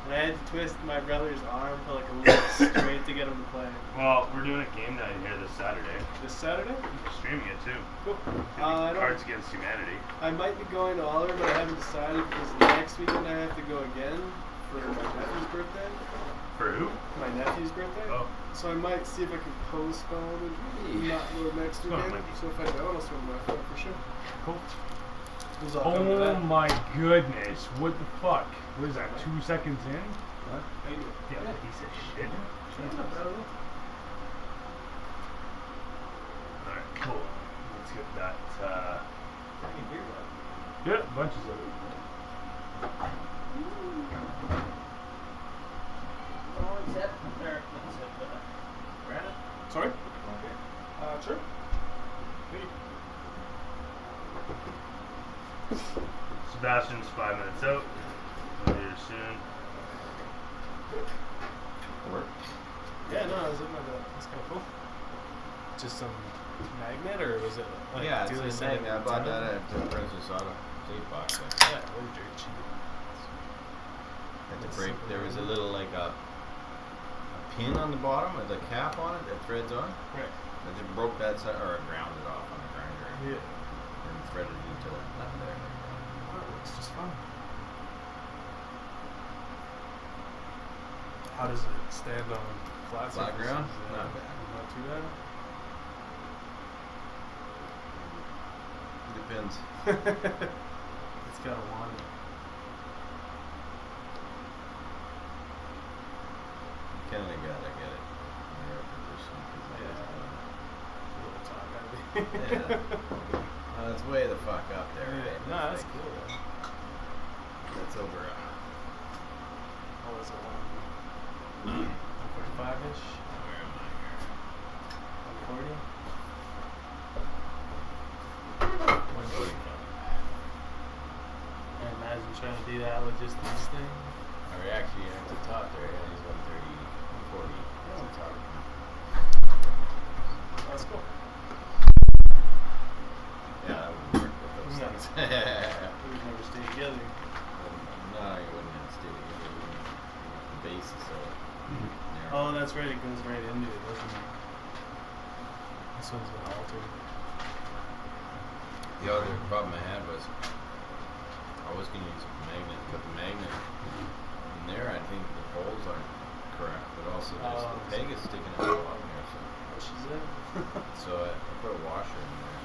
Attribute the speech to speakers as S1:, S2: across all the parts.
S1: And I had to twist my brother's arm for like a week straight to get him to play.
S2: Well, we're doing a game night here this Saturday.
S1: This Saturday?
S2: We're streaming it too.
S1: Cool.
S2: Cards Against Humanity.
S1: I might be going to Oliver, but I haven't decided because next weekend I have to go again for my nephew's birthday.
S2: For who?
S1: My nephew's birthday.
S2: Oh.
S1: So I might see if I can postpone and not go next weekend. So if I don't, I'll swim my foot for sure.
S2: Cool.
S3: Oh my goodness, what the fuck? What is that, 2 seconds in?
S1: What? How you doing?
S2: Yeah, piece of shit. Alright, cool. Let's get that,
S3: Yeah, bunches of it.
S1: Sorry?
S4: Okay.
S1: Sure.
S2: Sebastian's 5 minutes out. We'll be here soon.
S4: Work.
S1: Yeah, no, I was looking at that. That's kind of cool. Just some magnet, or was it like
S4: Yeah,
S1: do they
S4: it's a
S1: send
S4: magnet.
S1: it
S4: I bought
S1: down?
S4: that at Princess Auto Safe Box.
S1: Yeah, they're dirt cheap.
S4: At the break, there was a little like a pin on the bottom with a cap on it that threads on.
S1: Right.
S4: I just broke that side, or I ground it off on the grinder.
S1: Yeah.
S4: And threaded it into that there.
S1: Oh, it's just fun. How does it stand on flat
S4: Flat
S1: surfaces?
S4: ground? Not bad.
S1: Not too bad.
S4: Depends.
S1: It's got a wand.
S4: Canada got I get it.
S1: Yeah. A little talk out of me.
S4: Yeah. It's way the fuck up there.
S1: Yeah.
S4: Right?
S1: No, that's cool. Man.
S4: That's over
S1: Oh, is it 145-ish?
S4: where am I here?
S1: 140? I imagine trying to do that with just this thing.
S4: Or actually, at the top there, yeah, he's 130, 140. That's the top.
S1: That's cool.
S4: Yeah, that would work with those
S1: Yeah.
S4: things.
S1: We would never stay together.
S4: No, you wouldn't have to stay together. The base is so narrow.
S1: Oh, that's right. It goes right into it, doesn't it? This one's been altered.
S4: The other problem I had was I was going to use a magnet, but the magnet in there, I think the poles aren't correct, but also there's the peg is sticking out the bottom here.
S1: What she said?
S4: So I put a washer in there.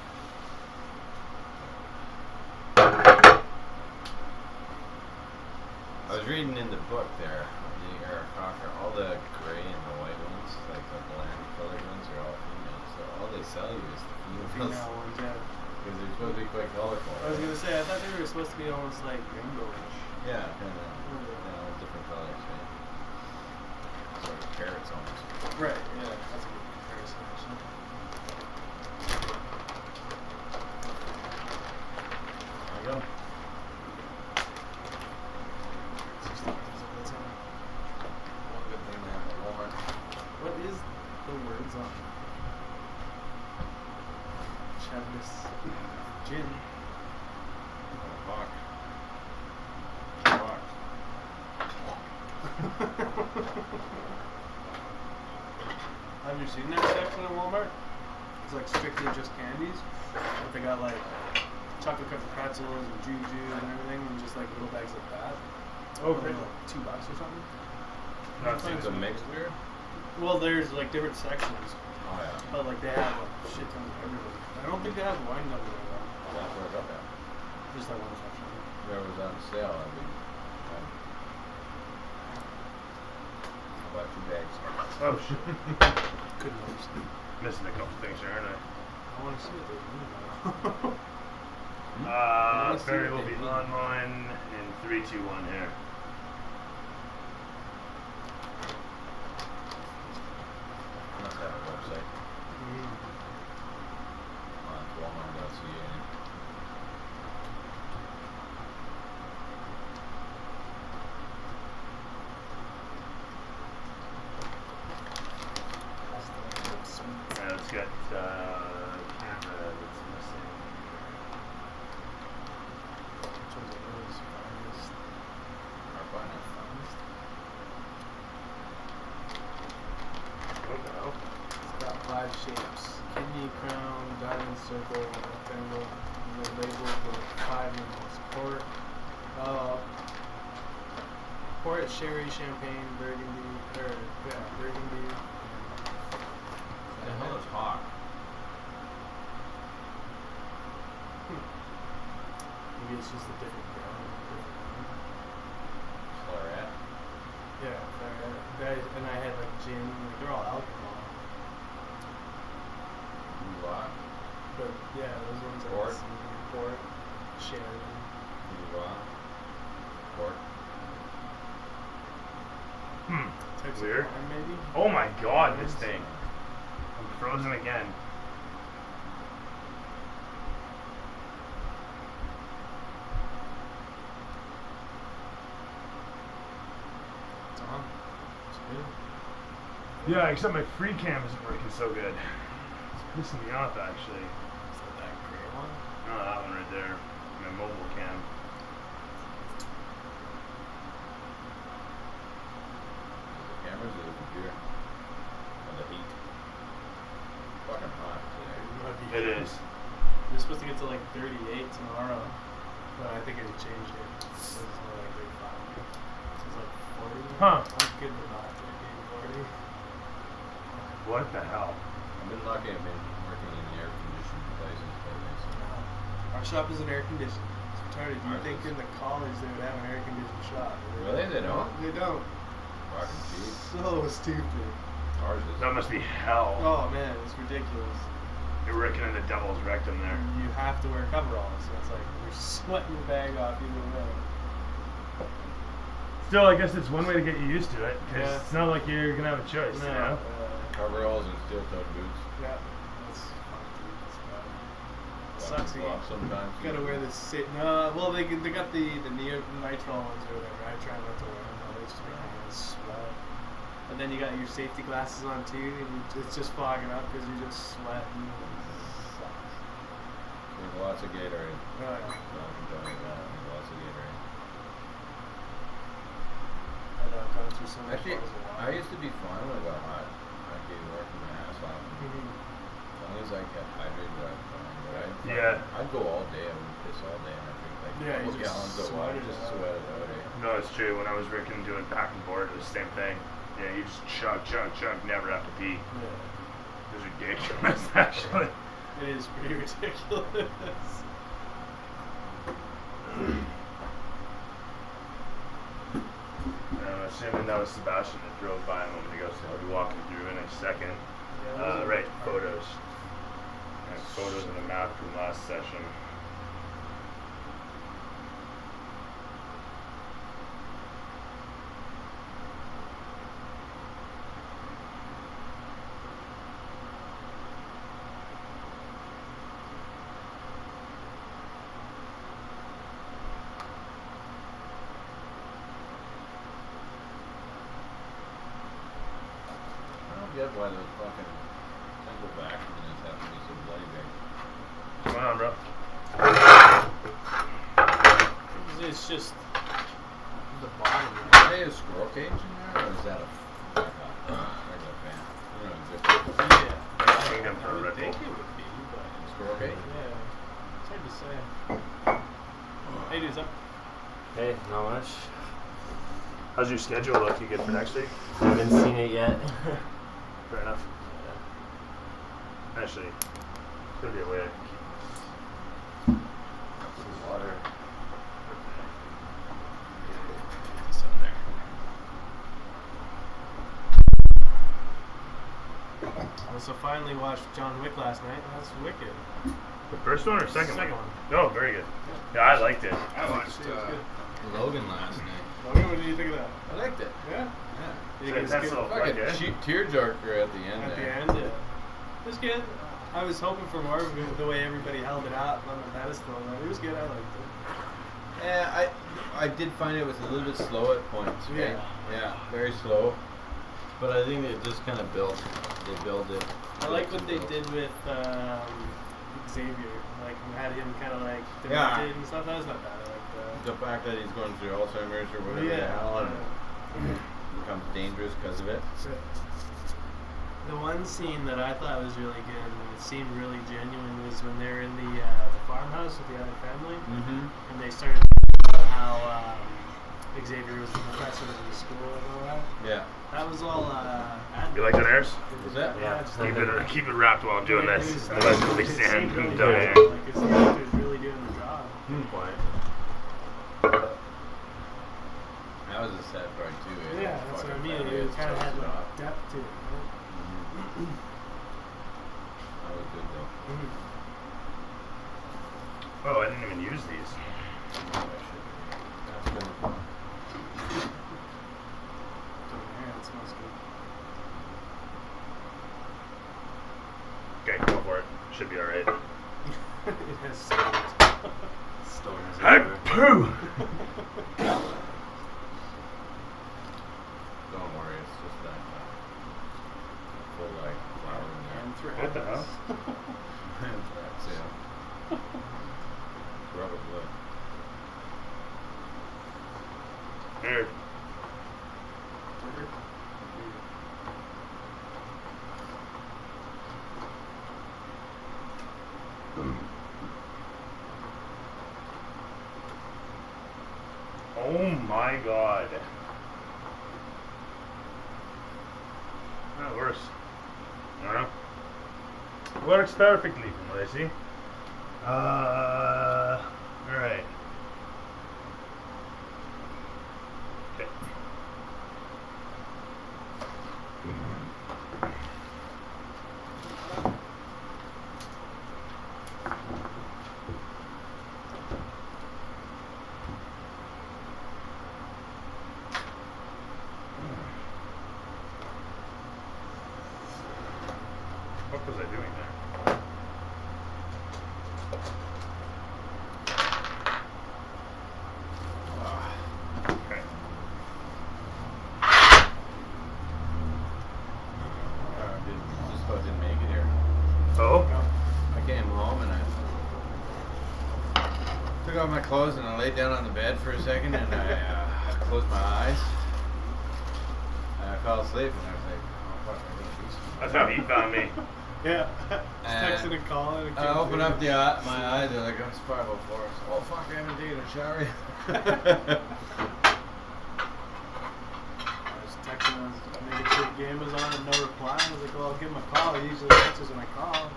S4: I was reading in the book there, the Eric Cocker, all the gray and the white ones, like the bland colored ones, are all female. So all they sell you is the females.
S1: Female ones, yeah.
S4: Because they're supposed to be quite colorful.
S1: I was gonna say, I thought they were supposed to be almost like rainbowish.
S4: Yeah, kind of. Different colors, right? Sort of carrots almost.
S1: Right, yeah, that's a good comparison, actually.
S4: There you go.
S1: It's just like it's
S4: One good thing to have at Walmart.
S1: what is the words on Chavez Gin?
S4: Hawk. Hawk.
S1: Have you seen their section at Walmart? It's like strictly just candies. But they got like chocolate covered pretzels and juju and everything, and just like little bags like that.
S3: Oh,
S1: They're
S3: really?
S1: like $2 or something.
S2: Not
S4: It's a mixed beer?
S1: Well, there's like different sections,
S4: Oh, yeah.
S1: but like they have like shit tons of everything. I don't think they have wine down there though.
S4: That's where it's up at.
S1: Just that one section.
S4: Whoever's on sale, I mean. How about 2 bags?
S2: Oh shit.
S1: Couldn't understand.
S2: Missing a couple things here, aren't I?
S1: I want to see what they mean now. Let's see
S2: Barry
S1: what
S2: will
S1: they
S2: be
S1: mean.
S2: online in 3, 2, 1 here.
S4: Must have a website
S1: Mm.
S4: on Walmart.ca.
S2: Alright, let's get camera that's missing.
S1: Which one's the earliest, finest? 5 shapes: kidney, crown, diamond, circle, rectangle. And they're labeled with 5 numbers: port, sherry, champagne, burgundy, burgundy.
S4: The hell is hawk?
S1: Maybe it's just a different ground.
S4: Claret.
S1: Yeah, and I had like gin, like they're all alcohol.
S4: Rock.
S1: But yeah, those ones
S4: Port.
S1: are port, sherry.
S4: Rock. Port.
S1: Types
S3: Weird.
S1: of wine, maybe.
S3: Oh my god, this thing. I'm frozen again.
S1: It's on. It's good.
S3: Yeah, except my free cam isn't working so good. It's pissing me off actually.
S1: Is that gray one?
S3: No, that one right there. My mobile cam.
S4: The cameras or the computer? Or the heat? Fucking hot today.
S3: It is.
S1: We're supposed to get to like 38 tomorrow, but I think I changed it. So it's more like 35. So it's like 40.
S3: Huh.
S1: I'm good with not taking 40.
S3: What the hell?
S4: I've been lucky. I've been working in the air-conditioned places lately. So.
S1: Our shop isn't air conditioned. It's retarded. You
S4: Ours
S1: think
S4: is.
S1: in the college they would have an air conditioned shop?
S4: Really? They don't?
S1: They don't.
S4: Fucking cheap.
S1: So stupid.
S4: Ours is.
S3: That must be hell.
S1: Oh man, it's ridiculous.
S3: You're working in the devil's rectum there.
S1: You have to wear coveralls, so it's like you're sweating your bag off either way.
S3: Still, I guess it's one way to get you used to it. 'Cause
S1: Yeah.
S3: it's not like you're gonna have a choice, you know?
S4: Coveralls and steel-toed boots.
S1: Yeah, that's fun too. It's bad.
S4: Flop-
S1: Sucks. You
S4: flop sometimes.
S1: gotta wear this. No, well they got the nitrile ones or whatever. I try not to wear them. They just make my hands sweat. And then you got your safety glasses on too, and it's just fogging up because you're just sweating. It sucks.
S4: With lots of Gatorade.
S1: Oh, yeah.
S4: So I can tell you that. Lots of Gatorade.
S1: I've gone through so many
S4: Actually,
S1: bottles of water.
S4: I used to be fine when it got hot. I'd be working my ass off.
S1: Mhm.
S4: As long as I kept hydrated, I was fine. But
S3: Yeah.
S4: I'd go all day. I would piss all day and I'd drink like
S1: Yeah, you
S4: couple
S1: just
S4: gallons of water.
S1: sweat it
S4: Just
S1: out.
S4: sweat it out. Eh?
S3: No, it's true. When I was working doing pack and board, it was the same thing. Yeah, you just chug, never have to pee.
S1: Yeah.
S3: It was ridiculous, actually.
S1: It is pretty ridiculous.
S3: Assuming that was Sebastian that drove by a moment ago, so I'll be walking through in a second.
S1: Yeah,
S3: Right, photos. And photos of the map from last session.
S4: I don't get why those fucking single vacuum units have to be so bloody big.
S3: What's going on, bro?
S1: It's just the bottom.
S4: Are they a squirrel cage in there, or is that a regular fan? You know, just
S1: Yeah.
S3: I think them for
S1: I
S3: a
S1: would
S3: Red
S1: think
S3: Bull.
S1: it would be, but
S4: squirrel cage?
S1: yeah, it's hard to say. Hey, dude's up.
S5: Hey, not much.
S3: How's your schedule look? You good for next week?
S5: Haven't seen it yet.
S3: Fair enough. Actually, it's gonna be a way to keep some water.
S1: So there. I also finally watched John Wick last night. That's wicked.
S3: The first one or second,
S1: Second
S3: one?
S1: one.
S3: No, very good. Yeah, I liked it.
S4: I watched
S1: It was good.
S4: Logan last night.
S1: Logan, what did you think of that?
S4: I liked it.
S1: Yeah.
S4: Yeah.
S1: You think
S3: So
S1: it's
S3: that's
S1: good?
S3: a little
S4: Fucking
S3: flick, eh?
S4: cheap tearjerker at the end
S1: At the
S4: there.
S1: end, yeah. It was good. I was hoping for more with the way everybody held it up on the pedestal. But it was good. I liked it.
S4: Yeah, I did find it was a little bit slow at points. Right?
S1: Yeah.
S4: Yeah, very slow. But I think it just kind of built. They built it.
S1: I like what they did with Xavier. Like, had him kind of like
S4: Yeah.
S1: demented and stuff. That was not bad. I liked that.
S4: The fact that he's going through Alzheimer's or whatever the hell and becomes dangerous because of it.
S1: The one scene that I thought was really good, and it seemed really genuine, was when they were in the farmhouse with the other family, and they started about how Xavier was the professor of the school and all that.
S4: Yeah.
S1: That was all.
S3: You like that, Ayers?
S4: Was that?
S5: Yeah.
S1: just
S3: Keep it wrapped while I'm doing this. Otherwise, it'll be sand
S1: really
S3: down
S1: good.
S3: there.
S1: Like his character's really doing the job.
S5: Point.
S4: That was a sad part too.
S1: Yeah, that's what I mean. It kind of had like depth to it. Right?
S4: That was good though.
S3: Oh, I didn't even use these.
S4: That's good.
S1: Yeah, it smells good.
S3: Okay, go for it. Should be alright.
S1: It has stars.
S5: Storms
S3: Hey,
S5: everywhere.
S3: poo!
S4: Don't worry, it's just that full like flower in there.
S1: Anthrax.
S3: What the hell?
S4: Anthrax, yeah. Rubber blood.
S3: Nerd. Oh my god. That worse. No. Works perfectly from what I see. Alright. Okay. What was I doing there? Okay.
S4: Just about didn't make it here.
S3: Oh?
S4: I came home and I took off my clothes and I laid down on the bed for a second and I closed my eyes. And I fell asleep and I was like, oh fuck, I gotta do something.
S3: That's how he found me.
S1: Yeah. Just texting and calling.
S4: I opened up my eyes, they're like, it's 5:04. So, oh fuck, I haven't taken a shower yet.
S1: I was texting him, making sure the game was on and no reply. I was like, well, I'll give him a call. He usually answers when I call.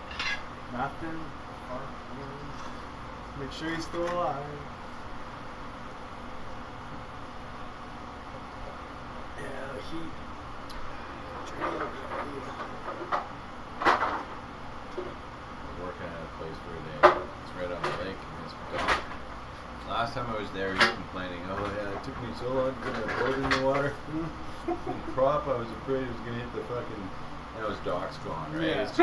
S1: Nothing. Make sure he's still alive. Yeah, the heat.
S4: Working at a place where it's right on the lake and it's dark. Last time I was there, he was complaining, oh yeah, it took me so long to get my boat in the water. And crop, I was afraid it was going to hit the fucking, and it was docks gone, right?
S1: Yeah.
S4: It's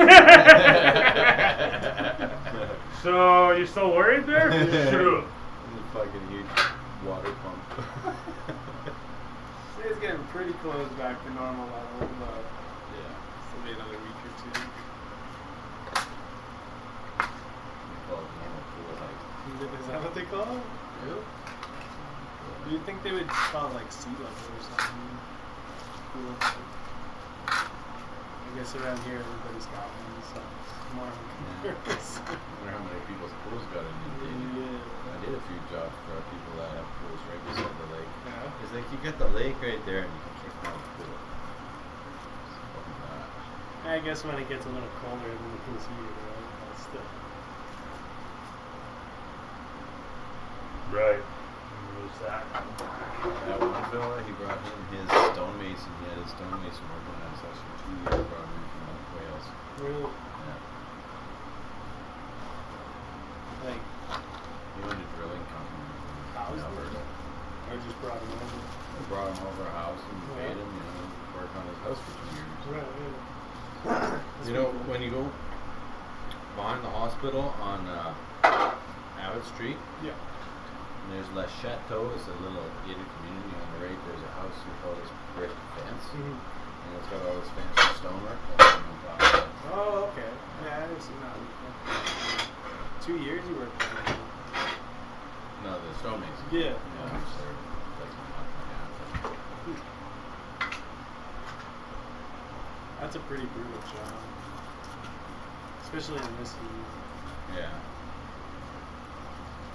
S4: just-
S3: So, you still worried there? True.
S4: It's a fucking huge water pump.
S1: It's getting pretty close back to normal level, but
S4: Yeah.
S1: still be another week or two.
S4: We call it normal pool height.
S1: Is that what they call it?
S4: Yep.
S1: You'd think they would call it like sea level or something. Cool. I guess around here everybody's got one, so it's more of a comparison.
S4: I wonder how many people's pools got inundated. I did a few jobs for people that have pools right beside the lake.
S1: Yeah.
S4: It's like you get the lake right there and you can kick down the pool. It's fucking bad.
S1: I guess when it gets a little colder, then the pool's heated, right? But still.
S3: Right. Who's that?
S4: That one fella, he brought in his stonemason. He had his stonemason working on his house for 2 years. Brought him in from Wales.
S1: Really?
S4: Yeah.
S1: Like,
S4: He owned a drilling company in
S1: houses?
S4: Alberta.
S1: or just brought them over?
S4: We brought him over our house and paid him, you know, work on his house for 2 years.
S1: Right, yeah.
S4: You know, when you go behind the hospital on Abbott Street,
S1: Yeah.
S4: and there's La Chateau, it's a little gated community on the right. There's a house with all this brick fence, and it's got all this fancy stonework that's on top of it.
S1: Oh, okay. Yeah, I've seen that before. 2 years you worked there.
S4: No, the stonemason.
S1: Yeah.
S4: Yeah, I'm sure that's not my half.
S1: I That's a pretty brutal job. Especially in this heat.
S4: Yeah.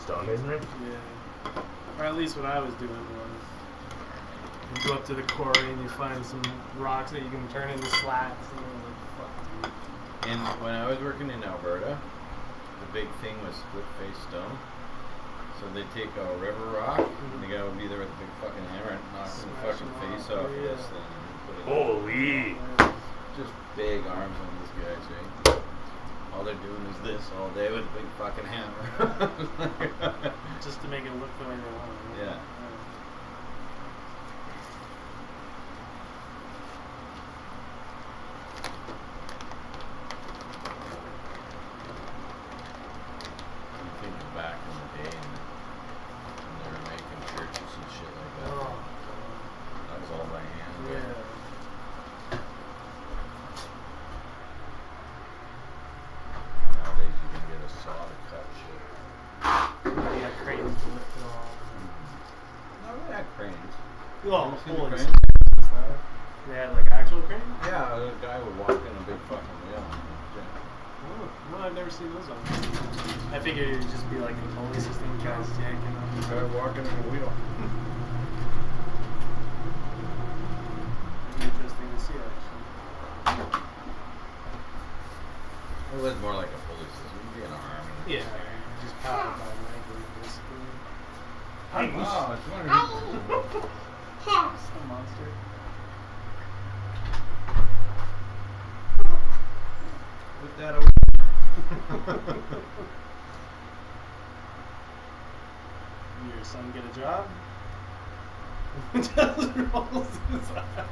S3: Stone masonry?
S1: Yeah. Or at least what I was doing was you go up to the quarry and you find some rocks that you can turn into slats and then like, fuck, dude.
S4: And when I was working in Alberta, the big thing was split face stone. So they take a river rock and the guy would be there with a big fucking hammer and knock the
S1: Smash
S4: fucking
S1: him
S4: face
S1: off,
S4: off of
S1: yeah.
S4: this thing and put it
S3: Holy!
S4: just big arms on this guy, see? All they're doing is this all day with a big fucking hammer.
S1: Just to make it look the way they want. Right?
S4: Yeah. I'm thinking back in the day and when they were making churches and shit like that.
S1: Oh,
S4: That was all by hand.
S1: yeah.
S4: Nowadays you can get a saw to cut shit.
S1: Yeah, cranes to lift it all.
S4: No, we had cranes.
S1: Oh,
S4: You ever seen the
S1: holy
S4: crane?
S1: stuff. They had like actual cranes?
S4: Yeah, a guy would walk in a big fucking wheel.
S1: Oh, no, I've never seen those on. I figured it would just be like a pulley system, guys yanking on.
S4: Guy walking in a wheel.
S1: It'd be interesting to see actually.
S4: It was more like a pulley system. You'd be an arm.
S1: Yeah, you just powered by magnet basically.
S4: Oh, it's one of these.
S1: It's a monster.
S4: Put that away.
S1: Your son get a job? Just rolls his eyes.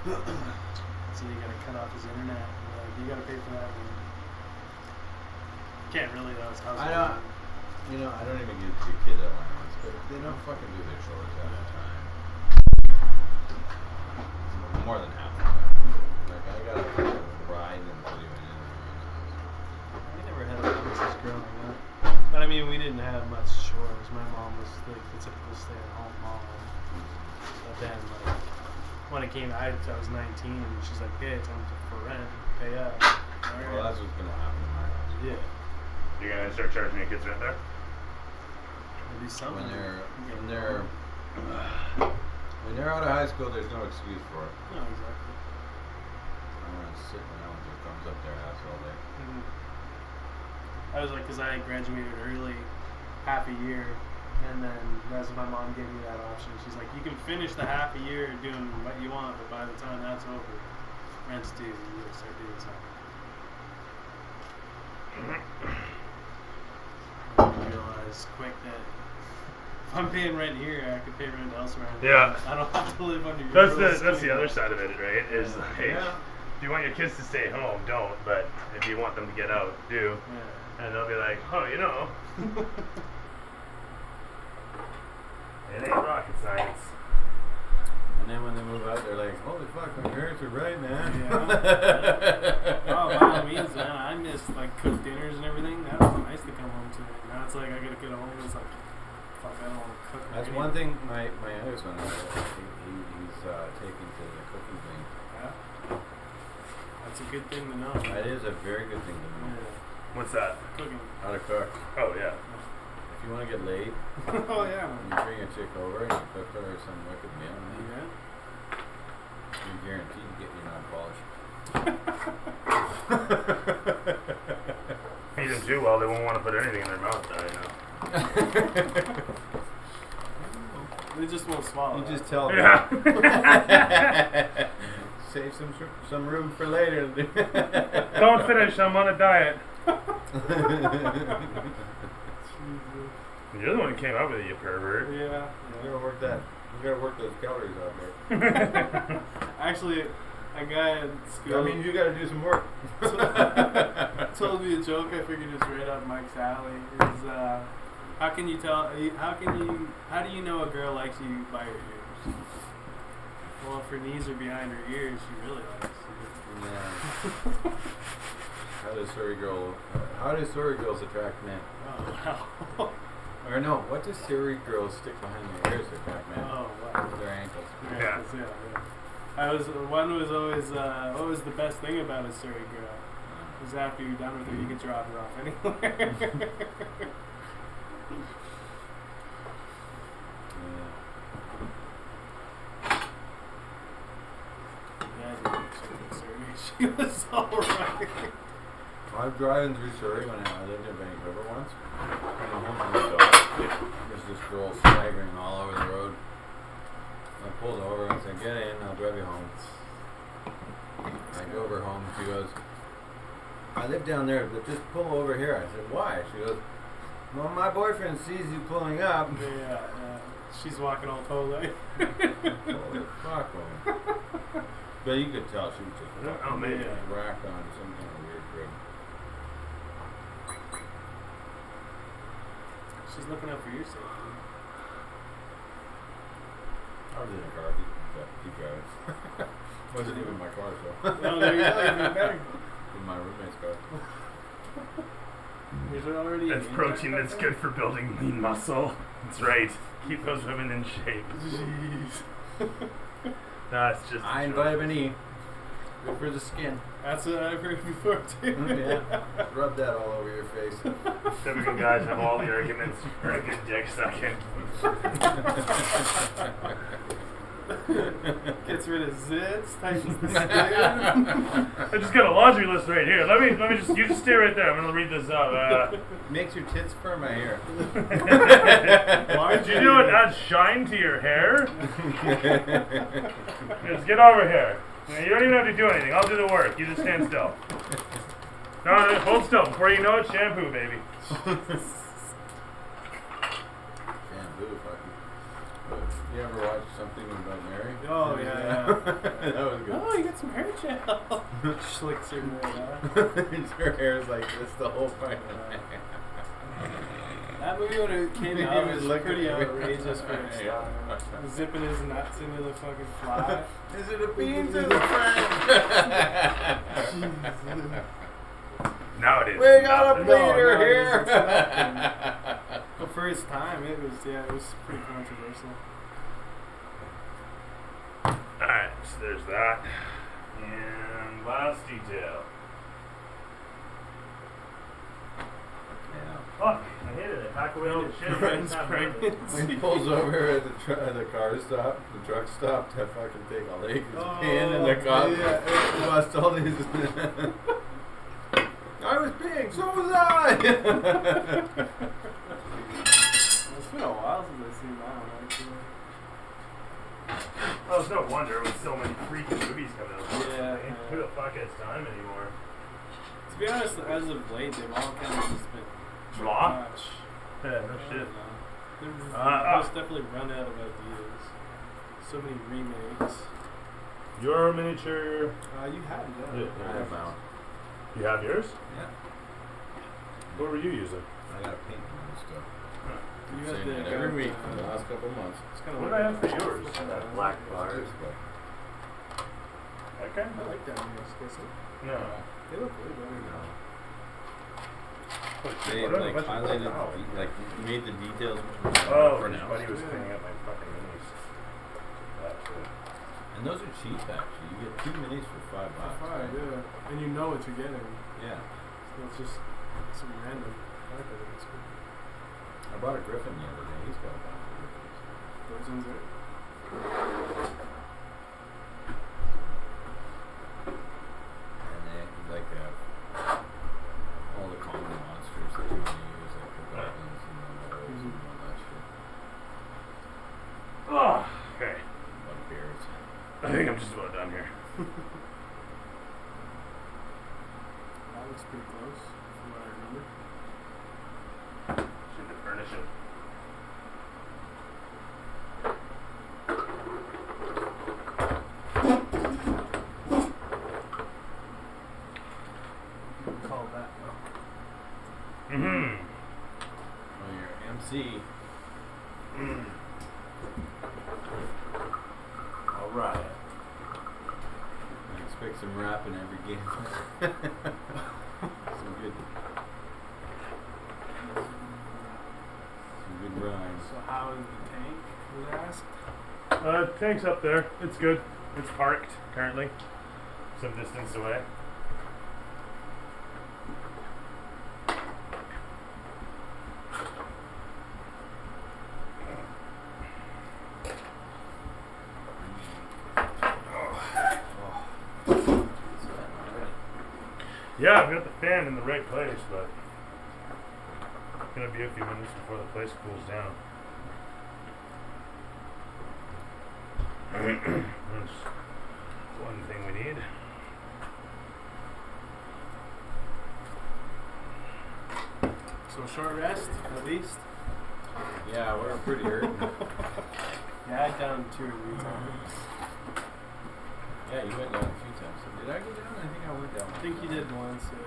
S1: So you gotta cut off his internet. Like, you gotta pay for that. And can't really though. It's household.
S4: I don't. You know, I don't even give the kid allowance, but they don't fucking do their chores half the time. More than half the time. Like I gotta ride and put him in
S1: We never had allowances growing up. But I mean, we didn't have much chores. My mom was like the typical stay-at-home mom. But then, like, when it came, I was 19, and she's like, "Hey, it's time for rent. Pay up."
S4: Well, that's what's gonna happen in my house.
S1: Yeah.
S3: You're gonna start charging your kids rent there?
S1: Maybe something.
S4: When they're out of high school, there's no excuse for it.
S1: No, exactly.
S4: I'm gonna sit around with their thumbs up their ass all day.
S1: I was like, because I graduated early, half a year, and then that's when my mom gave me that option. She's like, you can finish the half a year doing what you want, but by the time that's over, rent's due. You gotta start doing something. I realized quick that if I'm paying rent here, I could pay rent elsewhere.
S3: Yeah.
S1: I don't have to live under your
S3: That's
S1: roof.
S3: the other side of it, right? Is like,
S4: Yeah.
S3: if you want your kids to stay home, don't. But if you want them to get out, do.
S1: Yeah.
S3: And they'll be like, oh, you know, it ain't rocket science.
S4: And then when they move out, they're like, holy fuck, my parents are right, man.
S1: Yeah. Oh, by all means, man. I miss like cooked dinners and everything. That was nice to come home to. Now it's like I gotta get home. It's like, fuck, I don't want to cook.
S4: That's
S1: or
S4: one
S1: anything.
S4: thing my youngest one, he's taken to the cooking thing.
S1: Yeah. That's a good thing to know.
S4: That is a very good thing to know.
S1: Yeah.
S3: What's that?
S1: Cooking.
S4: How to cook.
S3: Oh, yeah.
S4: If you want to get laid,
S1: Oh yeah.
S4: and you bring a chick over and you cook her some wicked meal,
S1: Yeah.
S4: you're guaranteed to get your non-polished.
S3: Feed them too well, they won't want to put anything in their mouth, though, you know.
S1: They just won't swallow.
S4: You
S1: it.
S4: just tell them.
S3: Yeah.
S4: Save some room for later.
S3: Don't finish, I'm on a diet. You're the one who came up with it, you pervert.
S1: Yeah.
S4: You gotta work that. You gotta work those calories out there.
S1: Actually, a guy at school.
S4: That means you gotta do some work.
S1: told me a joke. I figured it's right up Mike's alley. Is how can you tell? How do you know a girl likes you by her ears? Well, if her knees are behind her ears, she really likes you.
S4: Yeah. How do sorry girls attract men?
S1: Oh wow.
S4: Or no, what does Syrian girls stick behind their ears like that, man?
S1: Oh, wow.
S4: With their ankles.
S2: Yeah.
S1: One was always, what was the best thing about a Surrey girl? Is after you're done with her, you can drop her off anywhere. She was alright.
S4: I was driving through Surrey when I lived in Vancouver once. Coming home from the dog. There's this girl staggering all over the road. I pulled over and said, "Get in, I'll drive you home." I drove her home. She goes, "I live down there, but just pull over here." I said, "Why?" She goes, "Well, my boyfriend sees you pulling up."
S1: Yeah, she's walking all totally.
S4: Holy fuck, man. But you could tell she was just
S2: Oh, man.
S4: racked on some kind of weird drug.
S1: She's looking out for your safety.
S4: I was in a car. Keep driving. Wasn't even my car, so.
S1: No, there you go. Even better.
S4: In my roommate's car.
S1: Is it already?
S2: That's protein that's good for building lean muscle. That's right. Keep those women in shape.
S1: Jeez.
S2: That's just.
S4: Iron vitamin E. Good for the skin.
S1: That's what I've heard before too.
S4: Yeah. Rub that all over your face.
S2: Typical guys have all the arguments for a good dick sucking.
S1: Gets rid of zits, tightens the skin.
S2: I just got a laundry list right here. Let me just you just stay right there. I'm gonna read this up.
S4: Makes your tits firm, I hear.
S2: Why did you do it? Add shine to your hair. Just get over here. You don't even have to do anything. I'll do the work. You just stand still. No, hold still. Before you know it, shampoo, baby.
S4: Shampoo, fucking. You ever watch Something About Mary?
S1: Oh yeah.
S4: That was good.
S1: Oh, you got some hair gel. Schlicks her right
S4: Her hair's like this the whole fight.
S1: That movie when it came
S4: He
S1: out
S4: was
S1: was
S4: looking
S1: pretty
S4: at me.
S1: outrageous for its time. Zipping his nuts into the fucking fly.
S4: Is it a beans or the friend?
S2: Now it is.
S4: We got a bleeder here.
S1: But for his time, it was pretty controversial.
S2: Alright, so there's that. And last detail. Fuck, I hated it. Pack away all the shit.
S1: Friend's pregnant.
S4: When he pulls over at the car stop, the truck stop to fucking take a leak, his peeing in the cop. He lost all his. I was peeing, so was I.
S1: It's been a while since I've seen that one, actually.
S2: Oh, it's no wonder with so many freaking movies coming out.
S1: Yeah.
S2: Who the fuck has time anymore?
S1: To be honest, as of late, they've all kind of just been
S2: Blah?
S1: much.
S2: Yeah, no shit.
S1: They've most definitely run out of ideas. So many remakes.
S2: Your miniature.
S1: You had it,
S2: Yeah,
S1: yeah.
S4: I have mine.
S2: You have yours?
S4: Yeah.
S2: What were you using?
S4: I got paint and stuff.
S1: You
S4: Saying
S1: got
S4: that every week for the last couple of months.
S1: It's kind of
S2: What did I have for yours? That black bar.
S4: Bars.
S2: Okay.
S1: I like that one, Skissy.
S2: No.
S1: They look way better now.
S4: They like highlighted, like made the details.
S2: Oh,
S4: pronounced.
S2: buddy was cleaning up my fucking minis. That too.
S4: And those are cheap actually. You get 2 minis for $5.
S1: Five,
S4: right?
S1: yeah. And you know what you're getting.
S4: Yeah.
S1: So it's just some random. I like that. It's cool.
S4: I bought a Griffin the other day. He's got a bunch of Griffins.
S1: Those ones there.
S4: And they like all the common monsters that you want to use, like the goblins and the wolves and all that shit.
S2: Oh, okay.
S4: Bugbears.
S2: I think I'm just about done here.
S1: That looks pretty close from what I remember.
S2: Should have furnished it.
S1: Call that now.
S2: Mm-hmm.
S4: Well, your MC. Alright. I expect some rap in every game. Some good
S1: So how is the tank? Was asked.
S2: Tank's up there. It's good. It's parked currently, some distance away. Yeah, I've got the fan in the right place, but it's gonna be a few minutes before the place cools down. That's one thing we need.
S1: So short rest, at least.
S4: Yeah, we're pretty hurt.
S1: Yeah, I down 2 or 3 times.
S4: Yeah, you went down a few times. Did I go down? I think I went down.
S1: I think you did once, yeah.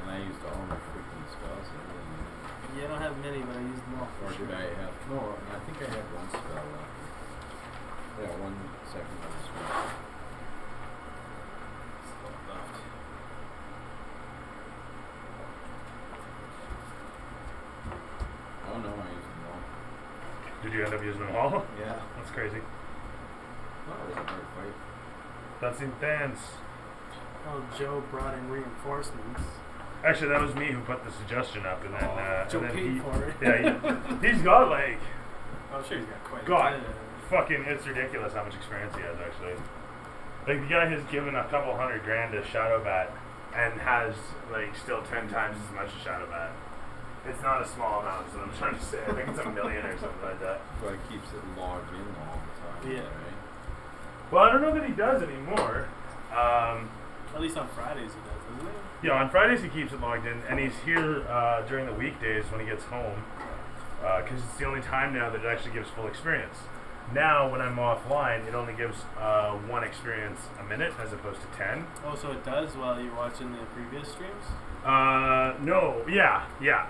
S4: And I used all my freaking spells.
S1: Yeah, I don't have many, but I used them all
S4: Or
S1: for
S4: did
S1: sure.
S4: I have? No, I think I had one spell left. Yeah, 1 second on the spell. Still left. Oh no, I used them all.
S2: Did you end up using them all?
S4: Yeah.
S2: That's crazy.
S4: That was a hard fight.
S2: That's intense.
S1: Oh, Joe brought in reinforcements.
S2: Actually, that was me who put the suggestion up, and then
S1: Joe
S2: and then
S1: paid for it.
S2: Yeah, he's got like
S1: I'm sure he's got quite
S2: God,
S1: a bit.
S2: fucking, it's ridiculous how much experience he has actually. Like the guy has given a couple $100,000 to Shadowbat and has like still 10 times as much as Shadowbat. It's not a small amount, is what I'm trying to say. I think it's $1 million or something like that.
S4: But it keeps it logged in all the time.
S1: Yeah.
S4: Right?
S2: Well, I don't know that he does anymore.
S1: At least on Fridays he does, doesn't he?
S2: Yeah, on Fridays he keeps it logged in, and he's here during the weekdays when he gets home, because it's the only time now that it actually gives full experience. Now, when I'm offline, it only gives 1 experience a minute as opposed to 10.
S1: Oh, so it does while you're watching the previous streams?
S2: No, yeah.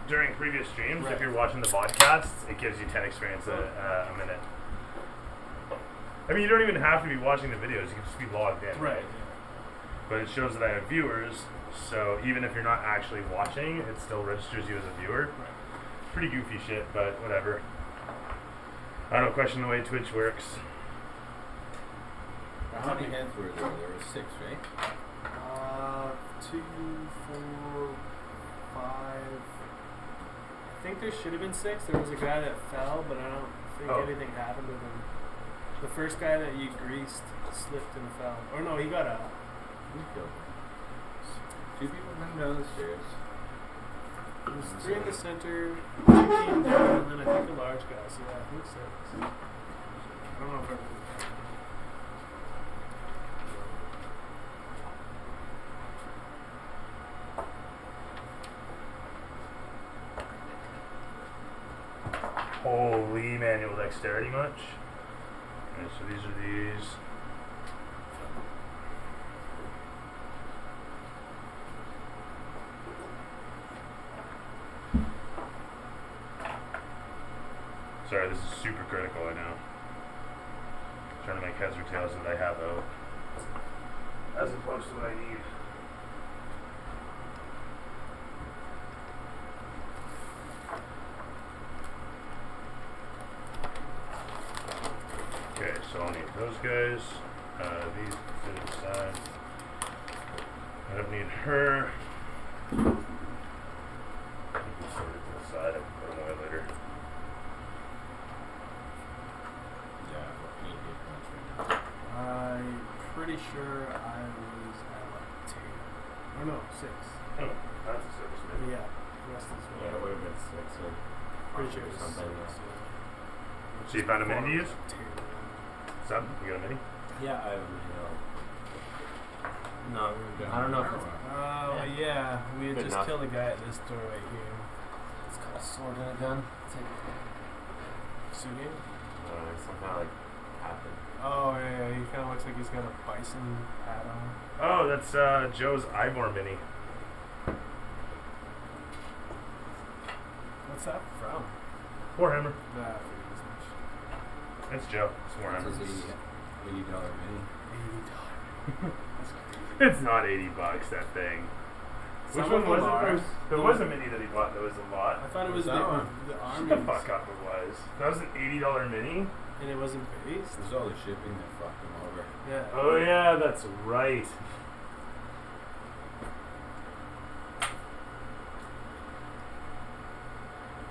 S2: During previous streams,
S1: Right.
S2: if you're watching the podcasts, it gives you 10 experience a minute. I mean, you don't even have to be watching the videos, you can just be logged in.
S1: Right.
S2: But it shows that I have viewers, so even if you're not actually watching, it still registers you as a viewer.
S1: Right.
S2: Pretty goofy shit, but whatever. I don't question the way Twitch works.
S4: How many heads were there? There were 6, right?
S1: 2, 4, 5. I think there should have been 6. There was a guy that fell, but I don't think anything happened with him. The first guy that you greased slipped and fell. Or no, he got out.
S4: Who killed him? 2 people went down the stairs.
S1: There was 3 in the center, 2 came down, and then I think a large guy. So yeah, I think 6. I don't know if everything.
S2: Holy manual dexterity much? Okay, so these are these. Sorry, this is super critical, I know. Trying to make heads or tails that I have out. As opposed to what I need. Okay, so I'll need those guys. These to the side. I don't need her. You can sort it to the side. I can put them away later.
S4: Yeah, I've got 8 hit points right now.
S1: I'm pretty sure I was at like 2. Oh no, 6.
S2: Oh, that's a service maybe.
S1: Yeah, the rest is
S5: Yeah, it would have been 6 or
S1: pretty sure
S5: or
S1: it's
S5: something.
S1: something.
S2: So you found a mini to use?
S1: 2.
S2: Sub? You got a mini?
S5: Yeah, I have no. I don't know if it's.
S1: Oh yeah, we had
S5: But
S1: just
S5: not-
S1: killed a guy at this door right here.
S5: It's called a sword and a gun. It's like,
S1: Sugi?
S5: somehow like happened.
S1: Oh yeah, he kind of looks like he's got a bison hat on.
S2: Oh, that's Joe's Ivor mini.
S1: What's that from?
S2: Warhammer.
S1: Nah, I figured as much.
S2: That's Joe. It's
S4: It's
S2: Warhammer.
S4: $80 mini.
S1: $80.
S2: It's not $80 that thing. Which
S1: Some
S2: one
S1: of
S2: was
S1: them
S2: it?
S1: are.
S2: There was a mini that he bought that was a lot.
S1: I thought it was
S4: That
S1: the
S4: one?
S1: army.
S2: Shut the fuck up, it was. That was an $80 mini?
S1: And it wasn't based.
S4: There's all the shipping that fucked him over.
S1: Yeah.
S2: Oh yeah, that's right.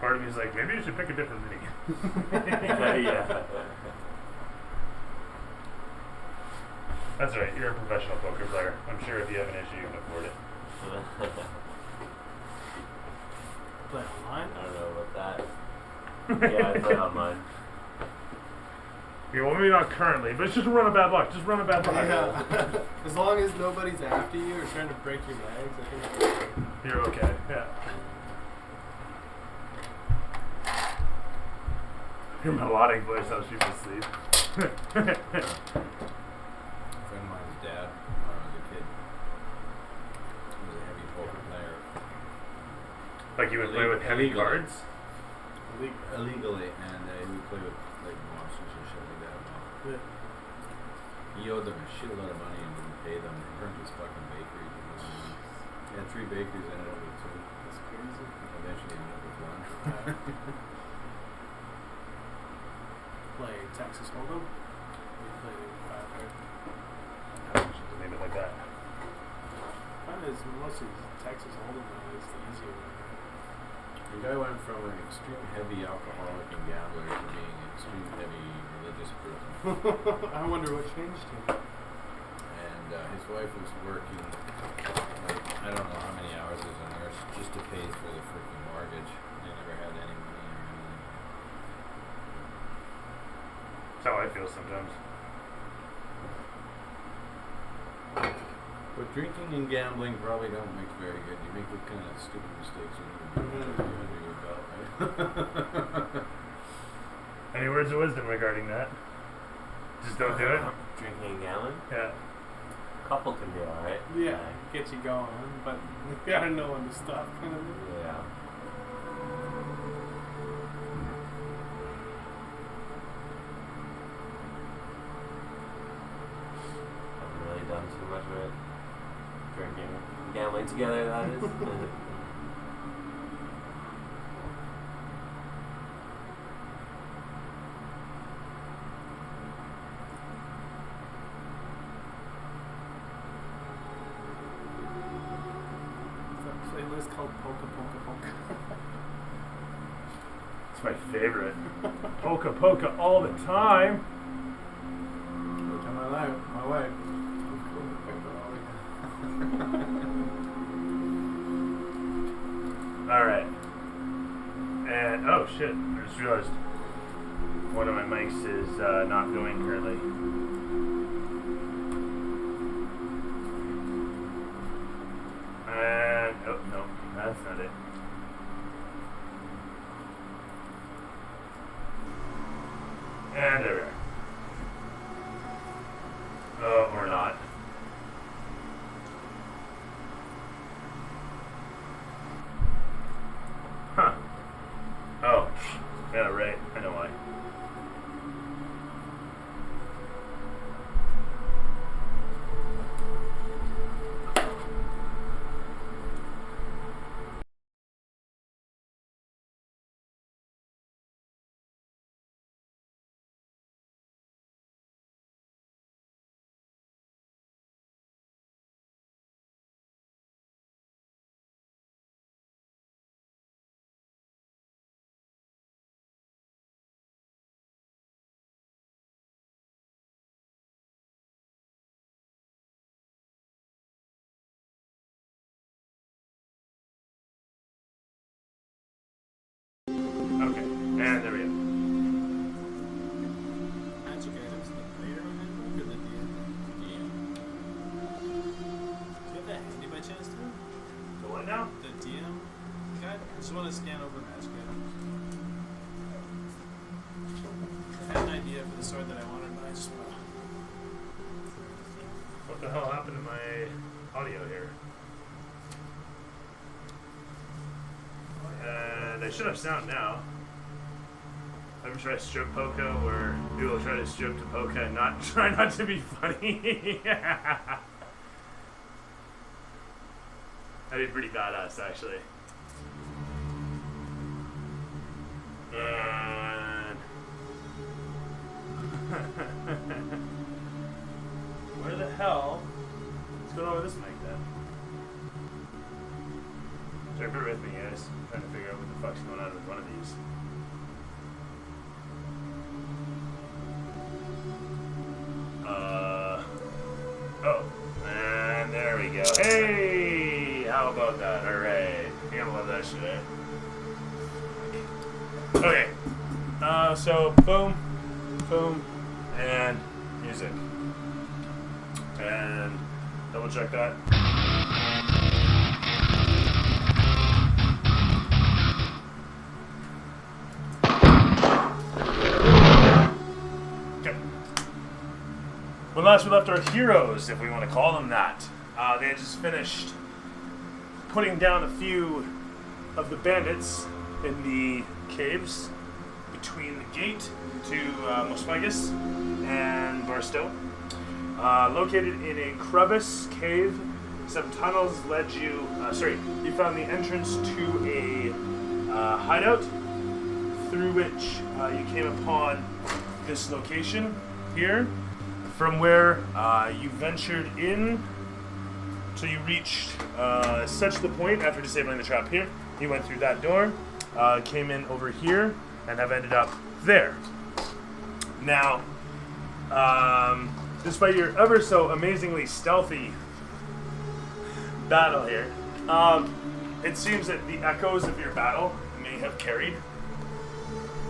S2: Part of me is like, maybe you should pick a different mini.
S5: Yeah.
S2: That's right, you're a professional poker player. I'm sure if you have an issue, you can afford it.
S1: Play online.
S5: I don't know about that. Yeah, I play online.
S2: Yeah, well, maybe not currently, but it's just a run of bad luck. Just run of bad luck.
S1: Yeah. As long as nobody's after you or trying to break your legs, I think it's okay.
S2: You're okay, yeah. Your melodic voice helps people sleep.
S4: A friend of mine's dad, when I was a kid, was a heavy poker player.
S2: Like you would play with heavy
S4: Illegally.
S2: cards?
S4: Illegally, and he would play with like monsters and shit like that.
S1: Yeah.
S4: He owed them a shitload of money and didn't pay them. He burned his fucking bakery. He had 3 bakeries, ended up with 2.
S1: That's crazy.
S4: Eventually ended up with 1.
S1: Play Texas Hold'em. We play 5 card.
S2: Just leave it like that.
S1: Fun is mostly Texas Hold'em though is the easier one.
S4: The guy went from an extreme heavy alcoholic and gambler to being an extreme heavy religious person.
S1: I wonder what changed him.
S4: And his wife was working, like, I don't know how many hours as a nurse just to pay for the freaking mortgage. They never had any money or anything.
S2: That's how I feel sometimes.
S4: But drinking and gambling probably don't make very good. You make what kind of stupid mistakes when you're under your belt, right?
S2: Any words of wisdom regarding that? Just don't do it?
S5: Drinking and gambling?
S2: Yeah.
S5: Couple can be alright.
S1: Yeah, get you going, but you gotta know when to stop, kind of.
S5: Yeah. Haven't really done too much of it. Drinking and gambling together, that is.
S1: It's a playlist called Polka Polka Polka.
S2: It's my favorite. Polka polka all the time.
S1: Every time my wife.
S2: Alright. And, oh shit, I just realized one of my mics is not going currently. And, oh no, that's not it. And there we are. Oh, or not. Huh. Oh. Yeah, right. I know why. Okay. And there we go.
S1: That's okay. There's the player on it. Look at the DM. Do you have that handy by chance, too?
S2: The what now?
S1: The DM guide? I just want to scan over match guide. I had an idea for the sword that I wanted, but I just want to.
S2: What the hell happened to my audio here? And I should have sound now. Ever try stroke polka where people try to stroke to polka and try not to be funny? That'd be pretty badass, actually. And where the hell? What's going on with this mic then? Sorry, bear with me, guys. I'm trying to figure out what the fuck's going on with one of these. Oh, and there we go. Hey, how about that? All right, you're gonna love that shit. Eh? Okay, so boom, boom, and music, and double check that. Okay. When last we left our heroes, if we want to call them that, they had just finished putting down a few of the bandits in the caves between the gate to Mosfagus and Barstow. Located in a crevice cave, some tunnels led you, you found the entrance to a hideout through which you came upon this location here, from where you ventured in. So you reached such the point after disabling the trap here. You went through that door, came in over here, and have ended up there. Now, despite your ever so amazingly stealthy battle here, it seems that the echoes of your battle may have carried,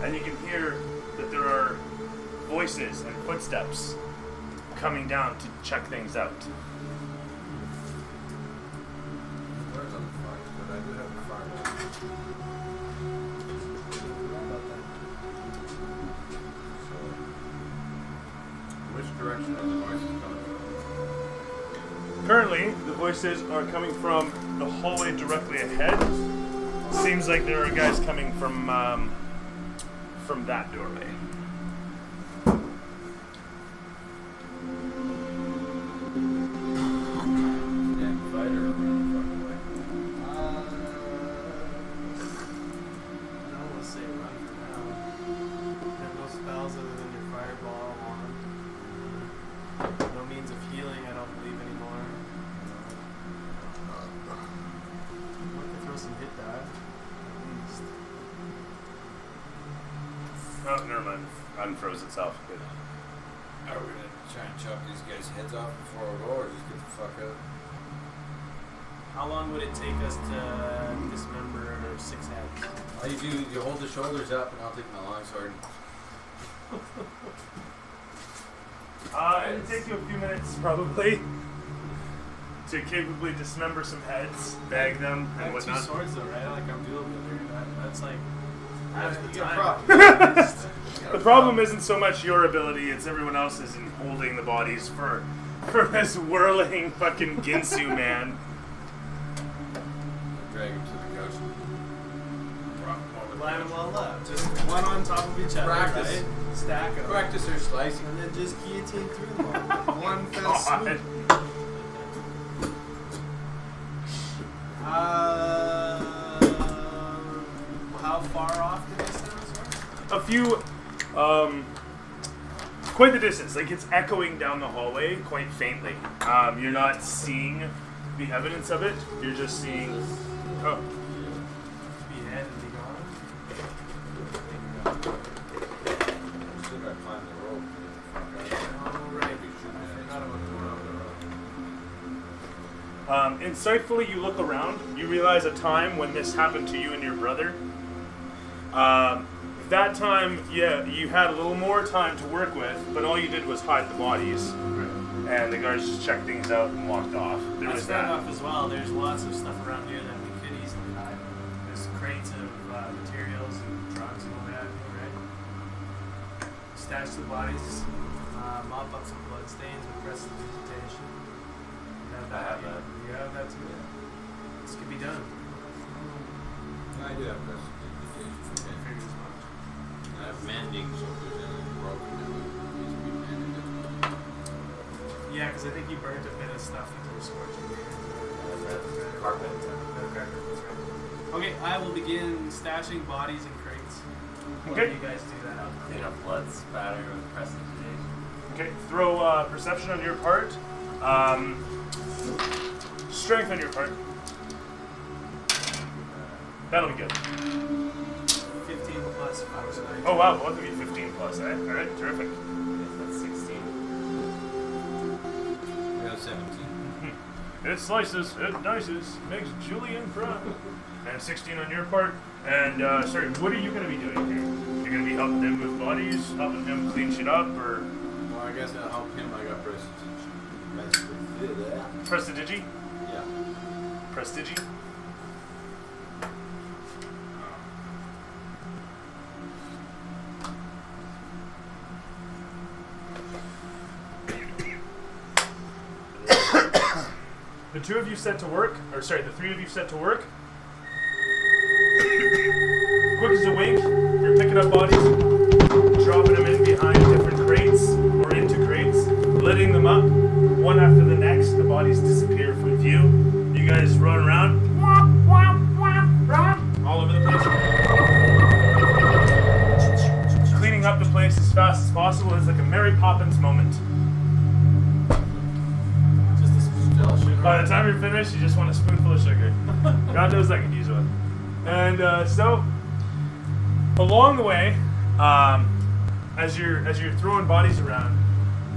S2: and you can hear that there are voices and footsteps coming down to check things out.
S4: Where's on the fire? But I do have a fire. So, which direction are the voices coming from?
S2: Currently, the voices are coming from the hallway directly ahead. Seems like there are guys coming from that doorway.
S4: Stand fight or run the fucking way?
S1: I don't want to say run for now. You have no spells other than your fireball wand. No means of healing, I don't believe anymore. I want to throw some hit die. At least.
S2: Oh, never mind. Unfroze itself. Good.
S4: Are we gonna try and chop these guys' heads off before we go, or just get the fuck out?
S1: How long would it take us to dismember 6 heads?
S4: All you do, you hold the shoulders up, and I'll take my longsword.
S2: It would take you a few minutes, probably, to capably dismember some heads, bag them,
S1: I
S2: and
S1: have 2
S2: whatnot.
S1: swords though, right? Like I'm dual wielding. That's like half the
S4: You got
S1: time.
S2: The problem isn't so much your ability, it's everyone else's in holding the bodies for this whirling fucking Ginsu man.
S4: Drag him to the couch. Rock him over the
S1: Line them
S4: couch.
S1: all up. Just one on top of each other,
S4: Practice.
S1: right? Stack them.
S4: Practice their slicing.
S1: And then just guillotine through them all. One fell swoop. How far off did I sound?
S2: A few, quite the distance. Like, it's echoing down the hallway quite faintly. You're not seeing the evidence of it. You're just seeing. Oh,
S1: Be ahead and be gone.
S4: Still gotta climb the rope.
S1: Alright.
S4: Be shooting
S1: I
S4: at
S1: forgot
S4: us.
S1: about the rope.
S2: insightfully, you look around. You realize a time when this happened to you and your brother. That time, yeah, you had a little more time to work with, but all you did was hide the bodies, and the guards just checked things out and walked off. There
S1: That's
S2: was
S1: fair
S2: that.
S1: enough as well. There's lots of stuff around here that we could easily hide. There's crates of materials and drugs and all that, right? Stash the bodies, mop up some blood stains with prestidigitation.
S5: I have that.
S1: You have that too? This could be done.
S4: I do have this.
S1: Figures as much.
S4: I have mending, so if there's anything broken, it needs to be mended.
S1: Yeah, because I think you burned a bit of stuff into the scorching.
S5: carpet.
S1: Okay, I will begin stashing bodies in crates.
S2: Okay.
S1: While you guys do that.
S5: Clean up blood spatter with prestidigitation.
S2: Okay, throw perception on your part. Strength on your part. That'll be good.
S1: 15 plus 5 tonight.
S2: Oh wow, both of you 15 plus, eh? Alright, terrific.
S5: That's 16.
S4: I got 17.
S2: It slices, it dices, makes Julian proud. And 16 on your part. And, sorry, what are you going to be doing here? You're going to be helping him with bodies, helping him clean shit up, or...
S4: Well, I guess I'll help him. I got prestige.
S2: Prestidigi?
S4: Yeah.
S2: Prestigi? The two of you set to work, or sorry, the three of you set to work. Quick as a wink, you're picking up bodies, dropping them in behind different crates, or into crates, letting them up, one after the next. The bodies disappear from view. You guys run around, all over the place. Cleaning up the place as fast as possible. It's like a Mary Poppins moment. By the time you're finished, you just want a spoonful of sugar. God knows I could use one. And so, along the way, as you're throwing bodies around,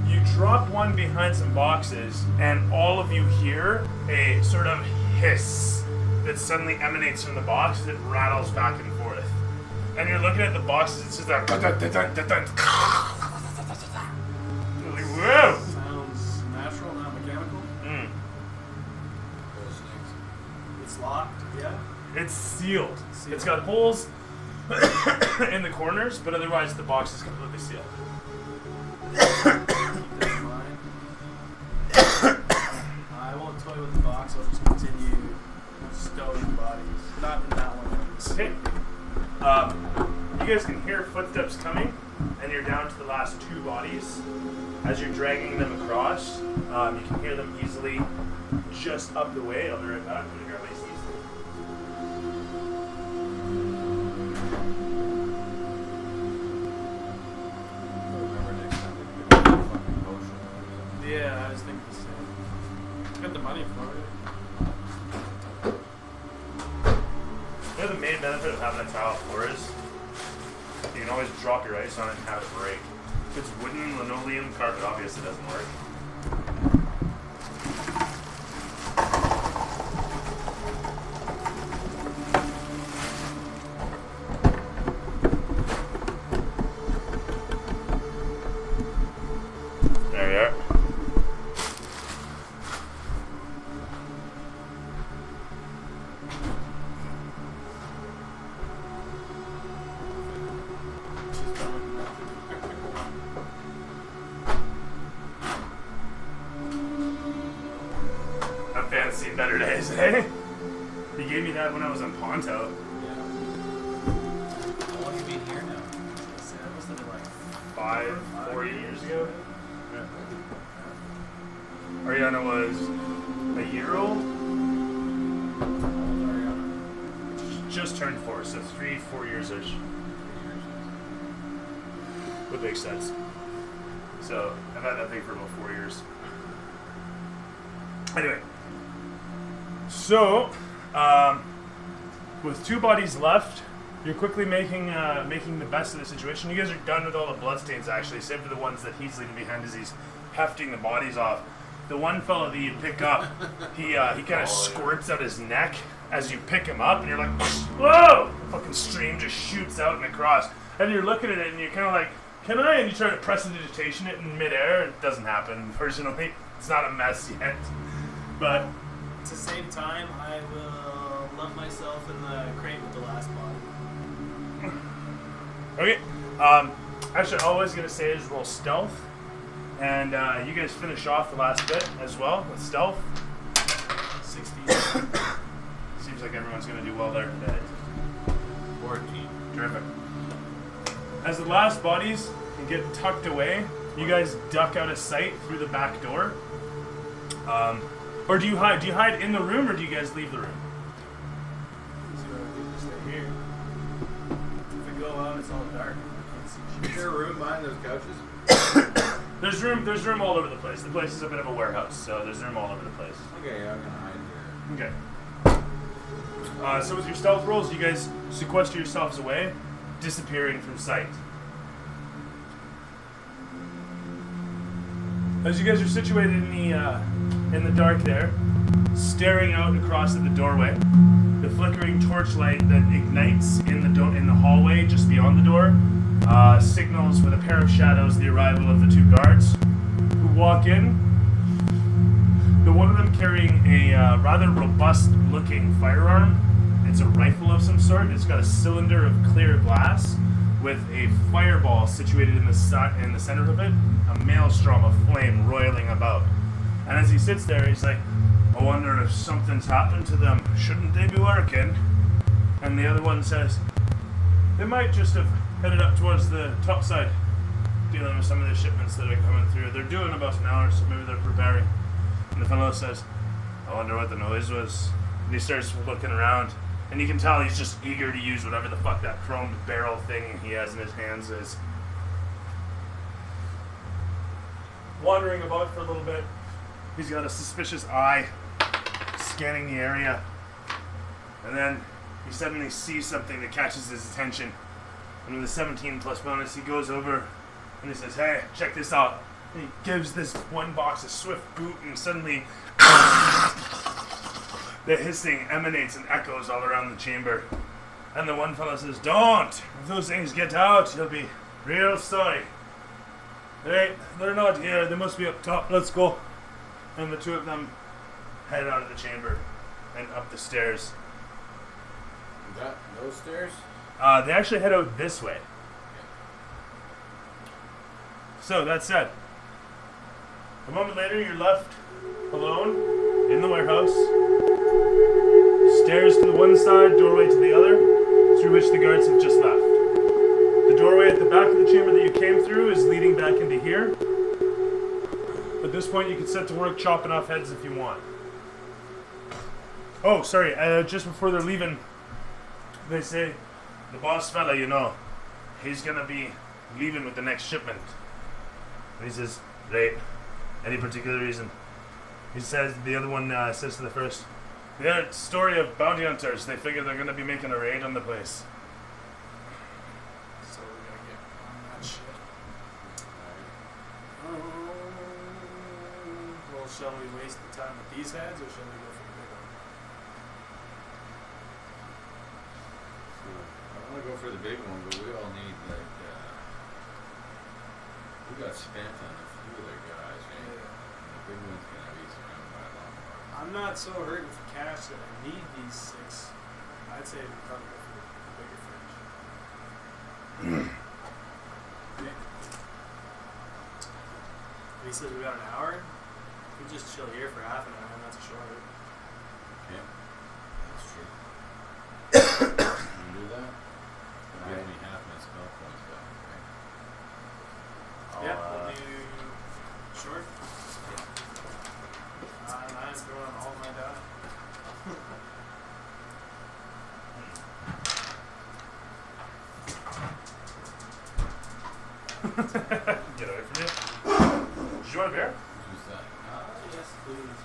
S2: you drop one behind some boxes, and all of you hear a sort of hiss that suddenly emanates from the box as it rattles back and forth. And you're looking at the boxes, it's just that. Whoa!
S1: Sounds natural, not mechanical. It's locked, yeah.
S2: It's sealed. It's got holes in the corners, but otherwise the box is completely sealed.
S1: Keep that in mind. I won't toy with the box, I'll just continue stowing bodies. Not in that one.
S2: Okay. You guys can hear footsteps coming, and you're down to the last two bodies. As you're dragging them across, you can hear them easily just up the way. I'll be right back. I'm going to grab my seats.
S4: Remember next time they pick up a fucking potion.
S1: Yeah, I was thinking the same. Got the money for it.
S2: You know the main benefit of having a tile floor is you can always drop your ice on it and have it break. If it's wooden linoleum carpet, obviously it doesn't work. There we are. I've fancy better days, eh? You gave me that when I was on Ponto.
S1: Yeah. How long have you been here now? That must have been like
S2: 4 years ago. Ariana was a year old. Just turned 4, so 3-4 years-ish. Would make sense. So, I've had that thing for about 4 years. Anyway. So, with 2 bodies left, you're quickly making the best of the situation. You guys are done with all the bloodstains, actually, save for the ones that he's leaving behind as he's hefting the bodies off. The one fellow that you pick up, he kind of squirts out his neck as you pick him up, and you're like, whoa! The fucking stream just shoots out and across. And you're looking at it, and you're kind of like, can I? And you try to prestidigitation it in midair. It doesn't happen, unfortunately. It's not a mess yet. But
S1: to save time, I will lump myself in the crate with the last body.
S2: okay. Actually, all I was gonna say is roll stealth, and you guys finish off the last bit as well with stealth.
S1: 16.
S2: Seems like everyone's gonna do well there today.
S4: 14.
S2: Terrific. As the last bodies get tucked away, you guys duck out of sight through the back door. Or do you hide? Do you hide in the room, or do you guys leave the room?
S1: So we just stay here. If we go out, it's all dark.
S4: Is there a room behind those couches?
S2: There's room. There's room all over the place. The place is a bit of a warehouse, so there's room all over the place.
S4: Okay, I'm gonna hide here.
S2: Okay. So with your stealth rolls, you guys sequester yourselves away, disappearing from sight. As you guys are situated in the dark there, staring out across at the doorway, the flickering torchlight that ignites in the hallway just beyond the door signals with a pair of shadows the arrival of the two guards, who walk in. The one of them carrying a rather robust-looking firearm. It's a rifle of some sort. It's got a cylinder of clear glass with a fireball situated in the center of it, a maelstrom of flame roiling about. And as he sits there, he's like, I wonder if something's happened to them. Shouldn't they be working? And the other one says, they might just have headed up towards the top side, dealing with some of the shipments that are coming through. They're doing about an hour, so maybe they're preparing. And the fellow says, I wonder what the noise was. And he starts looking around, and you can tell he's just eager to use whatever the fuck that chromed barrel thing he has in his hands is. Wandering about for a little bit, he's got a suspicious eye scanning the area. And then he suddenly sees something that catches his attention. And with a 17 plus bonus, he goes over and he says, hey, check this out. And he gives this one box a swift boot, and suddenly the hissing emanates and echoes all around the chamber. And the one fellow says, don't! If those things get out, you'll be real sorry. They're not here. They must be up top. Let's go. And the two of them head out of the chamber and up the stairs.
S4: Those stairs?
S2: They actually head out this way. So, that said, a moment later, you're left alone in the warehouse. Stairs to the one side, doorway to the other, through which the guards have just left. The doorway at the back of the chamber that you came through is leading back into here. At this point, you can set to work chopping off heads if you want. Oh, sorry, just before they're leaving, they say, the boss fella, you know, he's gonna be leaving with the next shipment. And he says, right, any particular reason? He says, the other one says to the first, yeah, story of bounty hunters. They figure they're gonna be making a raid on the place.
S1: So we're gonna get on that shit. Well, shall we waste the time with these heads, or shall we go for the big one?
S4: I want to go for the big one, but we all need, like, we got spent on a few other guys, right?
S1: Yeah.
S4: And the big one's going to be surrounded by a lot more.
S1: I'm not so hurting for cash that I need these 6. I'd say we probably go for the bigger fish. He says we got an hour. We just chill here for half an hour. That's short.
S4: Yeah, that's true. Can you do that? It'll give me half my spell points back, right?
S1: Yeah, we'll do short. Nice, throwing on all my die.
S2: Get away from you. Did you want a beer?
S4: Who's that?
S1: Yes, please.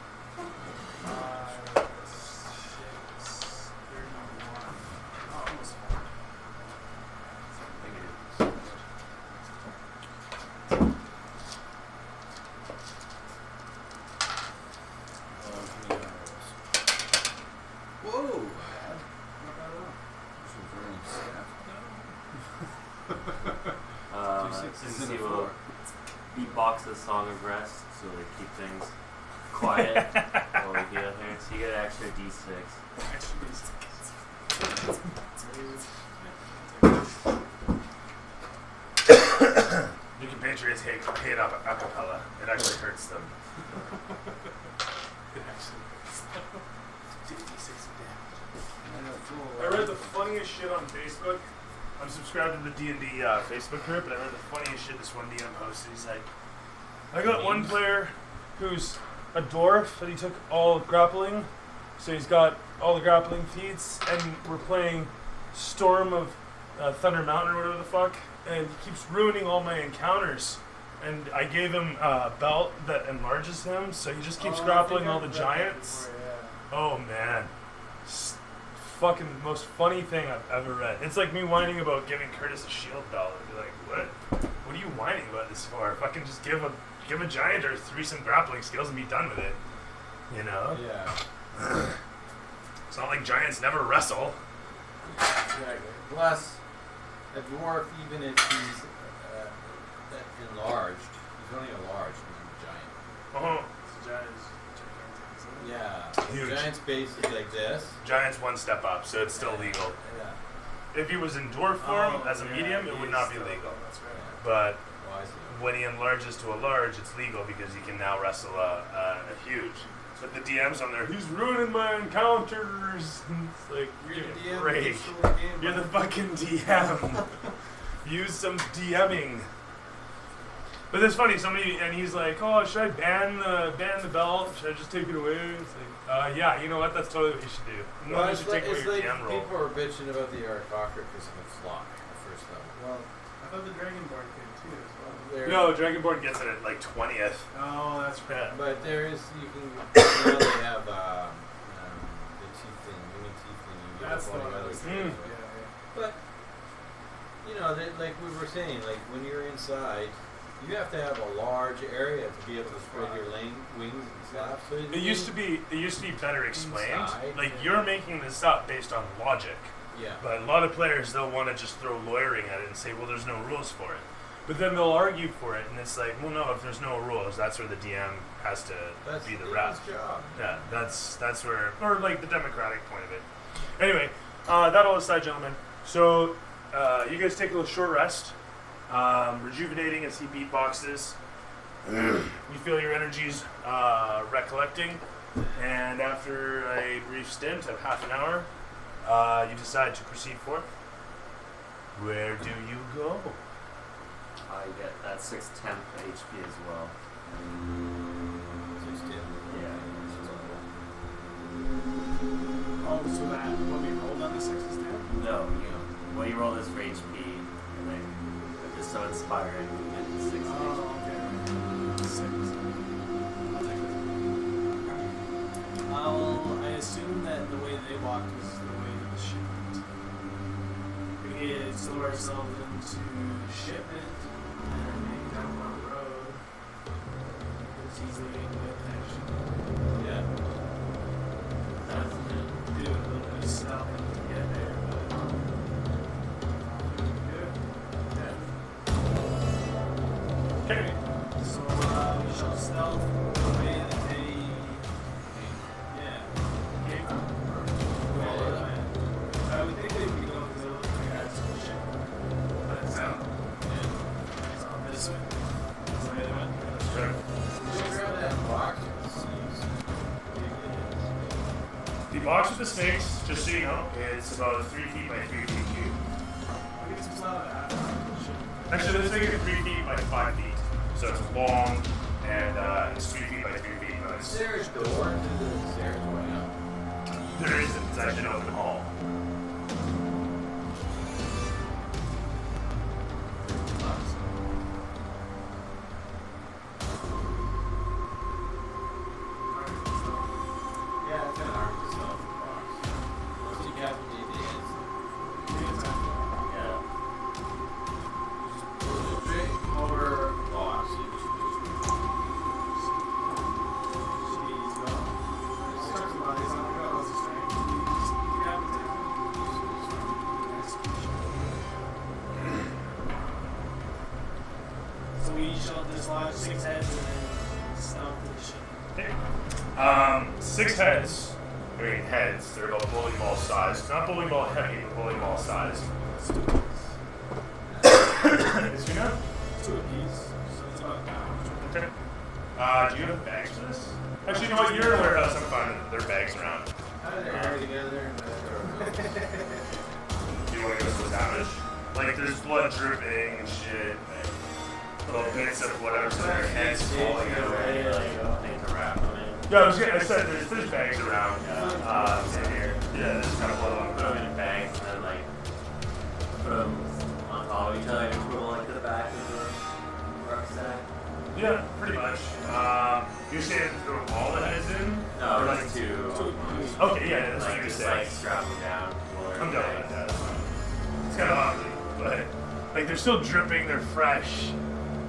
S1: 6, 31. Oh, almost 4.
S4: Whoa!
S1: Not bad at all.
S4: This is very staff.
S5: Let's see, we'll beatbox the Song of Rest so they keep things quiet while we get here. So you get an extra D6.
S1: Actually,
S2: Your compatriots hate it up a cappella. It actually hurts them.
S1: it actually hurts. 56 damage.
S2: I read the funniest shit on Facebook. I'm subscribed to the D&D Facebook group, and I read the funniest shit this one DM posted. He's like, I got one player who's
S3: a dwarf that he took all grappling. So he's got all the grappling feats, and we're playing Storm of Thunder Mountain or whatever the fuck, and he keeps ruining all my encounters. And I gave him a belt that enlarges him, so he just keeps grappling all the giants. Oh man. Fucking most funny thing I've ever read. It's like me whining about giving Curtis a shield belt. I'd be like, what? What are you whining about this for? If I can just give a giant or 3 some grappling skills and be done with it. You know?
S4: Yeah.
S3: It's not like giants never wrestle.
S4: Exactly. Plus, a dwarf, even if he's enlarged, he's only enlarged, not a giant.
S3: Uh-huh.
S4: Yeah.
S3: Huge.
S4: Giant's base is like this.
S3: Giant's 1 step up, so it's still legal.
S4: Yeah.
S3: If he was in dwarf form as a medium, it would not be legal.
S1: That's right.
S3: But
S4: Oh, I see.
S3: when he enlarges to a large, it's legal because he can now wrestle a huge. But the DM's on there, he's ruining my encounters. It's like,
S1: You're
S3: give
S1: the
S3: me a
S1: DM.
S3: break. You're the fucking DM. Use some DMing. But it's funny, and he's like, oh, should I ban the belt? Should I just take it away? It's like, yeah, you know what? That's totally what you should do. No,
S4: Well,
S3: you
S4: it's
S3: should
S4: like,
S3: take away
S4: it's
S3: your
S4: like
S3: DM roll.
S4: people are bitching about the Arachocragus and its lock at first level.
S1: Well, I thought the Dragonborn could too as well.
S3: No, Dragonborn gets it at like 20th.
S1: Oh, that's right.
S4: But there is, you can, now they have the tiefling, mini tiefling, you get
S1: That's
S4: all
S1: the
S4: the
S1: one I
S4: other
S1: was
S4: things.
S1: thinking.
S4: But, you know, like we were saying, like when you're inside, you have to have a large area to be able to spread your wings and stuff. So
S3: It used to be better explained.
S4: Inside,
S3: Like
S4: yeah.
S3: you're making this up based on logic.
S4: Yeah.
S3: But a lot of players, they'll want to just throw lawyering at it and say, well, there's no rules for it. But then they'll argue for it, and it's like, well, no, if there's no rules, that's where the DM has to
S4: That's
S3: be the
S4: DM's
S3: rep.
S4: job.
S3: Yeah, that's where, or like the democratic point of it. Anyway, that all aside, gentlemen. So you guys take a little short rest, rejuvenating as he beatboxes. You feel your energies recollecting, and after a brief stint of half an hour, you decide to proceed forth. Where do you go?
S5: I get that 6/10 HP as well.
S4: 16.
S5: Yeah.
S1: Oh, so that when we rolled on the 6s down?
S5: No, what you roll is for HP, and then if it's so inspiring, you get 6 HP.
S1: Okay. 6. I'll take this. I assume that the way they walked was the way the ship went. We could slow ourselves into shipment and maybe down the road. It's easily get connection.
S4: Yeah.
S5: That's good.
S1: Do a little bit of stealth to get there, but good.
S3: Okay.
S1: So we shall stealth the way that they came from. The way they went. I would think they would go because they look like they had some shit. But it's out. So this way. That's the way they went.
S3: Sure.
S4: Just grab that box and see.
S3: The box with the snakes, just so you know, it's about 3 feet by 3 feet cube.
S1: We get some stuff out of that.
S3: Actually, let's make it 3 feet by 5 feet. So it's long and it's 3 feet by 3 feet. No,
S4: Is there a door to the stairs going up?
S3: there isn't. It's actually an open hall.
S4: Yeah, it's an arm itself box. Once you cap the ideas,
S5: Yeah.
S4: or box.
S1: Jeez, well. Stuck somebody's on the go. It's strange. Just decapitate them. So we shall dislodge 6 heads and then stomp the ship.
S3: Okay. 6 heads. I mean heads. They're about bowling ball size. Not bowling ball heavy, but bowling ball size. Is you know?
S1: 2 apiece. So it's about
S3: Okay. Do you have bags for this? Actually, you know what? You're aware of some fun. There are bags around.
S4: How do they hurry together?
S3: Do you want to go to the damage? Like, there's blood dripping and shit. And little bits of whatever's in their heads falling out.
S5: Like, things are wrapped on it.
S2: Yeah, I said there's bags around. In here. Yeah, there's kind of one.
S5: Put them in bags and then like put them on top of each other and put them like to the back of the rucksack.
S2: Yeah, pretty much. You're saying through a wall that is in?
S5: No,
S2: Or
S5: like two.
S2: Okay, yeah, that's what
S5: Like
S2: you're
S5: just
S2: saying.
S5: like strap them down.
S2: I'm done with that. It's kind of ugly, but like they're still dripping. They're fresh.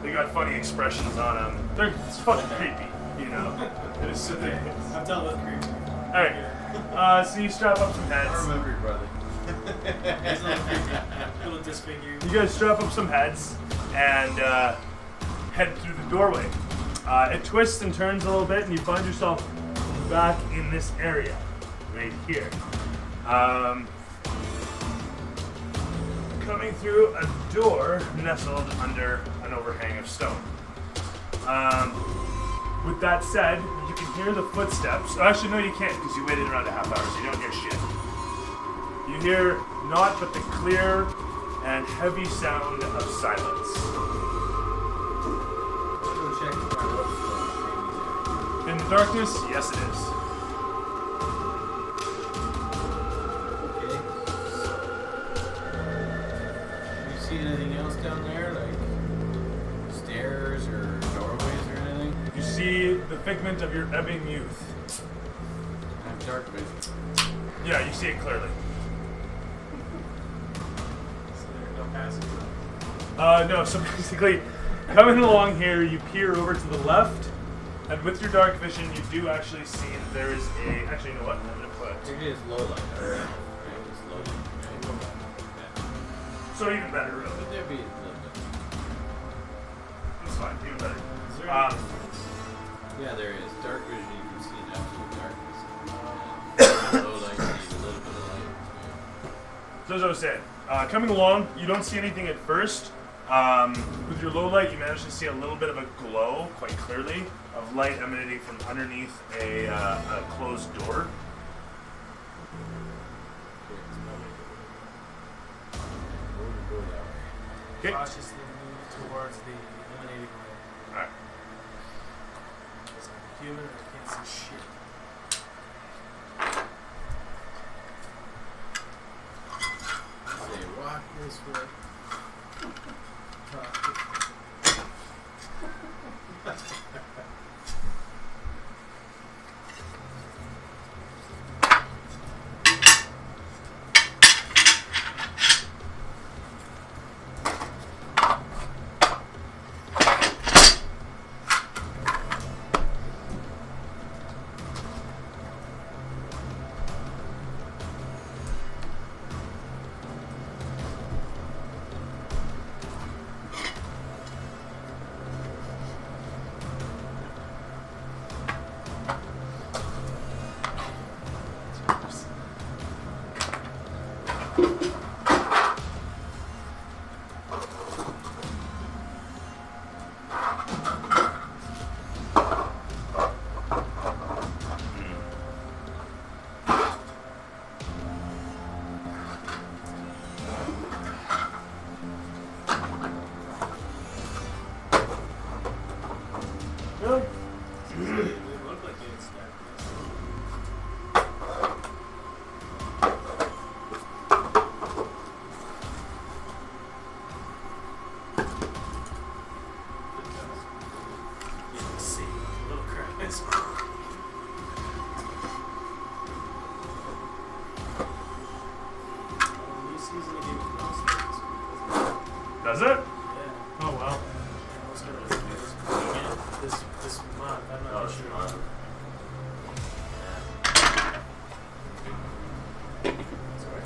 S2: They got funny expressions on them. It's fucking creepy, you know. It's so they,
S1: I've dealt with creeps.
S2: all right. So you strap up some heads.
S4: I remember your brother.
S1: He's a little creepy, a little disfigured.
S2: You guys strap up some heads and head through the doorway. It twists and turns a little bit, and you find yourself back in this area, right here. Coming through a door nestled under an overhang of stone. With that said, you can hear the footsteps. Actually, no, you can't because you waited around a half hour, so you don't hear shit. You hear naught but the clear and heavy sound of silence.
S4: Go check if my what's
S2: In the darkness, yes it is.
S4: okay. You see anything else down there, like stairs or doorways or anything?
S2: You see the figment of your ebbing youth.
S4: I have dark vision.
S2: Yeah, you see it clearly.
S1: So there's no passage.
S2: No, so basically, coming along here, you peer over to the left, and with your dark vision, you do actually see that there is a. Actually, you know what? I'm gonna put.
S4: It is low light. Right? It's low light. Yeah.
S2: So even better, really.
S4: Could there be a little bit?
S2: That's fine, even better.
S1: Is there
S4: Yeah, there is. Dark vision, you can see in absolute darkness. And low light, you see a little bit of light.
S2: So as I was saying, coming along, you don't see anything at first. With your low light, you manage to see a little bit of a glow, quite clearly, of light emanating from underneath a closed door. Okay.
S1: cautiously move towards the emanating ray?
S2: Alright.
S1: Because I'm human and I can't see shit.
S4: Say, walk this way.
S2: Really?
S1: It looked like it's stacked. You can see little cracks. New season of Game of Thrones starts.
S2: Does it?
S1: Yeah.
S2: Oh wow.
S1: Most of it is this month. I'm not
S5: Oh,
S1: sure.
S5: it's fun.
S1: Sorry.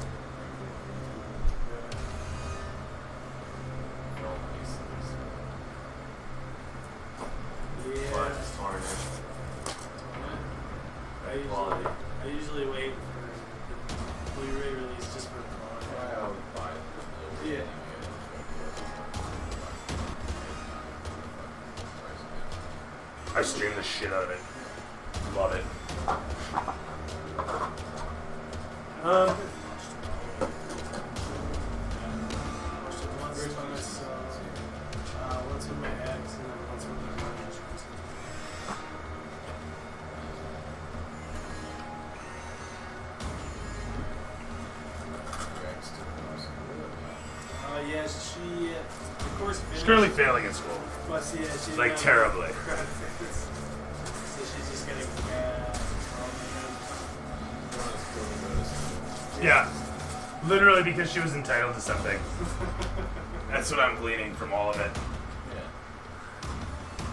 S5: But
S1: Yeah.
S5: it's tarnished. Quality.
S1: I usually wait for the Blu-ray release just for the quality.
S4: I always buy it.
S1: Yeah.
S2: I stream the shit out of it. Love it.
S1: Watched it once by myself, once with my ex, and then once with my mom.
S2: currently failing at school.
S1: Plus, yeah, she's
S2: Like, terribly.
S1: So she's just getting
S2: Yeah. Literally because she was entitled to something. That's what I'm gleaning from all of it.
S4: Yeah.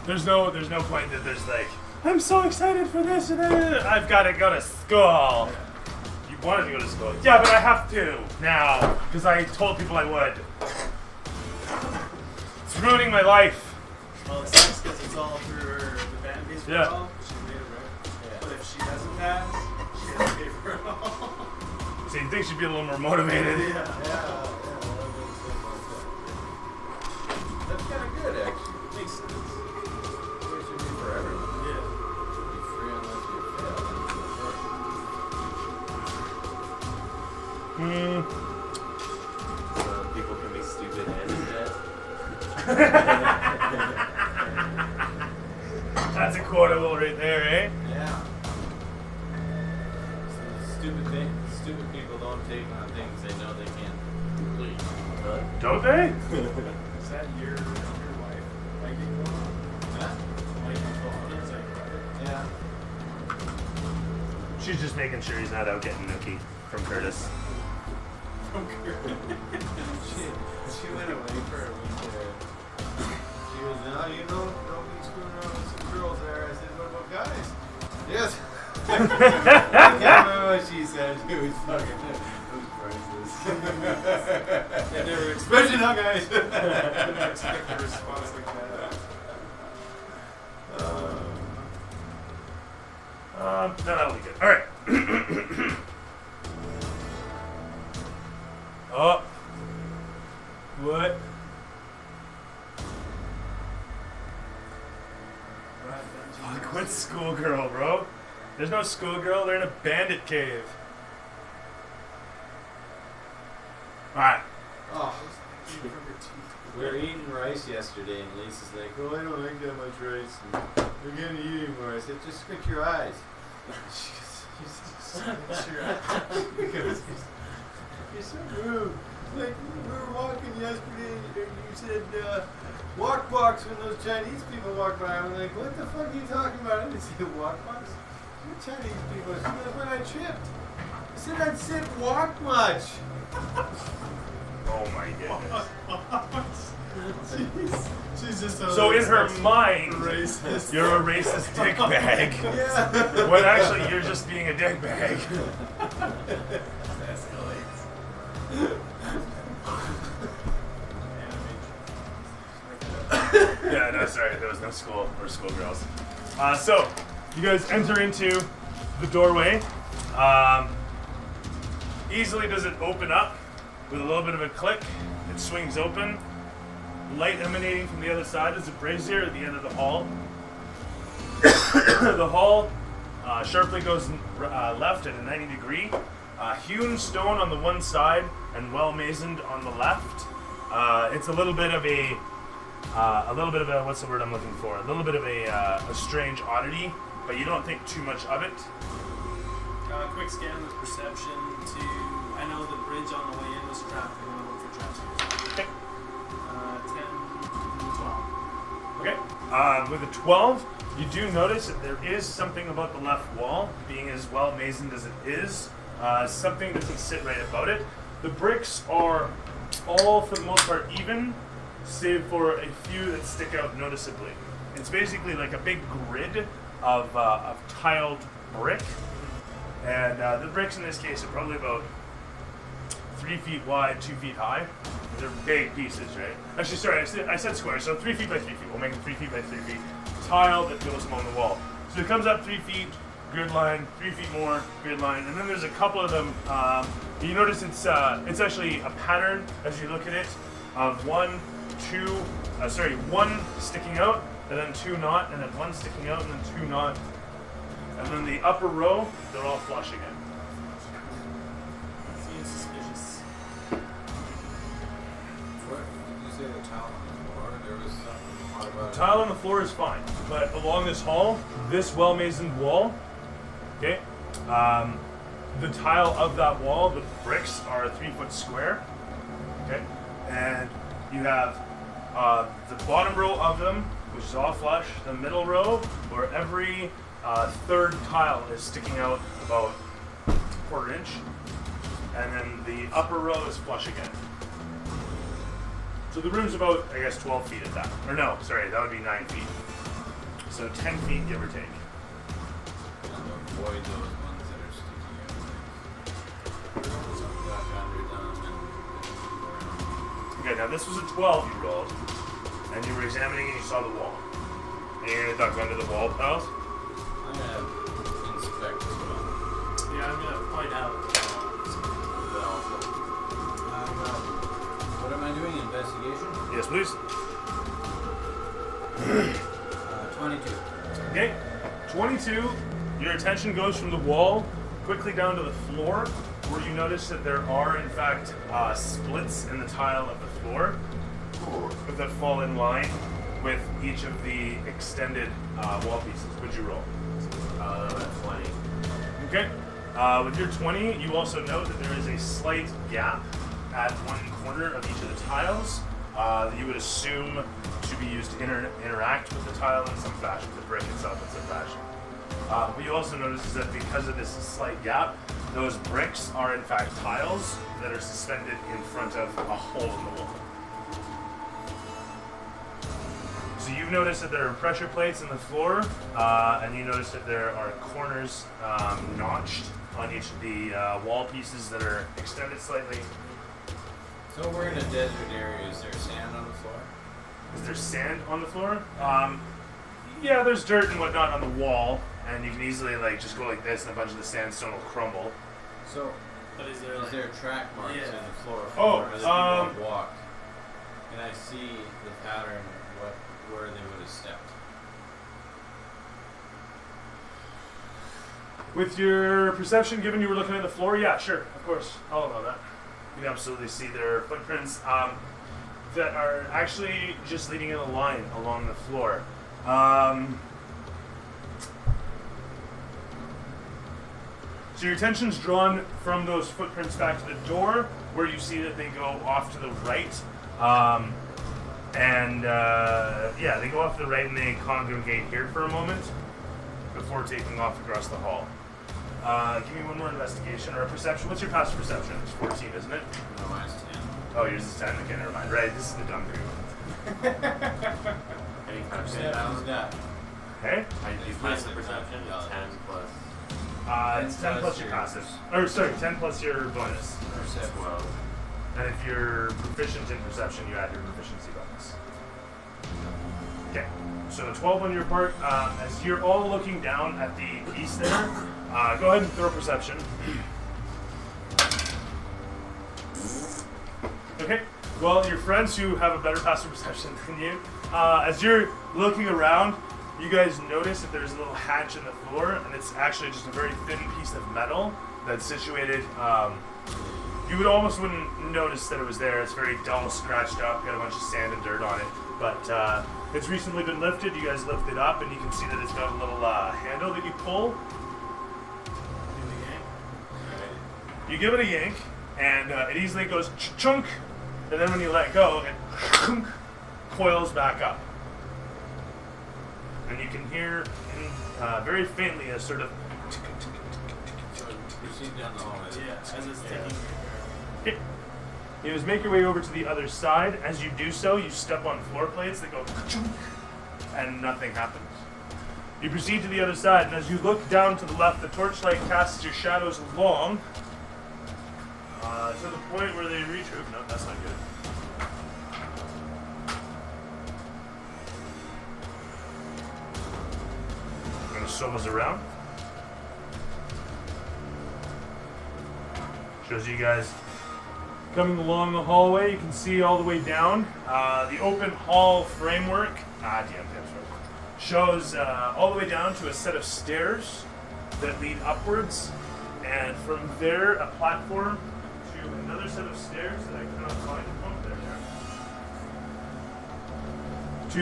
S2: There's no point that there's like, I'm so excited for this and I've got to go to school. You wanted to go to school. Yeah, but I have to now because I told people I would. It's ruining my life.
S1: Well, it sucks because it's all through her, the band piece for
S2: Yeah.
S1: all. She made it right.
S4: Yeah.
S1: But if she doesn't pass, she has to pay for it all.
S2: So you think she'd be a little more motivated?
S1: Yeah.
S4: That's kind of good, actually.
S1: Makes sense.
S4: It should be for everyone.
S1: Yeah.
S4: Be free unless you fail.
S5: So people can be stupid and dead.
S2: That's a quotable right there, eh?
S4: Yeah. Stupid people don't take on things they know they can't complete.
S2: Don't they?
S1: Is that your wife? Mikey Cohen?
S4: Huh?
S1: Mikey Cohen? Is that right?
S4: Yeah.
S2: She's just making sure he's not out getting nookie from Curtis.
S4: She went away for a week there. She was, no, you don't be screwing around with some girls there. I said, what about guys? Yes. I can't remember what she said. It was fucking, it was priceless.
S1: I never
S4: Especially now, guys.
S1: I didn't expect a response like that.
S2: No, that'll be good. All right. Oh. What? Fuck, what's schoolgirl, bro? There's no schoolgirl. They're in a bandit cave. All right.
S4: Oh. We were eating rice yesterday, and Lisa's like, "Oh, I don't like that much rice. And we're gonna eat anymore." I said, "Just squint your eyes." She goes, "Squint your eyes." Because you're so rude. Like we were walking yesterday, and you said, "Walk box" when those Chinese people walk by. I'm like, "What the fuck are you talking about?" I didn't say walk box. You're Chinese people. She goes, "When I tripped, I said I'd sit walk much."
S2: Oh my goodness.
S1: She's just
S2: So in her mind,
S1: racist.
S2: you're a racist dick bag.
S4: Yeah.
S2: When actually you're just being a dick bag. Yeah, no, sorry, there was no school or schoolgirls. So, you guys enter into the doorway. Easily does it open up with a little bit of a click. It swings open. Light emanating from the other side is a brazier at the end of the hall. The hall sharply goes left at a 90-degree. Hewn stone on the one side and well masoned on the left. It's a little bit of a what's the word I'm looking for? A little bit of a strange oddity, but you don't think too much of it.
S1: Quick scan with perception to. I know the bridge on the way in was trapped. I'm gonna look for traps here.
S2: Okay.
S1: 10, 12.
S2: Okay. With a 12, you do notice that there is something about the left wall, being as well masoned as it is. Something doesn't sit right about it. The bricks are all, for the most part, even, save for a few that stick out noticeably. It's basically like a big grid of tiled brick. And the bricks in this case are probably about 3 feet wide, 2 feet high. They're big pieces, right? Actually, sorry, I said square, so 3 feet by 3 feet. We'll make it 3 feet by 3 feet. Tile that goes along the wall. So it comes up 3 feet, grid line, 3 feet more, grid line, and then there's a couple of them. You notice it's actually a pattern as you look at it of one sticking out, and then 2 not, and then 1 sticking out, and then 2 not. And then the upper row, they're all flush again.
S1: Seems suspicious.
S4: What did you say the tile on the floor? There was something odd about it.
S2: Tile on the floor is fine, but along this hall, this well-masoned wall, okay, the tile of that wall, the bricks are 3 foot square, okay, and you have
S3: The bottom row of them, which is all flush, the middle row, where every third tile is sticking out about a quarter inch, and then the upper row is flush again. So the room's about, I guess, 12 feet at that. Or no, sorry, that would be 9 feet. So 10 feet, give or take.
S4: And avoid those ones that are sticking out. So duck under them and
S3: Okay, now this was a 12 you rolled, and you were examining and you saw the wall. And you're gonna duck under the wall piles?
S4: I'm gonna inspect as well.
S1: Yeah, I'm gonna point out.
S4: What am I doing? Investigation?
S3: Yes, please.
S4: 22.
S3: Okay, 22, your attention goes from the wall quickly down to the floor, where you notice that there are, in fact, splits in the tile of the floor that fall in line with each of the extended wall pieces. Would you roll?
S5: That's 20.
S3: Okay. With your 20, you also note that there is a slight gap at one corner of each of the tiles that you would assume to be used to interact with the tile in some fashion, the brick itself in some fashion. What you also notice is that because of this slight gap, those bricks are in fact tiles that are suspended in front of a hole in the wall. So you've noticed that there are pressure plates in the floor, and you notice that there are corners notched on each of the wall pieces that are extended slightly.
S4: So we're in a desert area. Is there sand on the floor?
S3: Is there sand on the floor? Yeah, there's dirt and whatnot on the wall, and you can easily just go like this, and a bunch of the sandstone will crumble.
S4: So,
S1: But is there
S4: is there track marks
S1: Yeah.
S4: in the floor from
S3: Oh,
S4: where other people have walked? Can I see the pattern of where they would have stepped?
S3: With your perception, given you were looking at the floor, yeah, sure, of course, I'll allow that. You can absolutely see their footprints that are actually just leading in a line along the floor. So your attention's drawn from those footprints back to the door, where you see that they go off to the right. Yeah, they go off to the right and they congregate here for a moment before taking off across the hall. Give me one more investigation or a perception. What's your passive perception? It's 14, isn't it?
S4: No, mine's 10.
S3: Oh, yours is 10. Okay, never mind. Right, this is the dumb group.
S5: Any kind of
S4: Perception's done.
S3: Okay?
S5: I do passive perception, it's 10 plus
S3: It's 10 plus your passive. Or, sorry, 10 plus your bonus.
S4: Perception.
S5: 12.
S3: And if you're proficient in perception, you add your proficiency bonus. Okay, so 12 on your part. As you're all looking down at the piece there, go ahead and throw perception. Okay, well, your friends who have a better passive perception than you, as you're looking around, you guys notice that there's a little hatch in the floor, and it's actually just a very thin piece of metal that's situated. You would almost wouldn't notice that it was there. It's very dull, scratched up, got a bunch of sand and dirt on it. But it's recently been lifted. You guys lift it up, and you can see that it's got a little handle that you pull. You give it a yank, and it easily goes chunk, and then when you let go, it coils back up. And you can hear very faintly a sort of.
S4: So proceed down the hallway.
S1: Yeah, as it's taking.
S3: Okay. You just make your way over to the other side. As you do so, you step on floor plates that go and nothing happens. You proceed to the other side, and as you look down to the left, the torchlight casts your shadows along to the point where they reach. Oop, no, that's not good. I'm gonna somas around. Shows you guys coming along the hallway. You can see all the way down. The open hall framework shows all the way down to a set of stairs that lead upwards, and from there a platform to another set of stairs that I cannot find. Oh, there they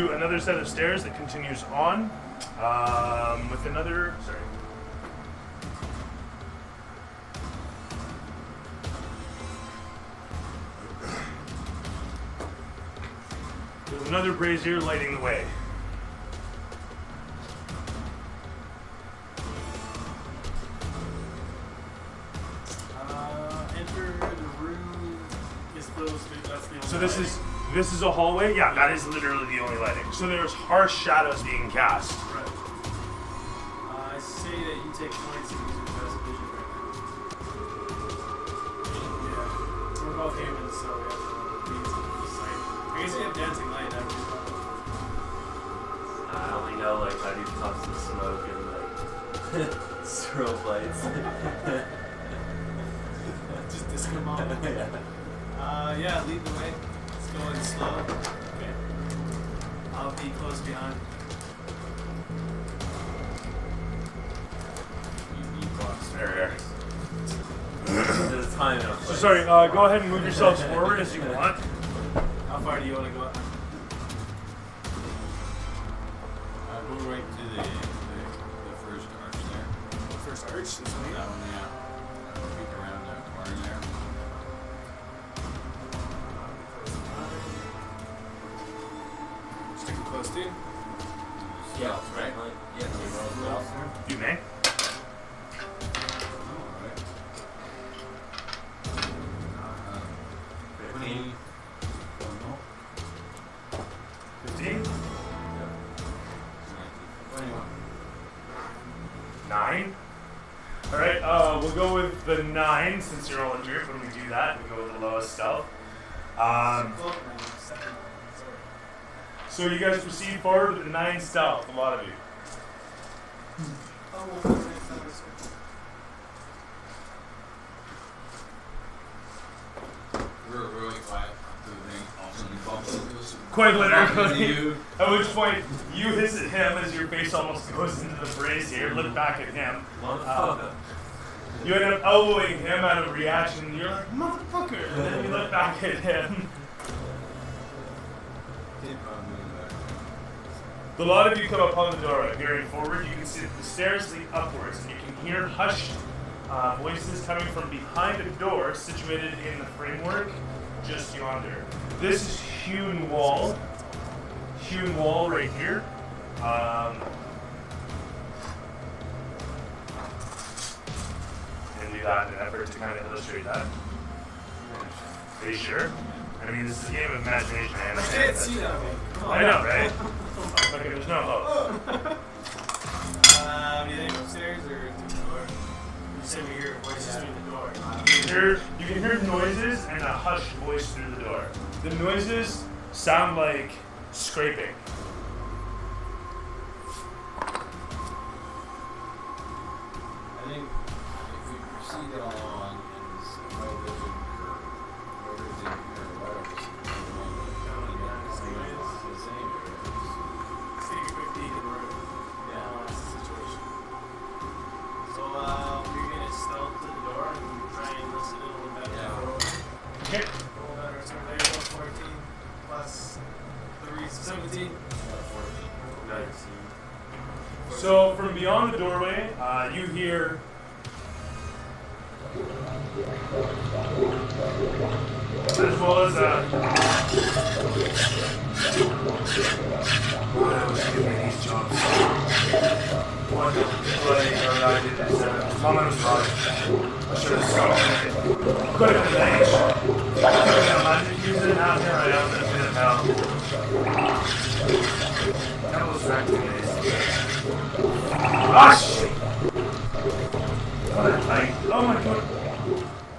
S3: are. To another set of stairs that continues on with another. Sorry. another brazier lighting the way.
S1: Enter the room. That's the only
S3: So
S1: lighting.
S3: this is a hallway? Yeah, that is literally the only lighting. So there's harsh shadows being cast.
S1: Right. I say that you take points and use your best vision right now. Yeah. We're both humans, so we have to be the sight. I guess you have dancing light.
S5: I only know like how to do puffs of smoke and like strobe lights.
S1: Just disco ball. Yeah, lead the way. Let's go in slow. Okay. I'll be close behind. You box.
S3: There.
S5: There's time enough.
S3: So sorry, go ahead and move yourselves forward as you want.
S1: How far do you want to go?
S4: Go right to the first arch there.
S1: First arch this way.
S4: That one, yeah. Peek around the corner there.
S1: Sticking close to you.
S5: Yeah,
S4: right?
S5: right.
S4: Yeah,
S3: You may.
S4: Alright.
S5: 15.
S3: 15?
S4: 21.
S3: 9? Alright, we'll go with the 9 since you're all in group. When we do that, we go with the lowest stealth. So you guys proceed forward with the 9 stealth, a lot of you.
S4: We're really quiet. The thing all of a sudden bumps into us.
S3: Quite literally.
S4: You.
S3: At which point, you hiss at him as your face almost goes into the brazier. Look back at him.
S5: Motherfucker.
S3: You end up elbowing him out of reaction, and you're like, motherfucker! And then you look back at him.
S4: Keep on moving back.
S3: The lot of you come upon the door. Peering forward, you can see that the stairs lead upwards, and you can hear hushed voices coming from behind a door situated in the framework just yonder. This is hewn wall right here. And do that in an effort to kind of illustrate that. Are you sure? I mean, this is a game of imagination. I
S1: I
S3: understand
S1: can't
S3: that.
S1: see that.
S3: I know, right? Okay, there's no hope.
S1: Do you think upstairs or through the door? You said we hear voices through the door.
S3: You can hear noises and a hushed voice through the door. The noises sound like scraping.
S4: I think if we proceed on in this right vision curve, whoever's in here, whatever's the same.
S1: Let's take a quick peek at where that's the situation. So we're gonna stealth to the door and try and listen a little better.
S4: Yeah.
S3: Okay.
S1: A little better. So there you go, 14 plus 3, 17.
S5: 19.
S3: So from beyond the doorway, you hear as well as these jobs. What I did is my name was Raj. I should have stopped. Could have been age. I didn't use it out here. I am in a bit of hell. That was activated. Ah, shit! What? Like, oh my god.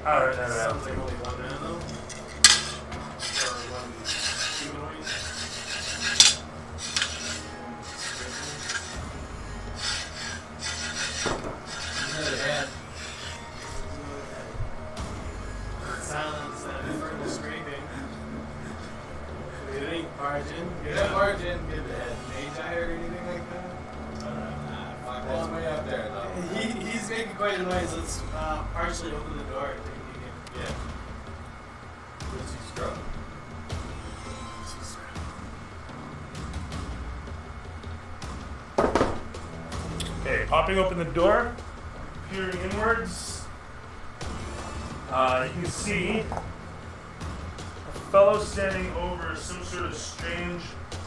S3: Alright,
S1: Sounds like only one man though. Or one humanoid.
S4: Another head.
S1: Silence that infernal screaming. What do you think? Barge in?
S4: Yeah, barge in.
S1: Get the head magi or anything like that?
S4: That's way up there, though.
S1: He's making quite a noise. Let's partially open the door and take a peek in.
S4: Yeah. What's he scrubbing?
S3: Okay, popping open the door, peering inwards, you can see a fellow standing over some sort of strange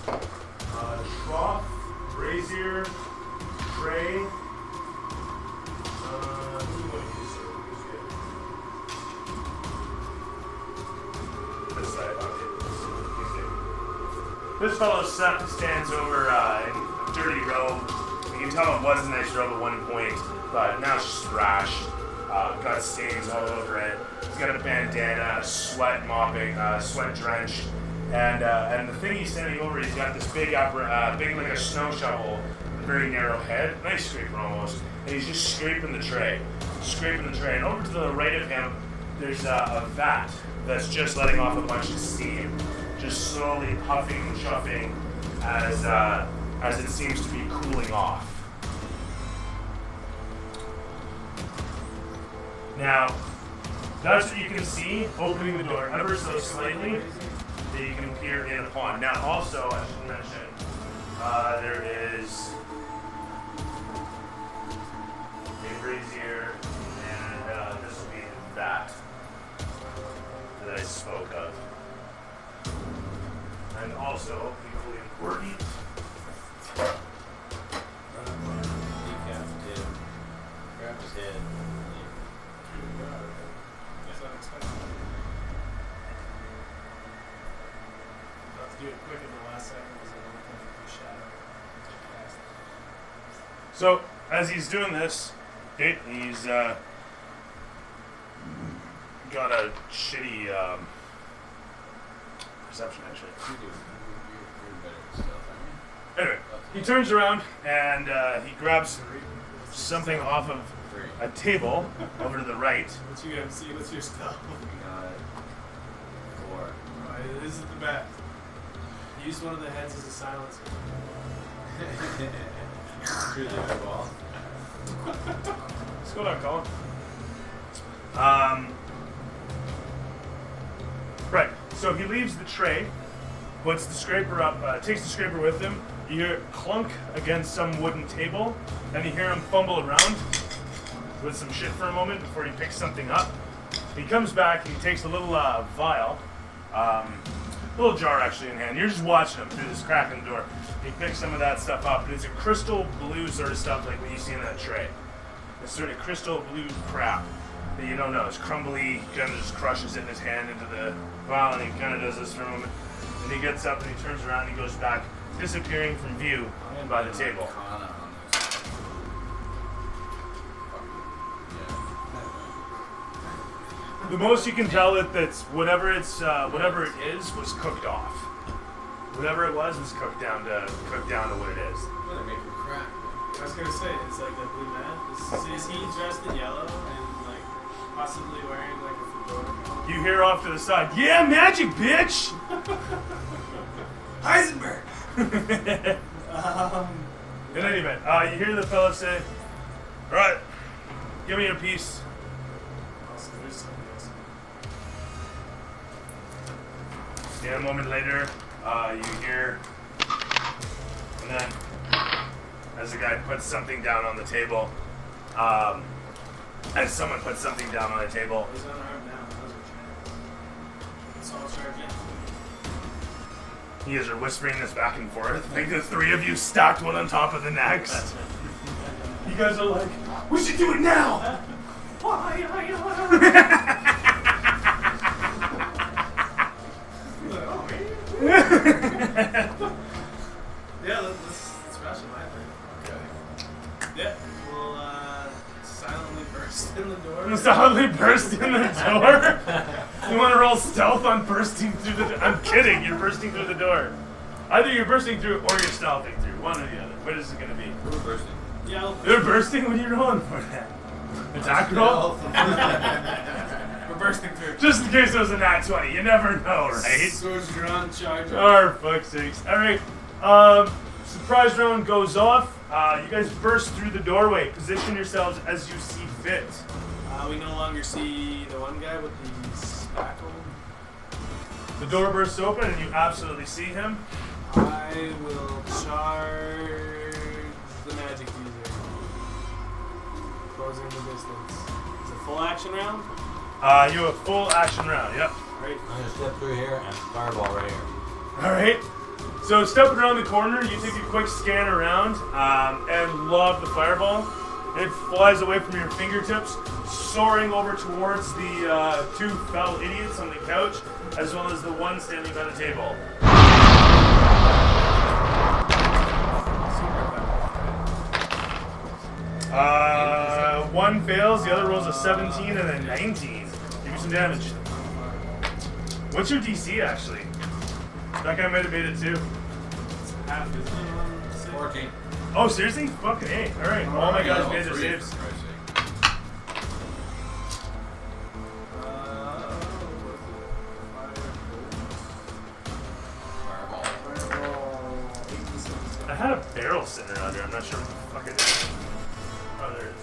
S2: Trough, brazier, tray. This side, okay. This fellow stands over in a dirty robe. You can tell it was a nice robe at one point, but now it's just thrashed. Got stains all over it. He's got a bandana, sweat mopping, sweat drenched. And the thing he's standing over, he's got this big like a snow shovel, with a very narrow head, nice scraper almost, and he's just scraping the tray. And over to the right of him, there's a vat that's just letting off a bunch of steam, just slowly puffing and chuffing as it seems to be cooling off. Now, that's what you can see opening the door ever so slightly that you can peer in upon. Now, also, I should mention, there is a brazier, and this will be that I spoke of. And also, equally important,
S4: Decapitated. Grab his head.
S1: Let's do it quick in the last second because I don't think the shadow.
S2: so as he's doing this, he's got a shitty perception actually.
S4: You're better at stuff, aren't you?
S2: Anyway, he turns around and he grabs something off of a table over to the right.
S1: What's your MC? What's your stuff?
S4: We got 4.
S1: Alright, this is the best. Use one of the heads as a silencer.
S4: Through the eyeball.
S2: Let's go down, Colin. Right, so he leaves the tray, puts the scraper up, takes the scraper with him. You hear it clunk against some wooden table, then you hear him fumble around with some shit for a moment before he picks something up. He comes back and he takes a little vial, a little jar actually in hand. You're just watching him through this crack in the door. He picks some of that stuff up, and it's a crystal blue sort of stuff like what you see in that tray. It's sort of crystal blue crap that you don't know. It's crumbly. He kind of just crushes it in his hand into the vial, and he kind of does this for a moment. And he gets up and he turns around and he goes back, disappearing from view by the table.
S4: Arcana on this.
S2: The most you can tell it that's whatever it is was cooked off. Whatever it was cooked down to what it is.
S4: Well, they make him crack.
S1: I was gonna say, it's like the blue man. Is he dressed in yellow and like possibly wearing like a fedora?
S2: You hear off to the side, yeah, magic, bitch!
S1: Heisenberg!
S2: In any event, you hear the fella say, alright, give me your piece.
S1: Also, there's something else.
S2: Yeah, a moment later, you hear, and then as the guy puts something down on the table, as someone puts something down on the table,
S1: He's unarmed now. Those are trans. It's all charging.
S2: you guys are whispering this back and forth, like the three of you stacked one on top of the next. You guys are like, we should do it now!
S1: Yeah, let's rush it, I think.
S4: Okay.
S1: Yeah, we'll silently burst in the door.
S2: Solidly burst in the door? You want to roll stealth on bursting through the door? I'm kidding, you're bursting through the door. Either you're bursting through or you're stealthing through, one or the other. What is it going to be?
S4: We're bursting.
S1: Yeah,
S2: You're bursting? What are you rolling for that? Attack roll?
S1: we're bursting through.
S2: Just in case it was a nat 20, you never know, right?
S1: Swords drawn, charge.
S2: Oh, fuck's sakes. Alright, surprise round goes off. You guys burst through the doorway. Position yourselves as you see fit.
S1: We no longer see the one guy with the spackle.
S2: The door bursts open and you absolutely see him.
S1: I will charge the magic user. Closing the distance. Is it full action round?
S2: You have a full action round, yep.
S1: Right.
S4: I'm gonna step through here and fireball right here.
S2: Alright.
S3: So stepping around the corner, you take a quick scan around and lob the fireball. It flies away from your fingertips, soaring over towards the two foul idiots on the couch, as well as the one standing by the table. One fails, the other rolls a 17 and a 19. Give me some damage. What's your DC actually? That guy might have made it too.
S1: Half is
S4: 14.
S3: Oh, seriously? Fucking A. Alright, all my guys made their saves. I had a barrel sitting around here. I'm not sure what the fuck it is. Oh, there it is.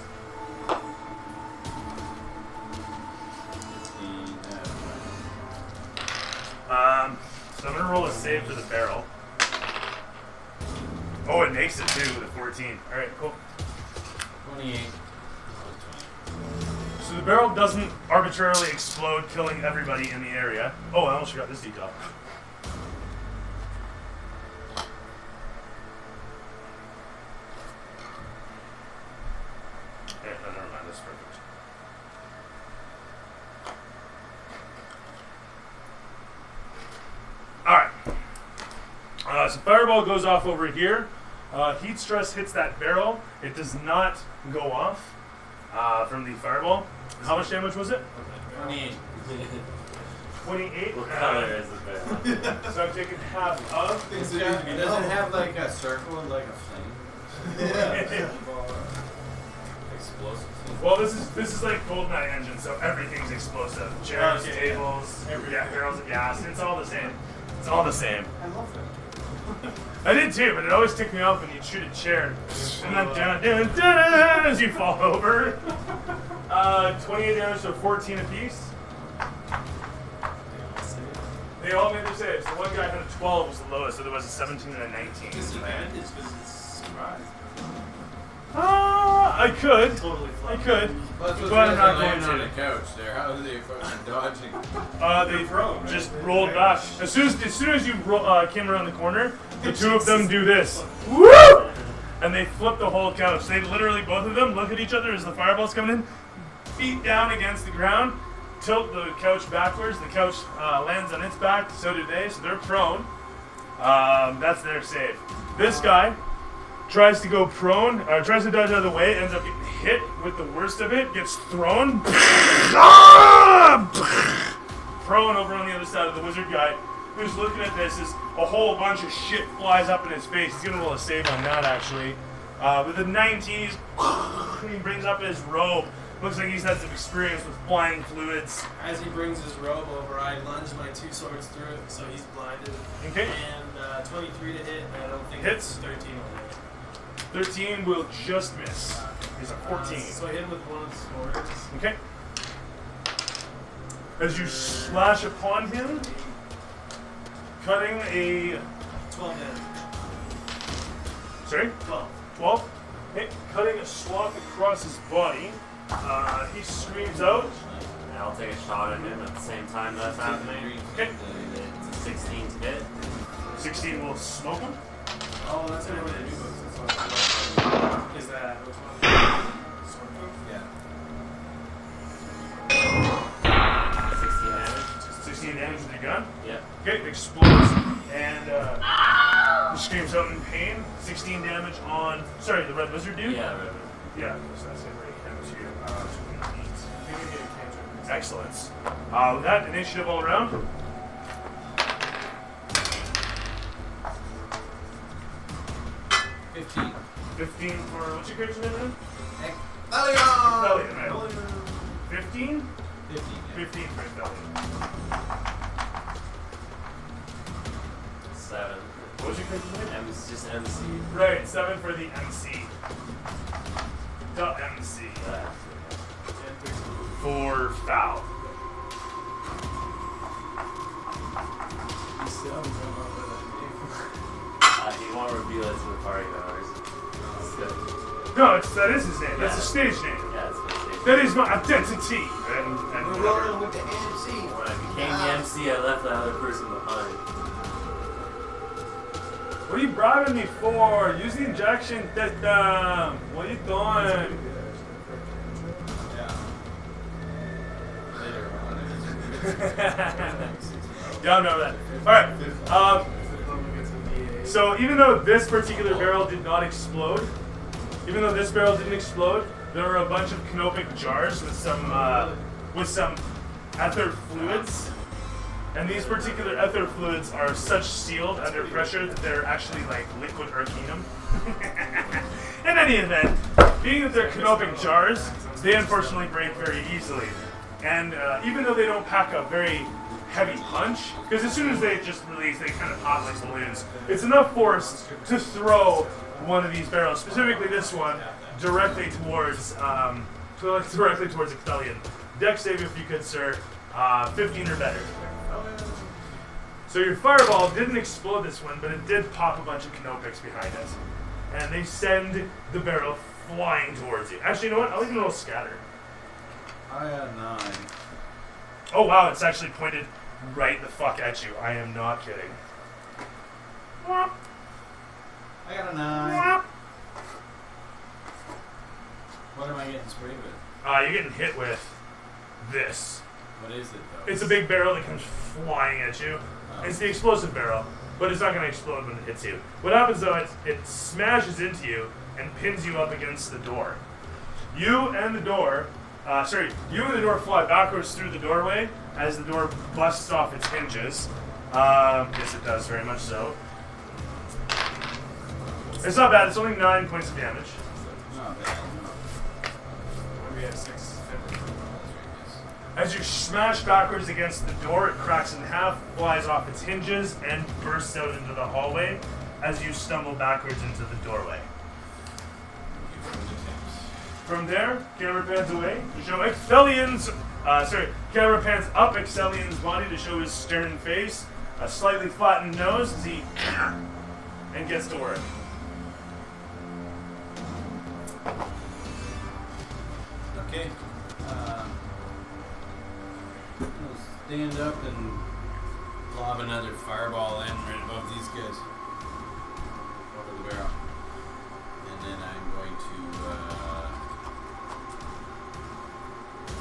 S3: So I'm gonna roll a save for the barrel. Oh, it makes it too with a 14. Alright, cool.
S4: 28.
S3: So the barrel doesn't arbitrarily explode, killing everybody in the area. Oh, I almost forgot this detail. Yeah, no, never mind. That's perfect. Alright. So fireball goes off over here. Heat stress hits that barrel. It does not go off from the fireball. How much damage was it?
S4: 28.
S5: 28.
S3: 28.
S5: What color is the barrel?
S3: So I'm taking half of.
S4: Does it have like a circle and like a flame? Explosive.
S3: Well, this is like GoldenEye engine, so everything's explosive. Chairs, tables, barrels of gas. It's all the same. It's all the same.
S1: I love that.
S3: I did too, but it always ticked me off when you'd shoot a chair. And then dun, dun, dun, as you fall over. 28 damage, so 14 apiece. They all made their saves. The one guy had a 12 was the lowest, otherwise a 17 and a 19.
S1: Disadvantage because it's surprise.
S3: I could.
S1: Totally
S3: I
S1: flat.
S3: could.
S4: But
S3: I'm not
S4: laying
S3: going
S4: on
S3: to.
S4: the couch there. How are they fucking dodging?
S3: They just rolled back. As soon as you came around the corner, the two of them do this. Woo! And they flip the whole couch. They literally, both of them, look at each other as the fireball's coming in, feet down against the ground, tilt the couch backwards. The couch lands on its back. So do they. So they're prone. That's their save. This guy tries to go prone, tries to dodge out of the way, ends up getting hit with the worst of it, gets thrown. Prone over on the other side of the wizard guy, who's looking at this as a whole bunch of shit flies up in his face. He's gonna roll a save on that actually. With the 19s, he brings up his robe. Looks like he's had some experience with flying fluids.
S1: As he brings his robe over, I lunge my two swords through it, so he's blinded.
S3: Okay.
S1: And 23 to hit, and I don't think
S3: Hits.
S1: 13 will hit.
S3: 13 will just miss. He's a 14.
S1: So I hit him with one of the swords.
S3: Okay. As you slash upon him, cutting a
S1: 12 damage.
S3: sorry,
S1: 12.
S3: 12. Okay, cutting a swath across his body. He screams out.
S5: And I'll take a shot at him at the same time that's happening.
S3: Okay.
S5: It's a 16 to hit.
S3: 16 will smoke him.
S1: Oh, that's in one of the new books. That's what is that? Which one?
S4: Yeah.
S5: 16 damage.
S3: 16 damage with your gun.
S5: Yep.
S3: Okay, it explodes and he screams out in pain. 16 damage on. Sorry, the red wizard dude.
S5: Yeah, right.
S3: Yeah, so that's it right here.
S1: Maybe get a cantrip.
S3: Excellence. With that, initiative all around.
S4: 15.
S3: 15 for what's your character's name then?
S4: Valiant!
S3: Valiant, right? 15?
S4: 15.
S3: 15 for Valiant.
S5: 7.
S3: What was your character's name?
S5: It's just MC.
S3: Right, 7 for the MC. The MC. For foul.
S1: You still haven't come up with
S5: You want to reveal it to the party members.
S3: No, that is his name. That's a stage name.
S5: Yeah, it's my station.
S3: That is my identity. And
S1: We're rolling with the AMC.
S5: When I became the MC, I left the other person behind.
S3: What are you bribing me for? Use the injection system. What are you doing?
S4: Yeah. Later on.
S3: Yeah, I remember that. Alright. So even though this particular barrel did not explode, even though this barrel didn't explode, there were a bunch of canopic jars with some ether fluids. And these particular ether fluids are such sealed under pressure that they're actually like liquid arcanum. In any event, being that they're canopic jars, they unfortunately break very easily. And even though they don't pack a very heavy punch, because as soon as they just release, they kind of pop like balloons. It's enough force to throw one of these barrels, specifically this one, directly towards Ecthelion. Dex save if you could, sir. 15 or better. So your fireball didn't explode this one, but it did pop a bunch of canopics behind it. And they send the barrel flying towards you. Actually, you know what? I'll even roll scatter.
S4: I had 9.
S3: Oh wow, it's actually pointed right the fuck at you. I am not kidding.
S4: I got a 9. What am I getting sprayed with?
S3: You're getting hit with this.
S4: What is it though?
S3: It's a big barrel that comes flying at you.
S4: Oh.
S3: It's the explosive barrel, but it's not going to explode when it hits you. What happens though, it smashes into you and pins you up against the door. You and the door fly backwards through the doorway as the door busts off its hinges. Yes, it does, very much so. It's not bad, it's only 9 points of damage.
S4: Not bad.
S1: We have 6.
S3: As you smash backwards against the door, it cracks in half, flies off its hinges, and bursts out into the hallway as you stumble backwards into the doorway. From there, camera pans away to show camera pans up Ecthelion's body to show his stern face, a slightly flattened nose as he and gets to work.
S4: Okay. I'll stand up and lob another fireball in right above these guys. Over the barrel. And then I'm going to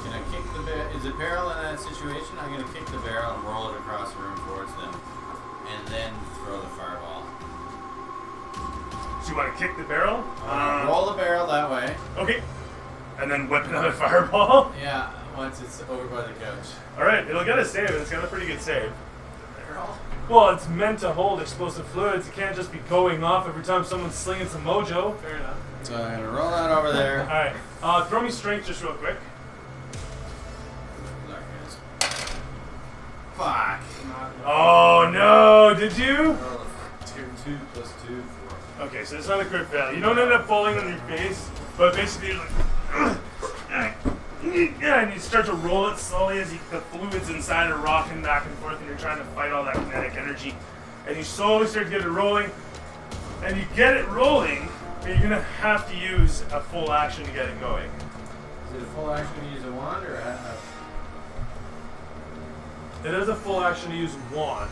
S4: can I kick the barrel? Is it barrel in that situation? I'm going to kick the barrel and roll it across the room towards them. And then throw the fireball.
S3: So you want to kick the barrel?
S4: Roll the barrel that way.
S3: Okay. And then whip another fireball?
S4: Yeah, once it's over by the couch.
S3: Alright, it'll get a save. It's got a pretty good save.
S4: Barrel?
S3: Well, it's meant to hold explosive fluids. It can't just be going off every time someone's slinging some mojo.
S1: Fair enough.
S4: So I'm going to roll that over there.
S3: Alright, throw me strength just real quick.
S4: Fuck.
S3: Oh no, did you?
S4: 2 plus 2, 4.
S3: Okay, so it's not a crit fail. You don't end up falling on your face, but basically you're like, yeah, and you start to roll it slowly as the fluids inside are rocking back and forth, and you're trying to fight all that kinetic energy. And you slowly start to get it rolling, and you get it rolling, but you're gonna have to use a full action to get it going.
S4: Is it a full action to use a wand or a...
S3: It is a full action to use wand.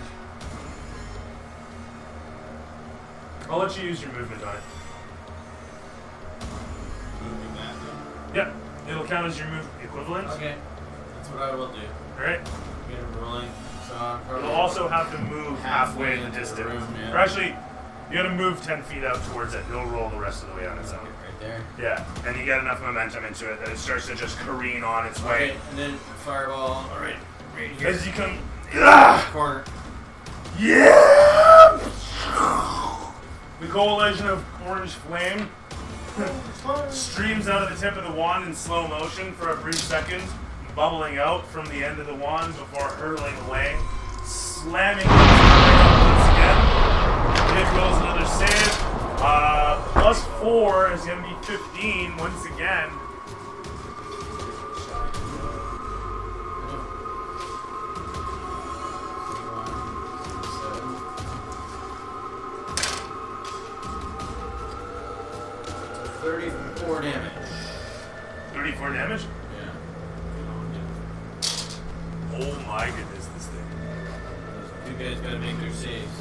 S3: I'll let you use your movement on it.
S4: moving that thing?
S3: Yep, it'll count as your move equivalent.
S4: Okay. That's what I will do.
S3: Alright?
S4: Get it rolling. So I'm probably
S3: You'll also have to move halfway in the
S4: into the
S3: distance.
S4: room, yeah.
S3: Or actually, you gotta move 10 feet out towards it. It'll roll the rest of the way on its own.
S4: Right there.
S3: Yeah, and you get enough momentum into it that it starts to just careen on its way.
S4: Okay, and then fireball. All right here.
S3: As you come,
S4: Corner.
S3: yeah! The coalition of orange flame streams out of the tip of the wand in slow motion for a brief second, bubbling out from the end of the wand before hurtling away, slamming into the once again. It rolls another save. Plus 4 is going to be 15 once again.
S4: $34 damage.
S3: 34 damage?
S4: Yeah.
S3: Oh my goodness, this thing.
S4: You guys gotta make your saves.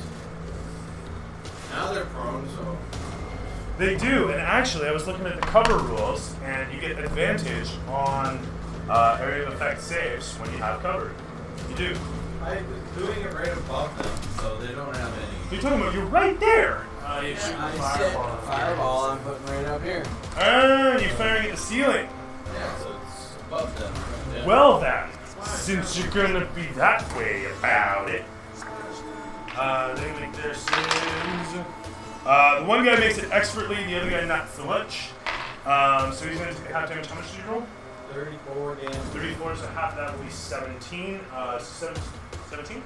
S4: Now they're prone, so.
S3: They do, and actually, I was looking at the cover rules, and you get advantage on area of effect saves when you have cover. You do.
S4: I was doing it right above them, so they don't have any.
S3: You're talking about, you're right there!
S5: You shoot
S4: I
S5: the
S4: said
S5: fireball.
S4: fireball I'm putting right up here.
S3: Ah, you're firing at the ceiling.
S4: Yeah, so it's above them. Yeah.
S3: Well then, since you're gonna be that way about it, they make their saves. The one guy makes it expertly, the other guy not so much. So he's gonna take half damage. How much did you roll?
S4: 34 damage.
S3: 34, so half that will be 17. 17?
S4: 15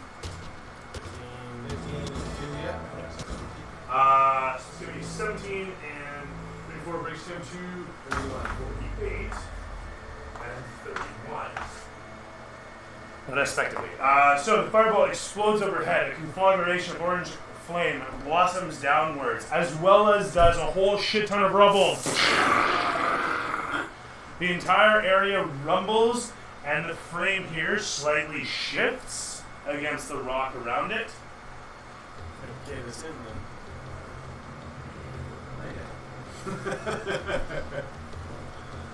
S4: and 2, yeah.
S3: So it's gonna be 17 and 34 breaks down to 48 and 31. Respectively. So the fireball explodes overhead. A conflagration of orange flame blossoms downwards, as well as does a whole shit ton of rubble. The entire area rumbles, and the frame here slightly shifts against the rock around it.
S1: Okay, this in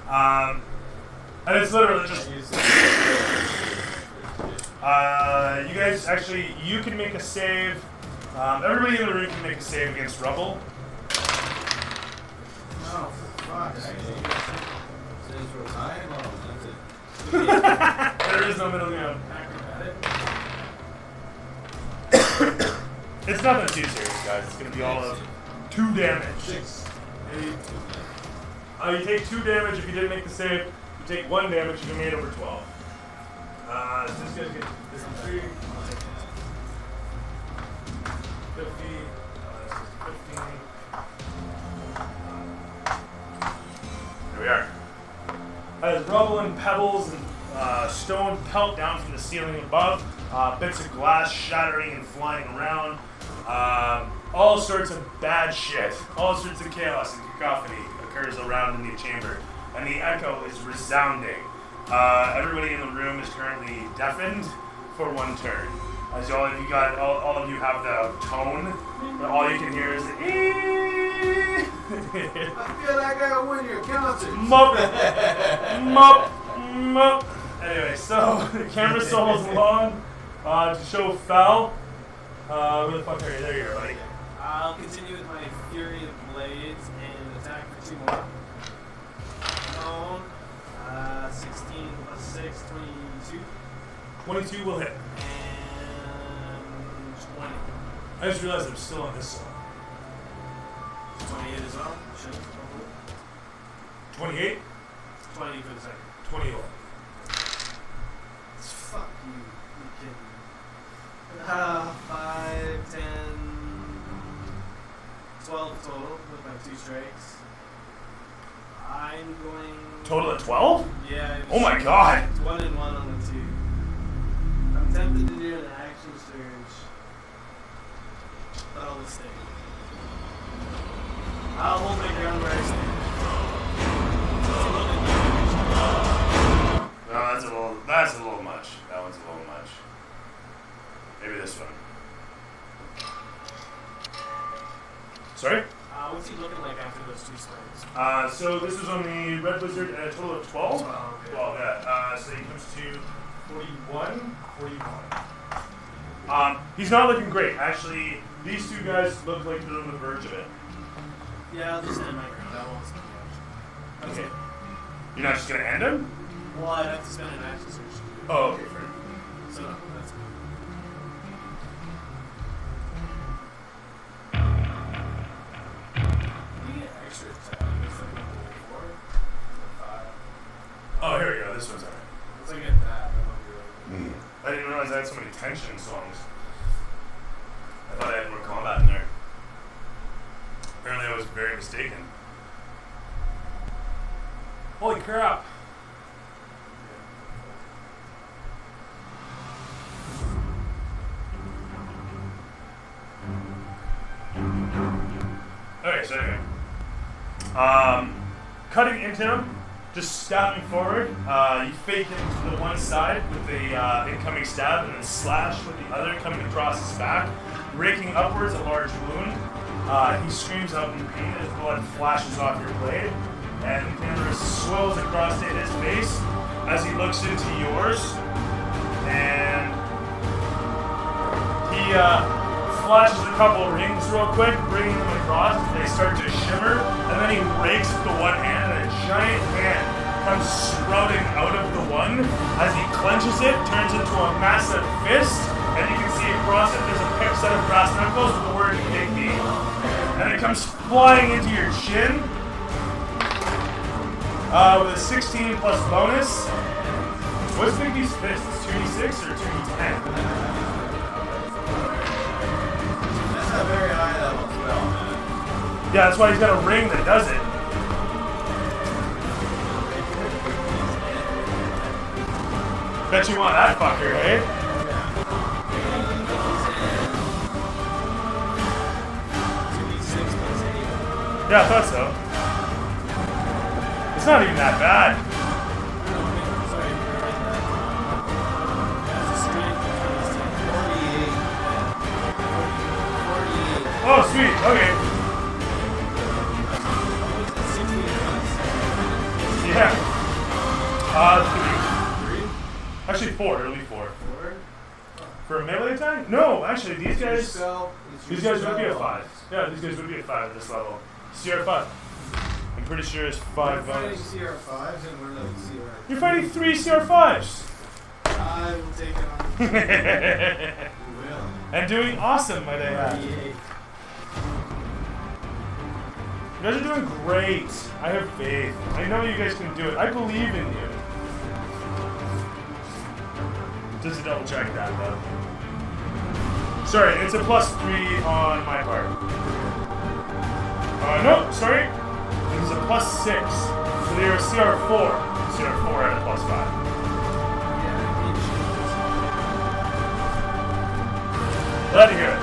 S1: then.
S3: And it's literally just. You guys actually, you can make a save. Everybody in the room can make a save against rubble.
S4: Oh, fuck. Says we're time? Oh, that's it.
S3: There is no middle ground. It's nothing too serious, guys. It's going to be all of 2 damage.
S4: 6, 8, 2.
S3: You take 2 damage if you didn't make the save. You take 1 damage if you made over 12. So this guy's get this is 3. 50. This is 15. There we are. As rubble and pebbles and stone pelt down from the ceiling above, bits of glass shattering and flying around, all sorts of bad shit, all sorts of chaos and cacophony occurs around in the chamber, and the echo is resounding. Everybody in the room is currently deafened for 1 turn. As all of you have the tone, and all you can hear is the
S4: I feel like I win your concert.
S3: mup, mup, mup. Anyway, so the camera stalls along to show foul. Where the fuck are you? There you are, buddy.
S1: I'll continue with my Fury of Blades and attack for 2 more. 16 plus 6, 22.
S3: 22 will hit.
S1: And 20.
S3: I just realized I'm still on this song.
S1: 28 as well. Should
S3: 28?
S1: 20 for the second.
S3: 20 will.
S1: Fuck you. You kidding. 5, 10, 12 total with my 2 strikes. I'm going.
S3: Total of 12?
S1: Yeah.
S3: Oh my god!
S1: 1 and 1 on the 2. I'm tempted to do an action surge. But I'll just stay. I'll hold my ground where I stand.
S3: No, that's a little much. That one's a little much. Maybe this one. Sorry?
S1: What's he looking like after those 2 swings?
S3: So this was on the Red Wizard at a total of 12?
S1: 12, okay.
S3: 12, yeah. So he comes to 41. He's not looking great. Actually, these 2 guys look like they're on the verge of it.
S1: Yeah, I'll just stand my ground. That won't spend the action.
S3: Okay. You're not just going to end him?
S1: Well, I'd have to spend an action surge to do it.
S3: Oh, okay, fair.
S1: So, that's good. You get extra attack. It's like a 4 or 5.
S3: Oh, here we go. This one's alright.
S1: Once I get that, then I'll do it.
S3: I didn't realize I had so many tension songs. I thought I had more combat in there. Apparently I was very mistaken. Holy crap. Okay, so anyway. Cutting into him, just stabbing forward. You fake him to the one side with the incoming stab and then slash with the other coming across his back, raking upwards a large wound. He screams out in pain as blood flashes off your blade, and the camera swells across to his face as he looks into yours, and he flashes a couple rings real quick, bringing them across as they start to shimmer, and then he rakes with the one hand, and a giant hand comes sprouting out of the one. As he clenches it, turns into a massive fist, and you can see across it there's a set of brass knuckles with the word "Big B." And it comes flying into your chin with a 16 plus bonus. What's Big B's fist? 2d6 or 2d10?
S4: That's a very high level spell, man.
S3: Yeah, that's why he's got a ring that does it. Bet you want that fucker, eh? Yeah, I thought so. It's not even that bad. Oh, sweet. Okay. Yeah. 3. Actually, 4. It'll be 4. For a melee attack? No, actually, these guys would be a 5. Yeah, these guys would be a 5 at this level. CR5. I'm pretty sure it's 5 bonus.
S1: CR5s and we're like CR.
S3: You're fighting 3 CR5s.
S1: I will take it on.
S3: And doing awesome, might I add. You guys are doing great. I have faith. I know you guys can do it. I believe in you. Just to double check that, though. Sorry, it's a +3 on my part. No, sorry. It was a +6. So they were a CR4. CR4 at a +5. Glad to hear it.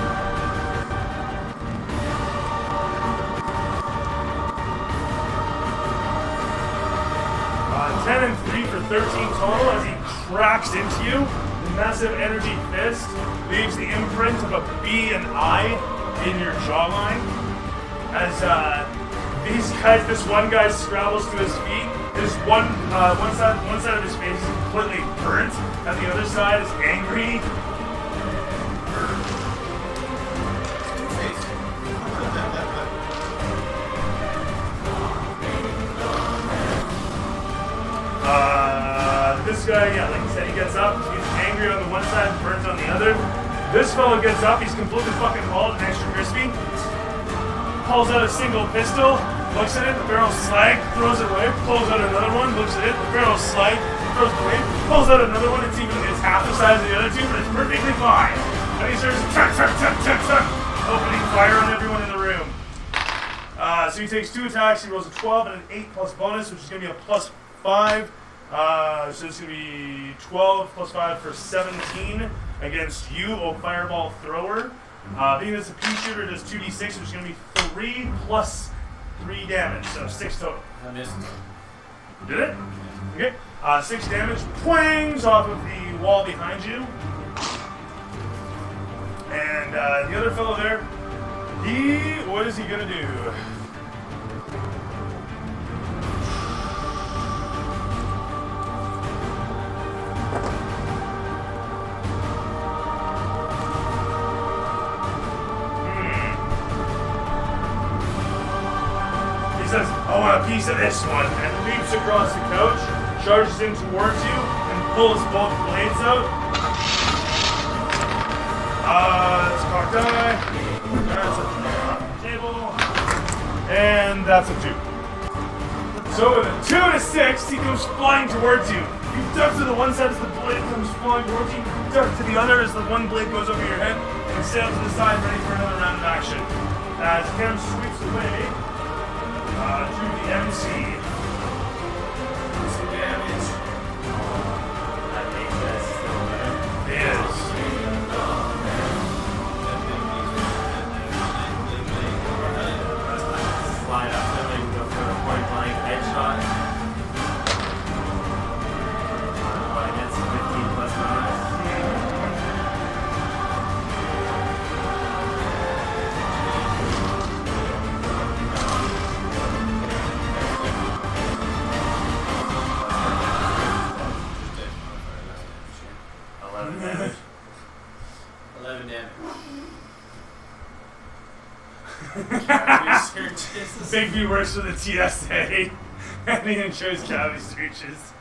S3: 10 and 3 for 13 total as he cracks into you. The massive energy fist leaves the imprint of a B and I in your jawline. As this one guy scrabbles to his feet. His one side of his face is completely burnt, and the other side is angry. This guy, yeah, like I said, he gets up, he's angry on the one side and burns on the other. This fellow gets up, he's completely fucking bald and extra crispy. Pulls out a single pistol, looks at it, the barrel's slag, throws it away, pulls out another one, looks at it, the barrel's slag, throws it away, pulls out another one, it's half the size of the other two, but it's perfectly fine. And he starts opening fire on everyone in the room. So he takes 2 attacks, he rolls a 12 and an 8 plus bonus, which is going to be a +5. So it's going to be 12 plus 5 for 17 against you, oh fireball thrower. Being this a pea shooter, does 2d6, which is going to be 3 plus 3 damage, so 6 total.
S5: I missed.
S3: Did it? Okay. 6 damage, twangs off of the wall behind you. And the other fellow there, what is he going to do? Says, I want a piece of this one, and leaps across the couch, charges in towards you, and pulls both blades out. That's a cocked eye. That's a table. And that's a 2. So with a 2 and a 6, he comes flying towards you. You duck to the one side as the blade comes flying towards you. You duck to the other as the one blade goes over your head, and sails to the side, ready for another round of action. As Cam sweeps away. To the MC. Some damage.
S5: That makes that still better.
S3: Yes.
S5: Slide up to him and go for a point blank headshot. Against 15 plus bonus.
S3: Big B works for the TSA, and he ensures cavity searches.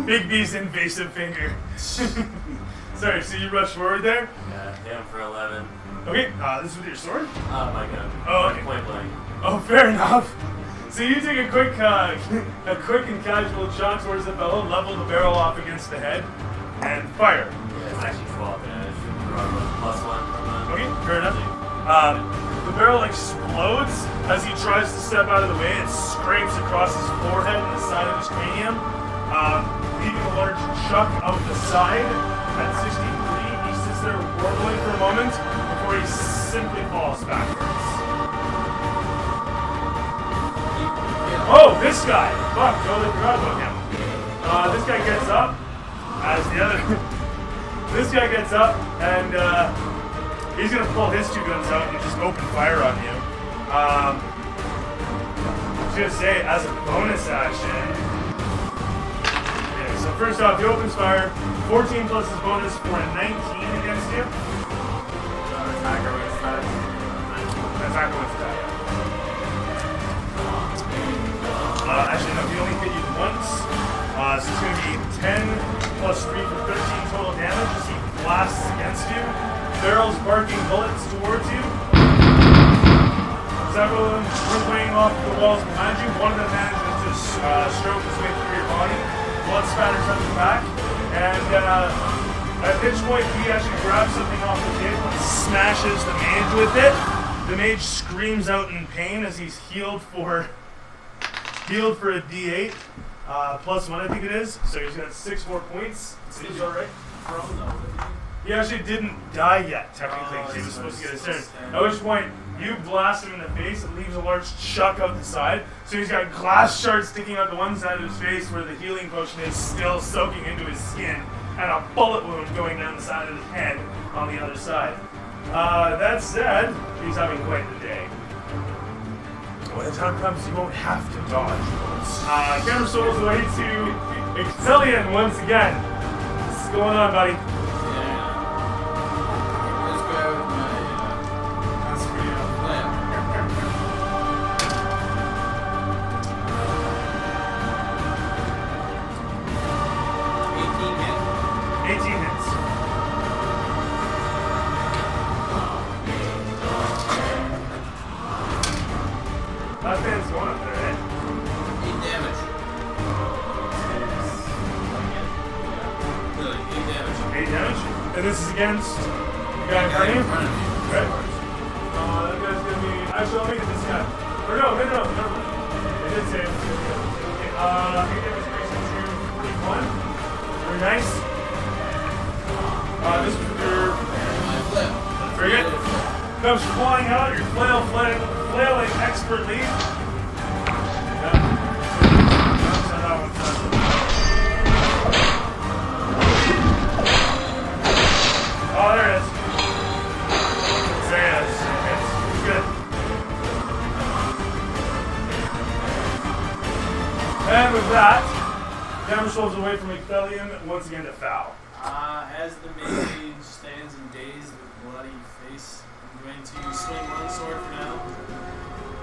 S3: Big B's invasive finger. Sorry, so you rush forward there?
S5: Yeah, hit him for 11.
S3: Okay, this is with your sword?
S5: My gun.
S3: Oh, okay.
S5: Point blank.
S3: Oh, fair enough. So you take a quick and casual shot towards the fellow, level the barrel off against the head, and fire.
S5: Yeah, it's actually 12 damage. +1 from
S3: Okay, fair enough. The barrel explodes as he tries to step out of the way. It scrapes across his forehead and the side of his cranium, leaving a large chuck out the side. At 63, he sits there warbling for a moment before he simply falls backwards. Oh, this guy! Fuck, totally forgot about him. This guy gets up as the other. This guy gets up and he's gonna pull his two guns out and just open fire on you. I was gonna say, as a bonus action. Okay, so first off, he opens fire. 14 plus his bonus for a 19 against you.
S5: Attacker with attack.
S3: Attacker with attack. Actually, no, he only hit you once. So it's going to be 10 plus 3 for 13 total damage as he blasts against you. Barrels barking bullets towards you. Several of them rippling off the walls behind you. One of them manages to stroke his way through your body. Blood spatters up your back. And at pitch point, he actually grabs something off the table and smashes the mage with it. The mage screams out in pain as he's healed for a D8, +1 I think it is. So he's got 6 more points. Seems alright. He actually didn't die yet, technically, because he was supposed to get his turn. At which point, you blast him in the face, it leaves a large chuck out the side. So he's got glass shards sticking out the one side of his face where the healing potion is still soaking into his skin, and a bullet wound going down the side of his head on the other side. That said, he's having quite the day. When the time comes, you won't have to dodge bullets. Camera souls away to Excellion once again. What's going on, buddy?
S4: Let's go with my
S1: That's pretty
S4: plan.
S3: 18 hits. That man's going up there, eh?
S4: 8 damage. Really, 8 damage.
S3: 8 damage. And this is against the guy in front of you? Right. That guy's gonna be. Actually, I'll make it this guy. Or no. It did say it was gonna be. Okay, 8 damage makes it to 41. Very nice. This is your
S4: My flip.
S3: frigate. Comes flying out, your flail flailing expertly. Oh, there it is. There it is. It's good. And with that, damage rolls away from Ecthelion once again to foul.
S1: As the mage stands and dazed with bloody face, I'm going to swing one sword for now.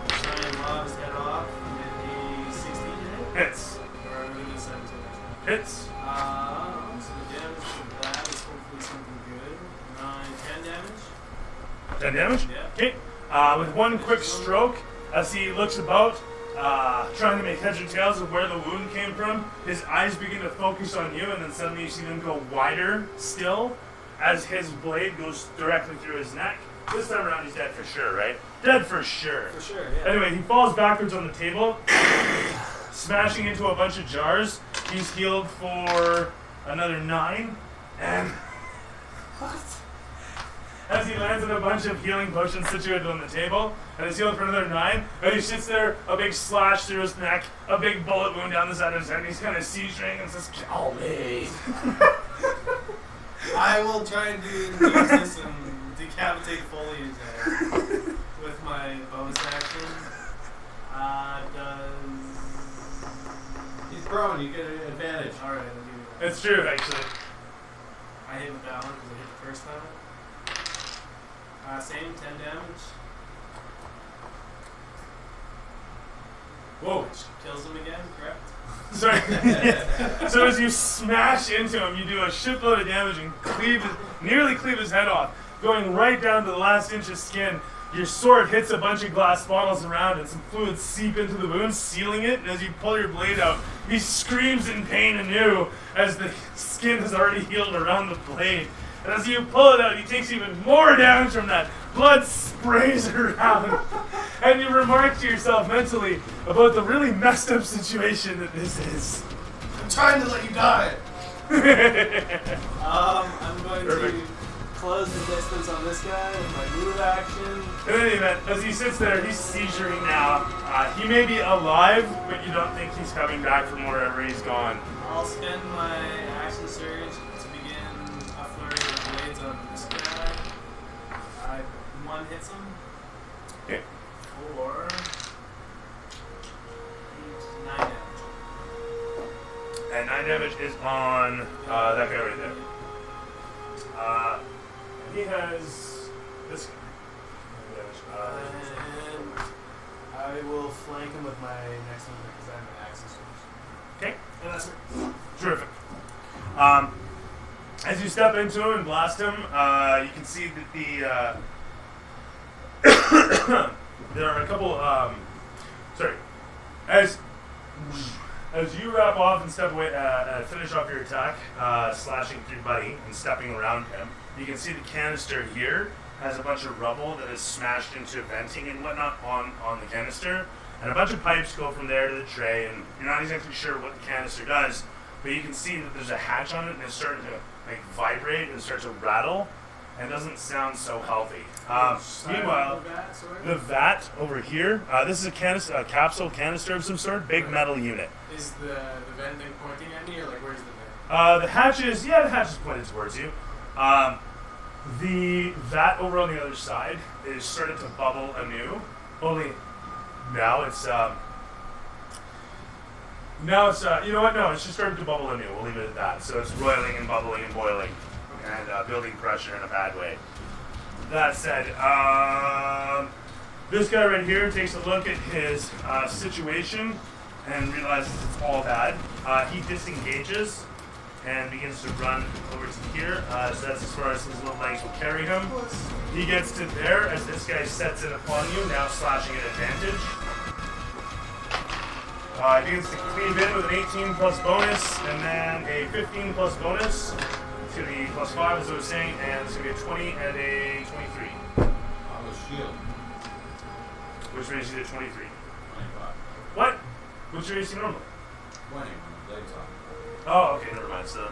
S1: Try and lob his head off with a 16 hit.
S3: Hits.
S1: Or with a 17.
S3: Hits.
S1: So the damage for that is hopefully something good. 10 damage.
S3: 10 damage?
S1: Yeah.
S3: Okay. With one quick stroke, as he looks about, trying to make heads or tails of where the wound came from, his eyes begin to focus on you, and then suddenly you see them go wider still as his blade goes directly through his neck. This time around, he's dead for sure, right? Dead for sure.
S1: For sure, yeah.
S3: Anyway, he falls backwards on the table, smashing into a bunch of jars. He's healed for another 9, and as he lands on a bunch of healing potions situated on the table, and he's healed for another 9, and he sits there, a big slash through his neck, a big bullet wound down the side of his head, and he's kind of seizuring and says, "Kill me."
S1: I will try and use this and decapitate Foley's head with my bonus action.
S4: He's prone, you get an advantage.
S1: Alright, I'll do that.
S3: It's true, actually.
S1: I hit with that one because I hit the first time. Same, 10 damage.
S3: Whoa.
S1: Which kills him again, correct?
S3: Sorry. Yeah. So as you smash into him, you do a shitload of damage and nearly cleave his head off, going right down to the last inch of skin. Your sword hits a bunch of glass bottles around and some fluids seep into the wound, sealing it. And as you pull your blade out, he screams in pain anew as the skin has already healed around the blade. And as you pull it out, he takes even more damage from that. Blood sprays around. And you remark to yourself mentally about the really messed up situation that this is.
S1: I'm trying to let you die. I'm going
S3: Perfect.
S1: to close the distance on this guy with my move action.
S3: In any event, as he sits there, he's seizuring now. He may be alive, but you don't think he's coming back from wherever he's gone.
S1: I'll spend my action surge to begin a flurry of blades on this guy. One hits him.
S3: Okay.
S1: 4, 8, 9 damage.
S3: And 9 damage is on that guy right there. He has this guy.
S1: And I will flank him with my next one because I have an action surge.
S3: Okay.
S1: And that's it.
S3: Terrific. As you step into him and blast him, you can see that the there are a couple. As you wrap off and step away, finish off your attack, slashing through Buddy and stepping around him, you can see the canister here has a bunch of rubble that is smashed into venting and whatnot on the canister, and a bunch of pipes go from there to the tray, and you're not exactly sure what the canister does, but you can see that there's a hatch on it and it's starting to like vibrate and start to rattle, and doesn't sound so healthy. Meanwhile, the vat over here, this is a capsule canister of some sort, big metal unit.
S1: Is the vent thing pointing at me, or like where's the vent?
S3: The hatch is pointed towards you. The vat over on the other side is starting to bubble anew. Only now it's you know what? No, it's just starting to bubble anew. We'll leave it at that. So it's roiling and bubbling and boiling, and building pressure in a bad way. That said, this guy right here takes a look at his situation and realizes it's all bad. He disengages and begins to run over to here. So that's as far as his little legs will carry him. He gets to there as this guy sets it upon you, now slashing at advantage. He begins to cleave in with an 18 plus bonus, and then a 15 plus bonus. It's going to be plus 5, as I was saying, and it's going to be a 20 and a 23.
S4: On the shield.
S3: Which raises you to 23.
S4: 25.
S3: What? What's your AC normally?
S4: 20 when the blade's on.
S3: Oh, okay, never mind. So,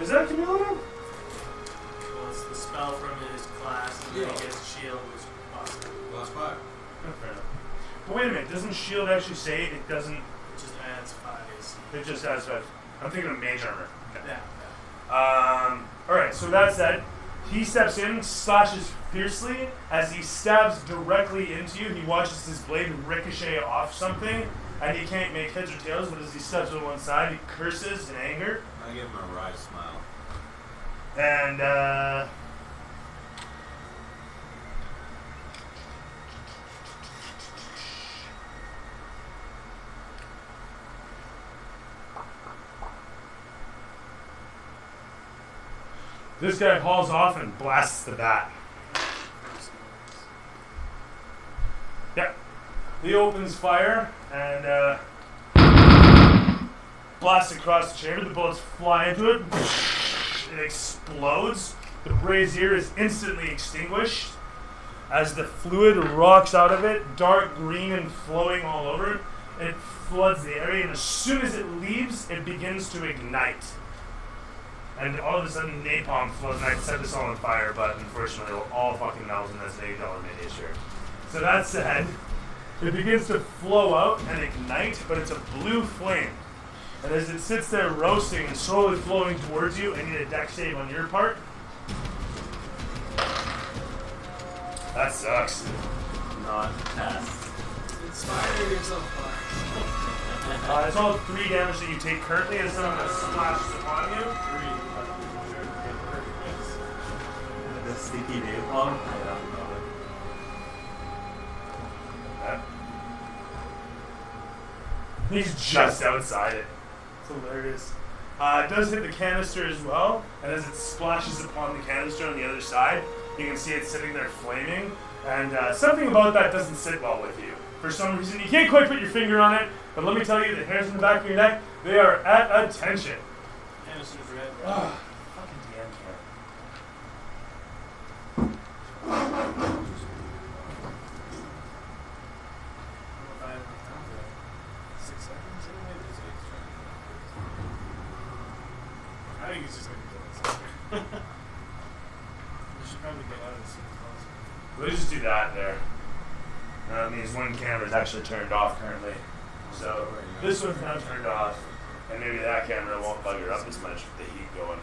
S3: is that cumulative?
S1: Well, it's the spell from his class, and then he gets a shield, which is awesome.
S4: Plus 5.
S3: Oh, fair enough. But wait a minute, doesn't shield actually say it doesn't?
S1: It just adds 5 AC.
S3: It just has 5. I'm thinking of mage armor. Okay.
S1: Yeah.
S3: Alright, so that said, he steps in, slashes fiercely. As he stabs directly into you, he watches his blade ricochet off something, and he can't make heads or tails, but as he steps to one side, he curses in anger.
S4: I give him a wry smile.
S3: And, this guy hauls off and blasts the bat. Yeah. He opens fire and blasts across the chamber. The bullets fly into it. It explodes. The brazier is instantly extinguished as the fluid rocks out of it, dark green and flowing all over it. It floods the area, and as soon as it leaves, it begins to ignite. And all of a sudden, napalm flows, and I set this all on fire, but unfortunately, it'll all fucking melt, and that's an $8 miniature. So that said, it begins to flow out and ignite, but it's a blue flame. And as it sits there roasting and slowly flowing towards you, I need a dex save on your part. That sucks.
S5: Not pass.
S1: Inspire yourself.
S3: It's all 3 damage that you take currently, and some of it splashes upon you.
S1: 3.
S5: The sticky napalm?
S3: That. He's just outside it. It's hilarious. It does hit the canister as well, and as it splashes upon the canister on the other side, you can see it sitting there flaming, and something about that doesn't sit well with you. For some reason, you can't quite put your finger on it, but let me tell you, the hairs in the back of your neck, they are at attention.
S1: Canister's red, bro.
S3: Ah, fucking damn
S1: If I have enough time for that. 6 seconds? Maybe it's 8. I think he's just gonna kill himself. We should probably get out of this as soon as possible.
S2: We'll just do that there. That means one camera is actually turned off currently. So this one's now turned off, and maybe that camera won't bugger up as much with the heat going.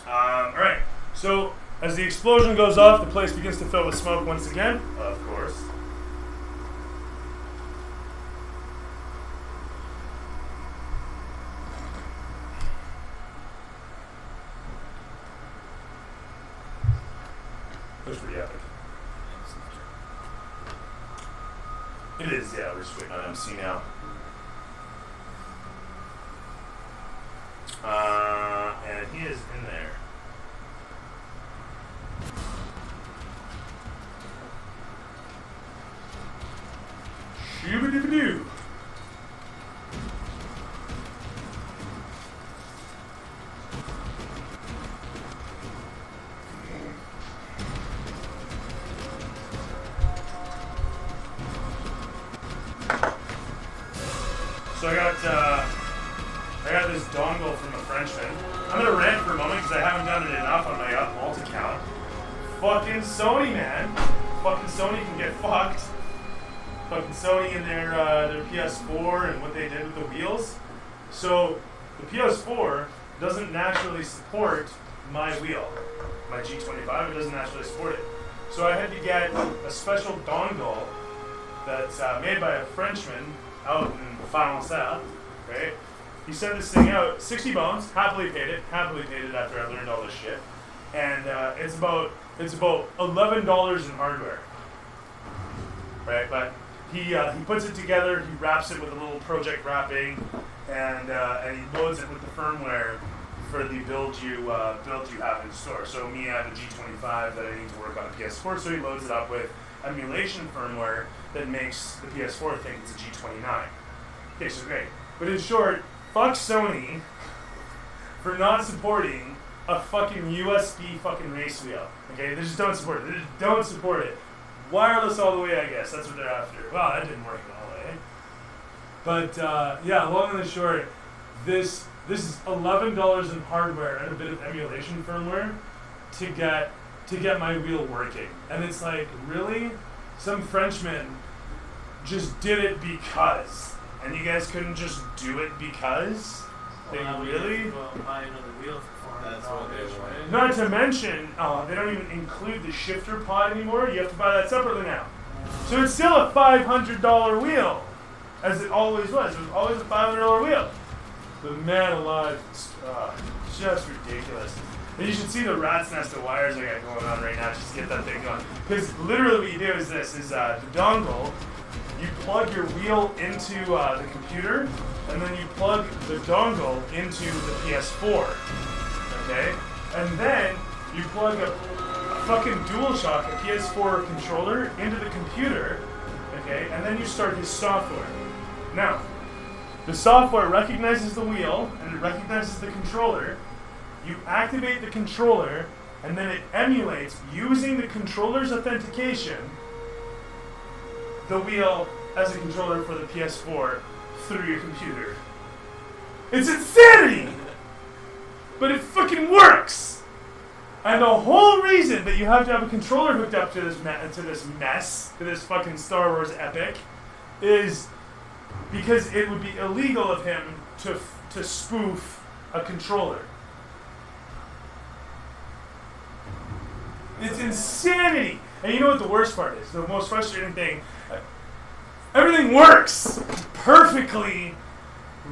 S3: Alright, so as the explosion goes off, the place begins to fill with smoke once again.
S2: Of course. That's pretty epic. It is, yeah, we're just waiting on MC now. And he is in there.
S3: Shoo-ba-doo-ba-doo.
S2: So I got this dongle from a Frenchman. I'm gonna rant for a moment because I haven't done it enough on my alt account. Fucking Sony, man. Fucking Sony can get fucked. Fucking Sony and their PS4 and what they did with the wheels. So the PS4 doesn't naturally support my wheel, my G25. It doesn't naturally support it. So I had to get a special dongle that's made by a Frenchman out in France, right? He sent this thing out, 60 bones, happily paid it after I learned all this shit. And it's about $11 in hardware. Right? But he puts it together, he wraps it with a little project wrapping, and he loads it with the firmware for the build you have in store. So me, I have a G25 that I need to work on a PS4, so he loads it up with emulation firmware that makes the PS4 think it's a G29. Okay, so great. But in short, fuck Sony for not supporting a fucking USB fucking race wheel. Okay, they just don't support it. They just don't support it. Wireless all the way, I guess. That's what they're after. Well, that didn't work all the way. But yeah, long and the short, this is $11 in hardware and a bit of emulation firmware to get my wheel working. And it's like, really? Some Frenchman just did it because. And you guys couldn't just do it because? Really?
S1: Well, buy another wheel for $400.
S4: That's what they want.
S1: Right?
S3: Not to mention, they don't even include the shifter pod anymore. You have to buy that separately now. So it's still a $500 wheel, as it always was. It was always a $500 wheel. But man alive, it's just ridiculous. And you should see the rat's nest of wires I got going on right now just to get that thing going. Because literally what you do is this, is the dongle, you plug your wheel into the computer, and then you plug the dongle into the PS4, okay? And then you plug a fucking DualShock, a PS4 controller, into the computer, okay? And then you start his software. Now, the software recognizes the wheel, and it recognizes the controller. You activate the controller, and then it emulates, using the controller's authentication, the wheel as a controller for the PS4 through your computer. It's insanity! But it fucking works! And the whole reason that you have to have a controller hooked up to this mess, to this fucking Star Wars epic, is because it would be illegal of him to spoof a controller. It's insanity! And you know what the worst part is? The most frustrating thing? Everything works perfectly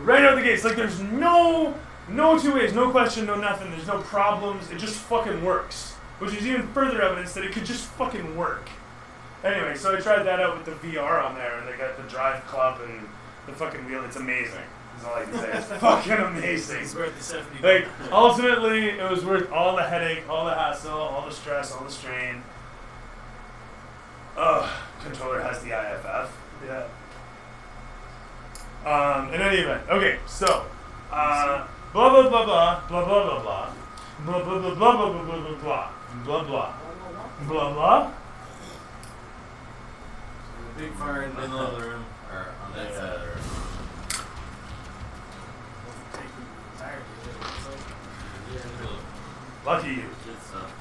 S3: right out the gates. Like there's no two ways, no question, no nothing. There's no problems. It just fucking works. Which is even further evidence that it could just fucking work. Anyway, so I tried that out with the VR on there, and they got the drive club and the fucking wheel. It's amazing. That's all I can say. It's fucking amazing.
S1: It's worth the 70.
S3: Like, ultimately, it was worth all the headache, all the hassle, all the stress, all the strain. Controller has the IFF. Yeah. In any event, okay, so, blah blah blah blah blah blah blah blah blah blah blah blah blah blah blah blah blah blah blah.
S4: Big fire in the middle of the room, or on that side of the room.
S3: Lucky you.
S5: Good stuff.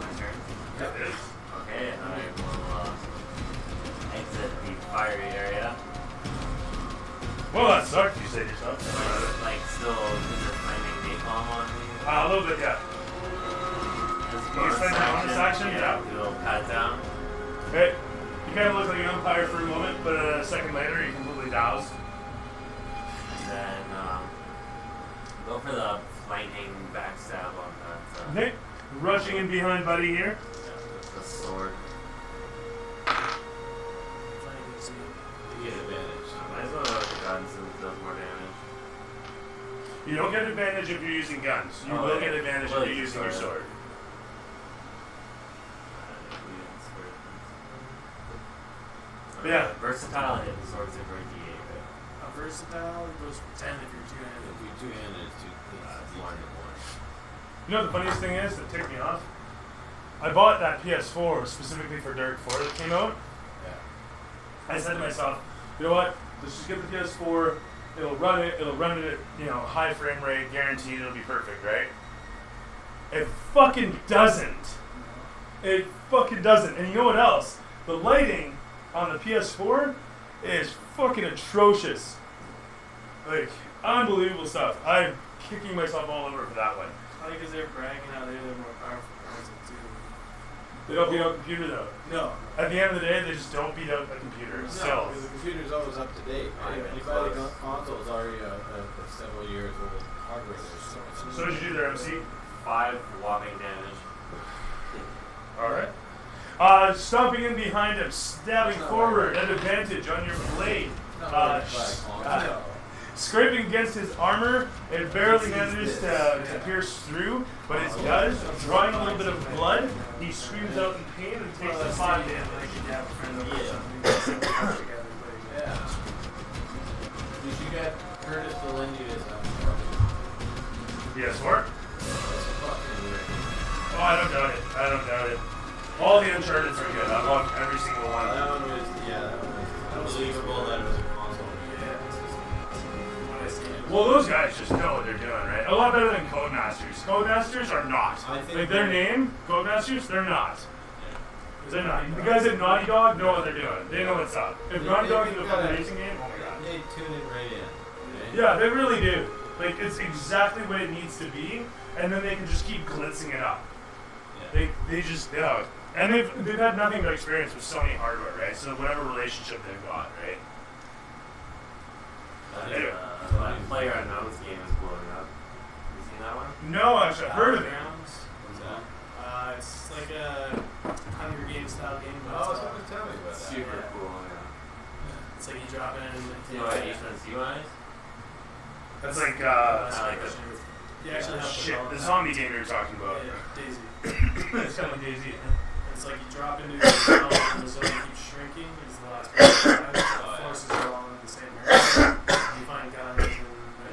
S5: My turn.
S3: It is.
S5: Okay, I will exit the fiery area.
S3: Well, that sucked. You said yourself.
S5: Like, still, is there flaming napalm on me?
S3: A little bit, yeah.
S5: This
S3: You can spend that bonus action, yeah.
S5: Do a little pat down.
S3: Okay. You kind of look like an umpire for a moment, but a second later, you completely doused.
S5: And then go for the flanking backstab on that.
S3: Okay. Rushing in behind Buddy here.
S5: The sword.
S4: You get advantage.
S5: Might as well go with the gun since it does more damage.
S3: You don't get advantage if you're using guns. You
S5: Oh,
S3: will
S5: yeah.
S3: get advantage
S5: Well,
S3: if you're using your sword. Yeah.
S5: Versatile hit the sword's a great D8, right?
S1: A versatile goes for 10 if you're two-handed.
S4: If you're two-handed, it's two. It's
S5: One.
S3: You know what the funniest thing is that ticked me off? I bought that PS4 specifically for Dirt 4 that came out.
S4: Yeah.
S3: I said to myself, you know what? Let's just get the PS4. It'll run it at, high frame rate, guaranteed it'll be perfect, right? It fucking doesn't. It fucking doesn't. And you know what else? The lighting on the PS4 is fucking atrocious. Like, unbelievable stuff. I'm kicking myself all over for that one.
S1: Probably because they're bragging how they're the more powerful console too.
S3: They don't beat out a computer though.
S1: No.
S3: At the end of the day, they just don't beat out a computer.
S4: No,
S3: Still.
S4: because the computer's always up to date.
S5: Not
S4: Right?
S5: even
S4: You buy the
S5: close.
S4: console's already several years old hardware. There's
S3: So what did you do there, MC?
S5: 5 whopping damage.
S3: Alright. Stomping in behind him, stabbing forward at advantage on your blade. Scraping against his armor, it barely manages to pierce through, but it does, drawing a little bit of blood. He screams out in pain and takes the 5 damage.
S4: Yeah. You should get Curtis to lend you his
S3: Yes, what?
S4: That's fucking weird.
S3: Oh, I don't doubt it. I don't doubt it. All the Uncharted's are good. I love every single one.
S4: That one was, that was unbelievable that it was a console.
S3: Well, those guys just know what they're doing, right? A lot better than Codemasters. Codemasters are not.
S4: I think
S3: Like their name, Codemasters, they're not. They're not. The guys at Naughty Dog know what they're doing. They know what's up. If Naughty Dog did a fucking racing game, oh my god.
S4: They tune it right in. Right?
S3: Yeah, they really do. Like, it's exactly what it needs to be, and then they can just keep glitzing it up.
S4: Yeah.
S3: They just, yeah. And they've had nothing but experience with Sony hardware, right? So whatever relationship they've got, right? Anyway.
S5: That Player Unknown's game is blowing up. You seen that one?
S3: No, actually, I've heard of it.
S1: Battlegrounds.
S4: What's that?
S1: It's like a Hunger Games style game, but
S4: Oh,
S1: it's,
S4: someone tell me about that.
S5: Super cool,
S1: it's like you drop in and
S5: You know what HNC was?
S3: That's like,
S1: you actually have to
S3: shit,
S1: develop
S3: the
S1: that.
S3: zombie game you were talking about.
S1: Yeah, Daisy.
S3: It's kind of like Daisy.
S1: It's like you drop into the zone and the zone keeps shrinking. It's the last part. The forces are all in the same area. You find guns and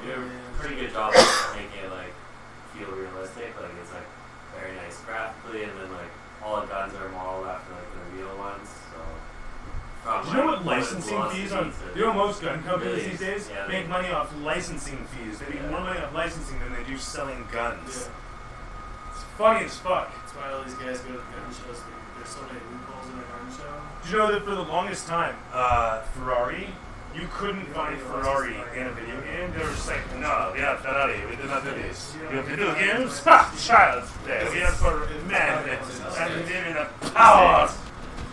S5: You do a pretty good job of making it like feel realistic. Like it's like very nice graphically, and then like all the guns are modeled after like the real ones. So from,
S3: Do you know
S5: like,
S3: what licensing fees on?
S5: velocity
S3: You know most gun companies
S5: Really?
S3: these days
S5: Yeah,
S3: make
S5: they-
S3: money off licensing fees. They make
S5: Yeah.
S3: more money off licensing than they do selling guns.
S1: Yeah.
S3: It's funny as fuck.
S1: That's why all these guys go to the gun shows. There's so many loopholes in a gun show.
S3: Did you know that for the longest time, Ferrari, you couldn't find Ferrari in a video game? They were just like, no, we have Ferrari, we do not do this. You have video games? Ha! Child's play. We have for men and women of power.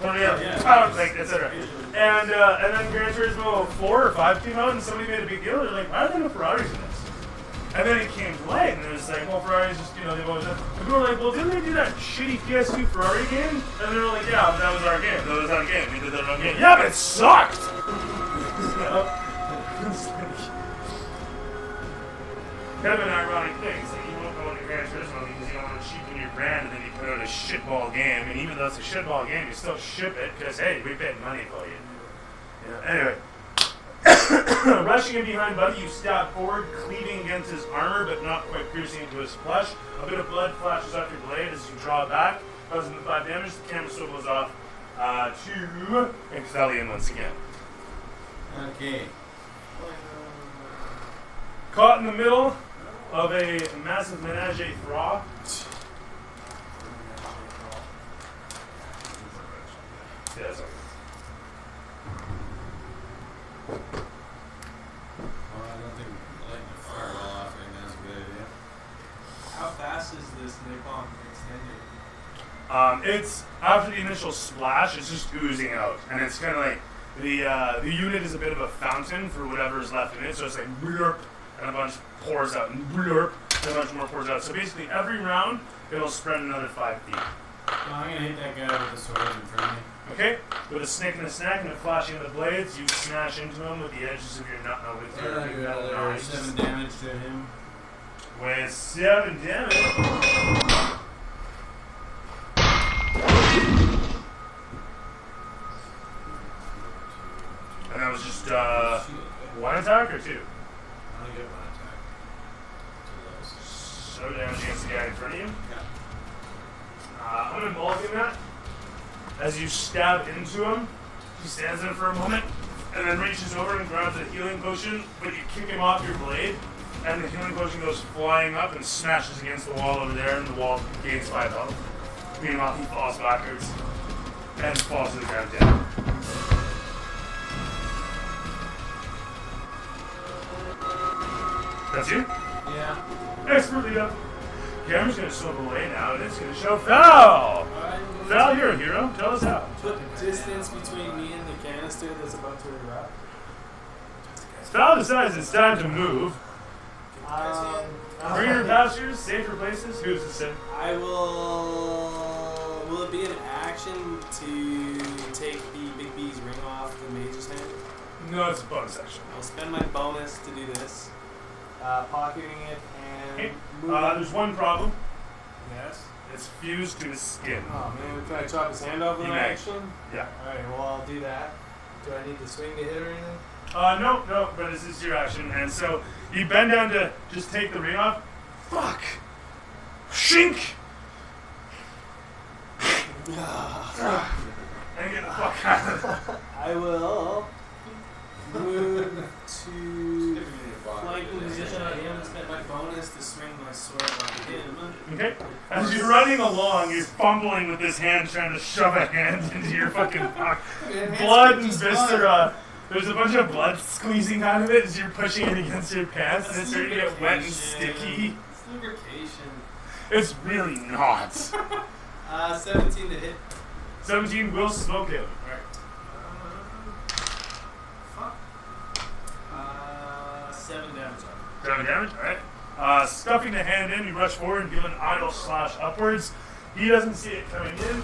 S3: We have power, like, etc. And then Gran Turismo 4 or 5 came out and somebody made a big deal. They're like, why are there no Ferraris in this? And then it came to light, and it was like, well, Ferrari's just, you know, they've always done. And we were like, well, didn't they do that shitty PS2 Ferrari game? And they were like, yeah, but that was our game. That was our game. We did that our game. Yeah, but it sucked! You know? It's like, kind of an ironic thing. It's like you won't go into Gran Turismo because you don't want to cheapen your brand, and then you put out a shitball game. And even though it's a shitball game, you still ship it because, hey, we paid money for you. You know? Anyway. Rushing in behind Buddy, you stab forward, cleaving against his armor, but not quite piercing into his flesh. A bit of blood flashes off your blade as you draw back, causing the 5 damage. The camera swivels off to Ecthelion once again.
S4: Okay.
S3: Caught in the middle of a massive menage a trois. Yeah, that's okay.
S4: Well, I don't think letting the fireball off is a good idea.
S1: How fast is this napalm extending?
S3: It's after the initial splash, it's just oozing out, and it's kind of like the unit is a bit of a fountain for whatever's left in it. So it's like blurp, and a bunch pours out, and blurp, and a bunch more pours out. So basically, every round it'll spread another 5 feet.
S4: Well, I'm gonna hit that guy with the sword in front of me.
S3: Okay, with a snick and a snack and a flashing of the blades, you smash into him with the edges of your nut with your metal knives.
S4: 7 damage to him.
S3: With 7 damage. And that was just 1 attack or 2?
S4: I only get 1 attack.
S3: So damage against the guy in front of you.
S4: Yeah.
S3: I'm going to mulligan that. As you stab into him, he stands there for a moment, and then reaches over and grabs a healing potion, but you kick him off your blade, and the healing potion goes flying up and smashes against the wall over there, and the wall gains 5 health. Meanwhile, he falls backwards and falls to the ground down. That's you?
S1: Yeah.
S3: Expertly done. Camera's going to slip away now, and it's going to show Val! Val, you're a hero. Tell us how.
S1: Put distance between me and the canister that's about to erupt.
S3: Val decides it's time to move. Greener
S1: I
S3: pastures, safer places. Who's to say?
S1: will. Will it be an action to take the Big B's ring off the mage's hand?
S3: No, it's a bonus action.
S1: I'll spend my bonus to do this. Pocketing it and
S3: Okay.
S1: moving.
S3: There's one problem.
S1: Yes.
S3: It's fused to his skin.
S1: Oh man, can I chop his hand off with
S3: You
S1: an
S3: may.
S1: action?
S3: Yeah.
S1: Alright, well I'll do that. Do I need to swing to hit or anything?
S3: No, but this is your action. And so you bend down to just take the ring off. Fuck! Shink! And get the fuck out of it.
S1: I will move to flanking position on him and spend my bonus to swing my sword on him.
S3: Okay. As you're running along, you're fumbling with this hand, trying to shove a hand into your fucking pocket. Blood and viscera. There's a bunch of blood squeezing out of it as you're pushing it against your pants, and it's starting to get wet and sticky.
S1: It's lubrication.
S3: It's really not.
S1: 17 to hit.
S3: 17 will smoke him.
S1: Fuck. 7 damage.
S3: 7 damage, alright. Stuffing the hand in, you rush forward and give an idle slash upwards. He doesn't see it coming in.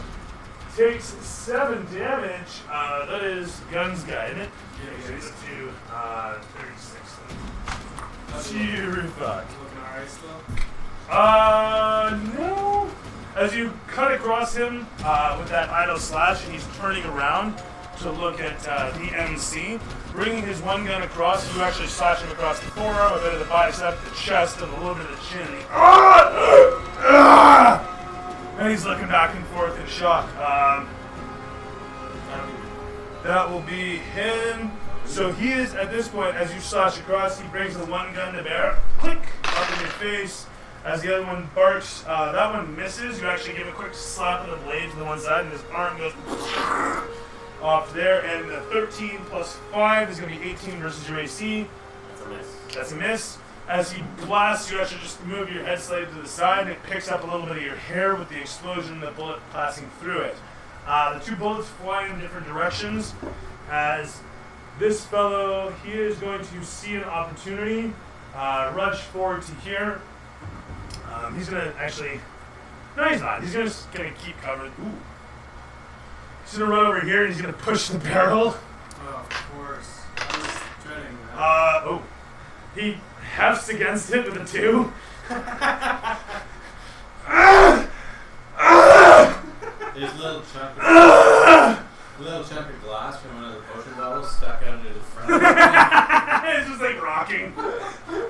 S3: Takes 7 damage. That is Gun's guy, isn't it? Yeah, so he's up to 36. Fuck.
S1: Looking alright still?
S3: No. As you cut across him with that idle slash, and he's turning around to look at the MC. Bringing his one gun across, you actually slash him across the forearm, a bit of the bicep, the chest, and a little bit of the chin. And he's looking back and forth in shock. That will be him. So he is, at this point, as you slash across, he brings the one gun to bear. Click! Up in your face. As the other one barks, that one misses. You actually give a quick slap of the blade to the one side, and his arm goes off there. And the 13 plus 5 is going to be 18 versus your AC.
S5: That's a miss.
S3: That's a miss. As he blasts, you actually just move your head slightly to the side, and it picks up a little bit of your hair with the explosion and the bullet passing through it. The 2 bullets fly in different directions. As this fellow, he is going to see an opportunity rush forward to here. He's gonna actually. No, he's not. He's just gonna keep covered. Ooh. He's gonna run over here and he's gonna push the barrel.
S1: Oh, of course. I was dreading that.
S3: Oh. He hefts against it with a 2.
S4: There's a little chunk of glass from one of the potion bottles stuck out into the front.
S3: It's just like rocking.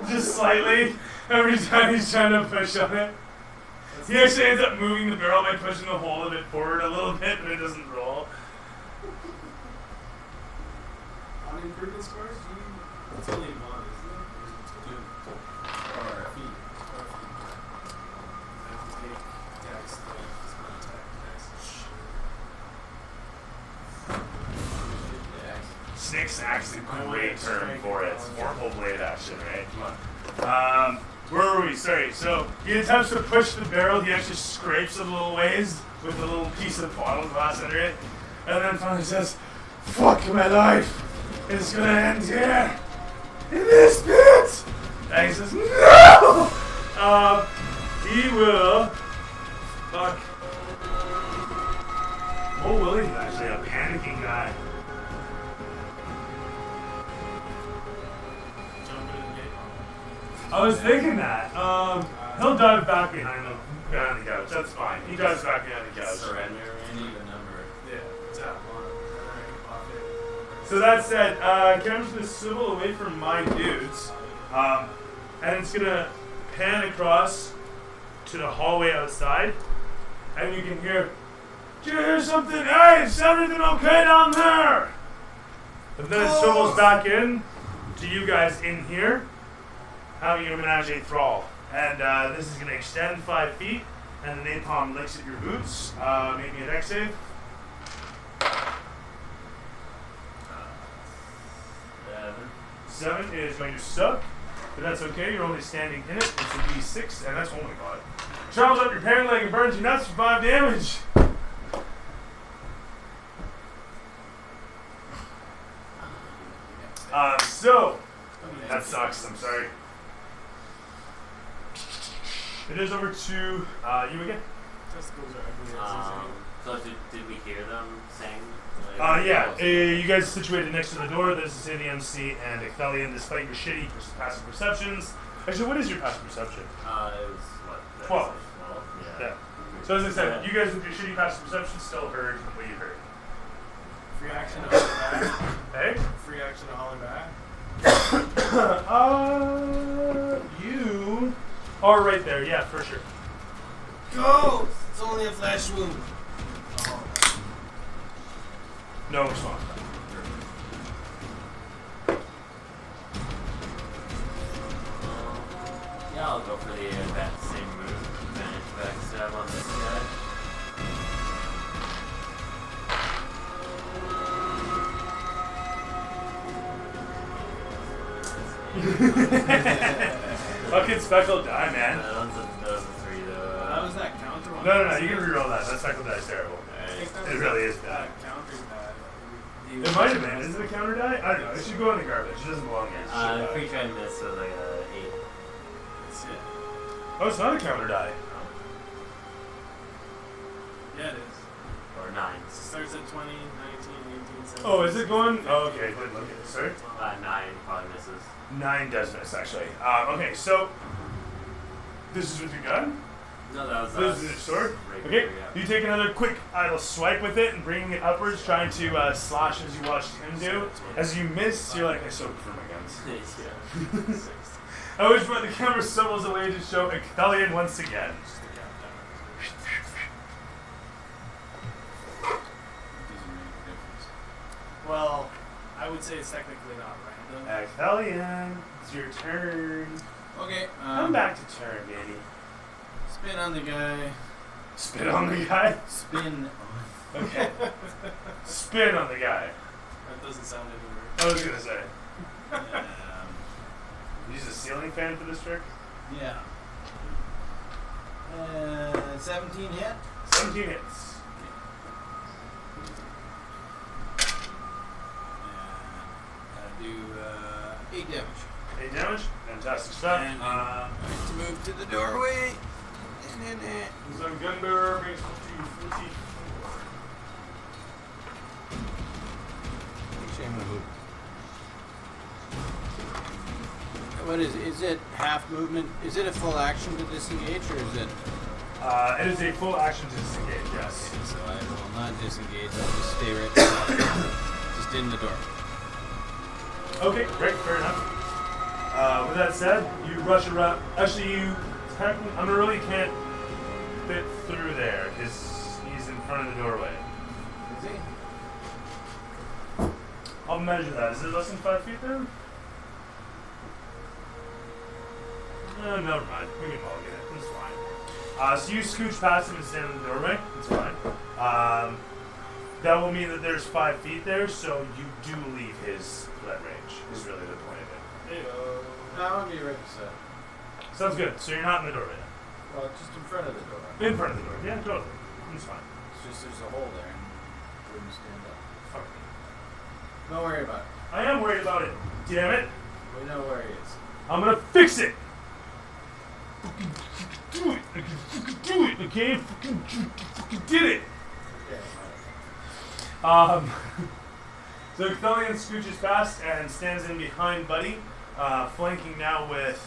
S3: Just slightly. Every time he's trying to push on it. He actually ends up moving the barrel by pushing the hole of it forward a little bit, but it doesn't roll.
S1: On improvement scores, it's only 1, isn't it? Or is it 2? Or a feet. I have to take dex, though. It's not attack dex.
S3: Six axe is a great term for it. It's vorpal blade action, right? Come on. Where were we? Sorry. So he attempts to push the barrel. He actually scrapes it a little ways with a little piece of bottle glass under it, and then finally says, "Fuck my life! It's gonna end here in this pit." And he says, "No!" He will. Fuck. Oh, will he? He's actually a panicking guy. I was thinking that. He'll dive back behind the couch. That's fine. He dives back behind the couch.
S5: Surrender.
S4: Any even number.
S1: Yeah, tap 1. Alright, off it.
S3: So that said, Cameron's gonna swivel away from my dudes, and it's gonna pan across to the hallway outside, and you can hear, "Do you hear something? Hey, is everything okay down there?" And then it swivels back in to you guys in here, having your menage a thrall. And this is going to extend 5 feet, and the napalm licks at your boots. Make me a dex save. 7 is going to suck, but that's okay. You're only standing in it. It's a d6, and that's, oh my god. Travels up your pant leg and burns you nuts for 5 damage. So, that sucks. I'm sorry. It is over to you again.
S1: Testicles are ugly.
S5: So did we hear them saying?
S3: Yeah. You guys are situated next to the door. There's the city MC and Ecthelion, despite your shitty passive perceptions. Actually, what is your passive perception?
S5: It was what?
S3: 12.
S5: 12?
S3: Yeah. So as I said, you guys with your shitty passive perception still heard what you heard.
S1: Free action to holler back.
S3: Hey?
S1: Free action to holler back.
S3: You are right there. Yeah, for sure.
S1: Go! It's only a flesh wound. Oh.
S3: No response.
S5: Yeah, I'll go for that same move. Advantage backstab on this guy.
S3: Fucking speckled die, man.
S5: That was a 3 though.
S1: How was that counter one?
S3: No, you can reroll that. That speckled die is terrible. It really is bad.
S1: Counter's bad.
S3: It might have been. Is it a counter die? I don't know. It should go in the garbage. It doesn't belong here.
S5: Free try and miss with like a 8.
S1: That's it.
S3: Oh, it's not a counter die.
S1: Yeah, it is.
S5: Or 9.
S1: It starts at 20, 19, 18, 17.
S3: Oh, is it going? Oh, okay. Good look at it. Sorry.
S5: 9 probably misses.
S3: 9 does miss, actually. Okay, so this is with your gun?
S5: No, that was
S3: This is your sword?
S5: regular,
S3: Okay,
S5: yeah.
S3: you take another quick idle swipe with it and bringing it upwards, trying to slash as you watched him do. As you miss, you're like, I so prefer my guns.
S5: Yeah.
S3: At which point the camera swivels away to show Ecthelion once again.
S1: Just the countdown.
S4: Doesn't make a difference.
S1: Well, I would say it's technically not random.
S3: Ecthelion, it's your turn.
S4: Okay.
S3: Come back to turn, Danny.
S4: Spin on the guy.
S3: Spin on the guy?
S4: Spin.
S3: Okay. Spin on the guy.
S1: That doesn't sound
S3: I
S1: any
S3: was gonna say.
S4: um,
S3: Use a ceiling fan for this trick?
S4: yeah. 17 hit.
S3: 17 hits.
S4: Do 8 damage.
S3: 8 damage? Fantastic
S2: stuff.
S4: And to move to the doorway.
S3: He's on gun bearer, makes 54.
S4: Actually, I'm gonna move. What is it half movement? Is it a full action to disengage, or is it?
S2: It is a full action to disengage, yes.
S4: Okay, so I will not disengage. I'll just stay right beside just in the door.
S2: Okay, great, fair enough. With that said, you rush around. Actually, you technically, really can't fit through there because he's in front of the doorway.
S4: Is he?
S2: I'll measure that. Is it less than 5 feet there? Never mind. We can all get it. It's fine. So you scooch past him and stand in the doorway. It's fine. That will mean that there's 5 feet there, so you do leave his threat range, is really the point of it.
S1: Hey-o.
S4: No, I want to be right beside.
S2: Sounds good. So you're not in the doorway then?
S4: Well, just in front of the door.
S2: In front of the door. Yeah, totally. It's fine.
S4: It's just there's a hole there, and I wouldn't stand up.
S2: Fuck.
S4: Don't worry about it.
S2: I am worried about it. Damn it.
S4: We know where he is.
S2: I'm gonna fix it. Do it. I can fucking do it. Okay? Fucking did it.
S4: Okay,
S2: So Cthullian scooches past and stands in behind Buddy, flanking now with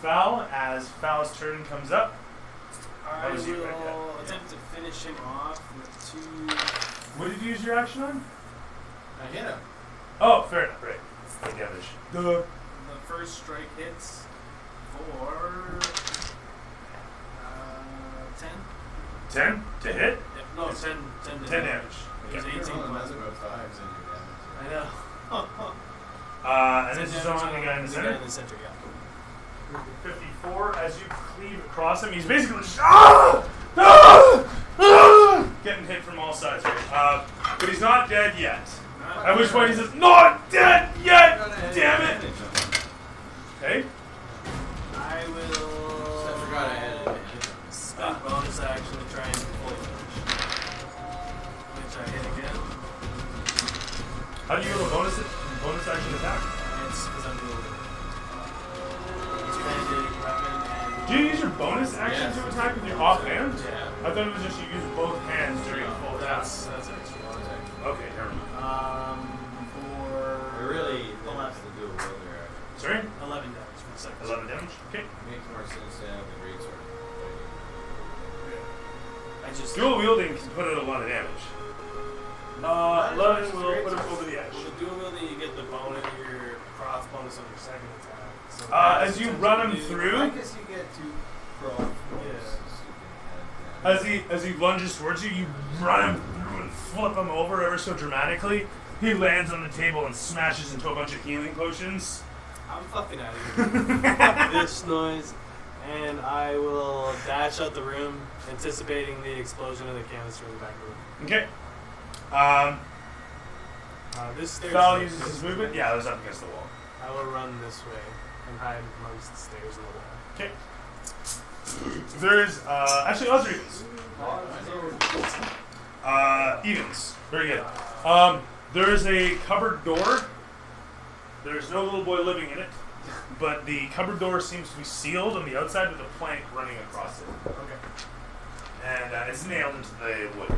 S2: Foul as Foul's turn comes up.
S1: I
S2: was you right
S1: will attempt to finish him off with 2.
S2: What did you use your action on?
S4: I hit him.
S2: Oh, fair enough. Right. Take damage.
S1: The first strike hits for 10.
S2: 10 to hit.
S1: Yeah, no, 10
S2: damage.
S1: It's
S2: Okay.
S1: 18
S4: That's
S1: plus.
S4: about 5s in your damage.
S1: I know.
S2: And this is on the guy in the center.
S1: Yeah.
S2: 54. As you cleave across him, he's basically just getting hit from all sides. Right? But he's not dead yet. At which point he says, "Not dead yet! Damn it!" Okay.
S1: I will.
S4: I forgot I had it.
S1: Spend bonus action to try and fully finish. Which I hit again.
S2: How do you have a bonus action attack?
S1: It's because I'm wielding two-handed weapon and.
S2: Do you use your bonus action to attack with your offhand?
S1: Yeah.
S2: I thought it was just you use both hands during a full attack.
S1: That's extra.
S2: Okay, never mind.
S1: For
S4: Really,
S1: 11.
S4: that's the dual wielder.
S2: Sorry?
S1: 11 damage for the second.
S2: 11 damage? Okay.
S4: Makes more sense to have the great sword.
S1: I just.
S2: Dual wielding can put out a lot of damage. 11 will put it over the edge.
S1: With dual wielding, you get the bonus, your cross bonus on your second attack. So
S2: As you run him through,
S4: I guess you get 2 cross bonuses you can add.
S2: as he lunges towards you, you run him through and flip him over ever so dramatically. He lands on the table and smashes into a bunch of healing potions.
S1: I'm fucking out of here. Fuck this noise. And I will dash out the room, anticipating the explosion of the canister in the back room.
S2: Okay.
S1: This stairs.
S2: Foul uses his movement. Yeah, it was up against the wall.
S1: I will run this way and hide amongst the stairs and the wall.
S2: Okay. There's actually odds or evens. Evens. Very good. There is a cupboard door. There's no little boy living in it, but the cupboard door seems to be sealed on the outside with a plank running across it.
S1: Okay.
S2: And it's nailed into the wood.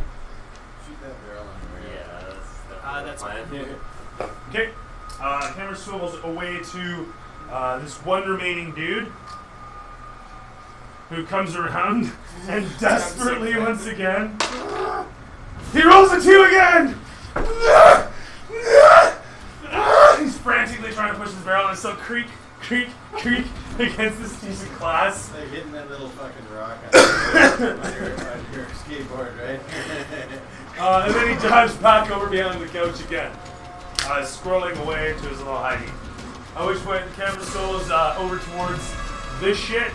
S4: Shoot that barrel on the way.
S5: Yeah, that's
S1: That's
S5: plan.
S2: Okay. Camera swivels away to this one remaining dude who comes around and desperately once again he rolls a 2 again. He's frantically trying to push his barrel and it's still creak, creak, creak against this piece of glass.
S4: Like hitting that little fucking rock on your skateboard, right?
S2: And then he dives back over behind the couch again, scrolling away to his little hidey. At which point the camera scrolls over towards this shit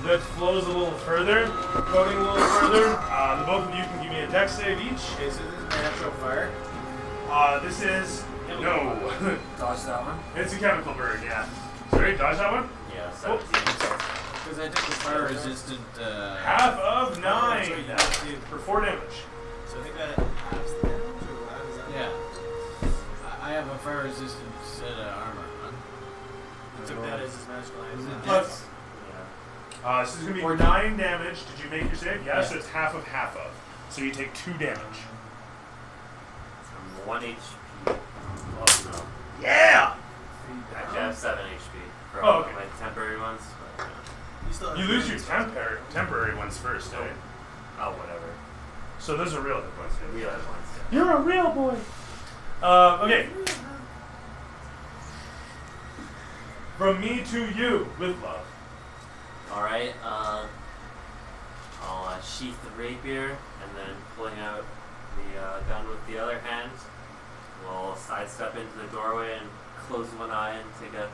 S2: that flows a little further, floating a little further. The both of you can give me a dex save each.
S4: Okay, so this is natural fire.
S2: This is no.
S5: Dodge that one.
S2: It's a chemical burn, yeah. Sorry, dodge that one.
S5: Yeah,
S2: Oh.
S5: 17.
S4: Because I took the fire resistant.
S2: Half of 9
S1: That's what you do.
S2: for 4 damage.
S1: So I think that halves the damage, or how does that
S4: Yeah. I have a fire resistant set of armor, huh?
S1: Took that as his magical item.
S3: Plus,
S5: Yeah.
S3: so this is going to be 9 damage. Did you make your save? Yeah, so it's half of. So you take 2 damage.
S5: I'm 1 HP. Well, no.
S3: Yeah!
S5: Actually, I have 7 HP. For
S3: Oh, okay.
S5: my temporary ones. But,
S1: You still have
S3: You lose your
S1: damage.
S3: temporary ones first, eh?
S5: oh, whatever.
S3: So those are real hit points.
S5: The real ones.
S3: You're a real boy. Okay. From me to you, with love.
S5: Alright, I'll sheath the rapier and then pulling out the gun with the other hand. We'll sidestep into the doorway and close one eye and take a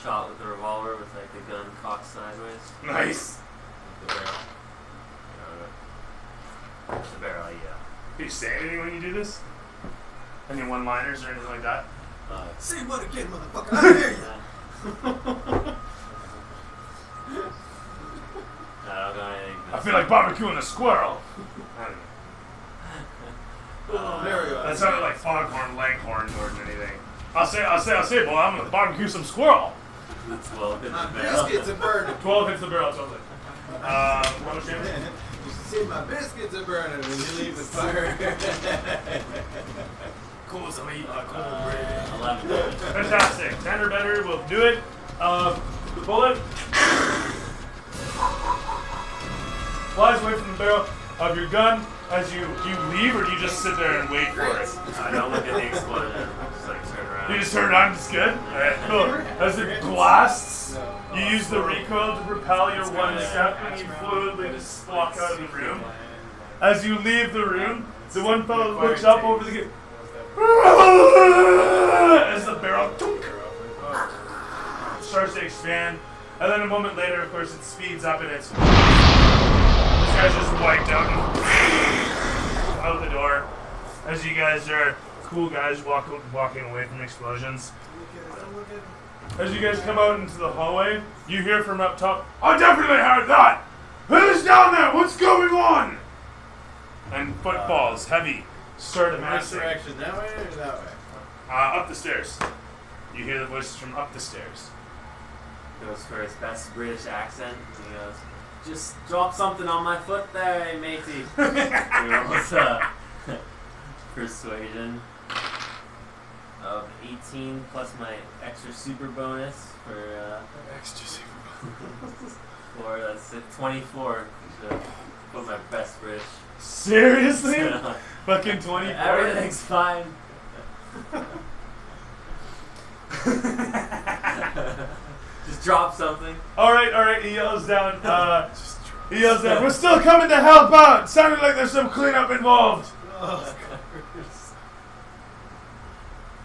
S5: shot with the revolver with like the gun cocked sideways.
S3: Nice.
S5: The barrel. The barrel, yeah.
S3: Do you say anything when you do this? Any one-liners or anything like that?
S1: Say what again, motherfucker? I dare you.
S5: No, I don't got anything.
S3: I feel like barbecuing a squirrel. I don't know.
S1: Mario.
S3: That sounded like foghorn leghorn more than anything. I'll say, boy, I'm gonna barbecue some squirrel.
S5: That's well in
S1: My
S5: the barrel.
S1: biscuits are burning.
S3: 12 hits the barrel, totally. How much damage?
S4: You see, my biscuits are burning when you leave the fire.
S1: Cool, so I'm eating my cornbread.
S5: 11 damage.
S3: Fantastic. 10 or better will do it. The bullet flies away from the barrel of your gun. As do you leave, or do you just sit there and wait for it?
S5: I don't look at the explosion. Just like turn around.
S3: You just turn around, it's good? Alright, cool. As it blasts, you use the recoil to propel your one step, and you fluidly just walk out of the room. As you leave the room, the one fellow looks up over the gate. As the barrel starts to expand, and then a moment later, of course, it speeds up and it's. This guy's just wiped out the door. As you guys are cool guys walking away from explosions. As you guys come out into the hallway, you hear from up top, I definitely heard that! Who's down there? What's going on? And footfalls, heavy, start
S4: Which
S3: amassing.
S4: direction, that way or that way?
S3: Up the stairs. You hear the voices from up the stairs.
S5: Goes for his best British accent. He goes, just drop something on my foot there, eh, matey. He rolls persuasion of 18 plus my extra super bonus for
S1: Extra super.
S5: for that's it, 24 to put my best British.
S3: Seriously? Fucking 24?
S5: Everything's fine. Just drop something.
S3: Alright, he yells down, we're still coming to help out! Sounded like there's some cleanup involved!
S1: Oh,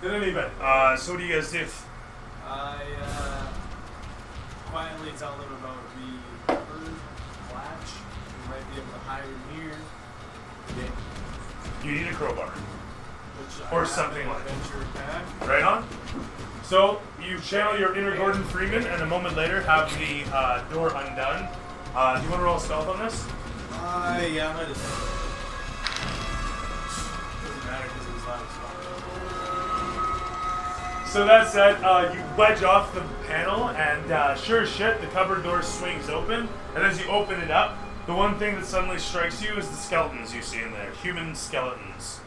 S3: In any event, so what do you guys do?
S1: I quietly tell them about the bird flash. We might be able to hide in here.
S3: You need a crowbar.
S1: Which I
S3: Or
S1: have
S3: something
S1: an
S3: like that.
S1: adventure pack.
S3: Right on? So, you channel your inner Gordon Freeman, and a moment later have the door undone. Do you want to roll stealth on this?
S1: Yeah, I might have. Doesn't matter because it was loud as fuck.
S3: So that said, you wedge off the panel, and sure as shit, the cupboard door swings open. And as you open it up, the one thing that suddenly strikes you is the skeletons you see in there. Human skeletons.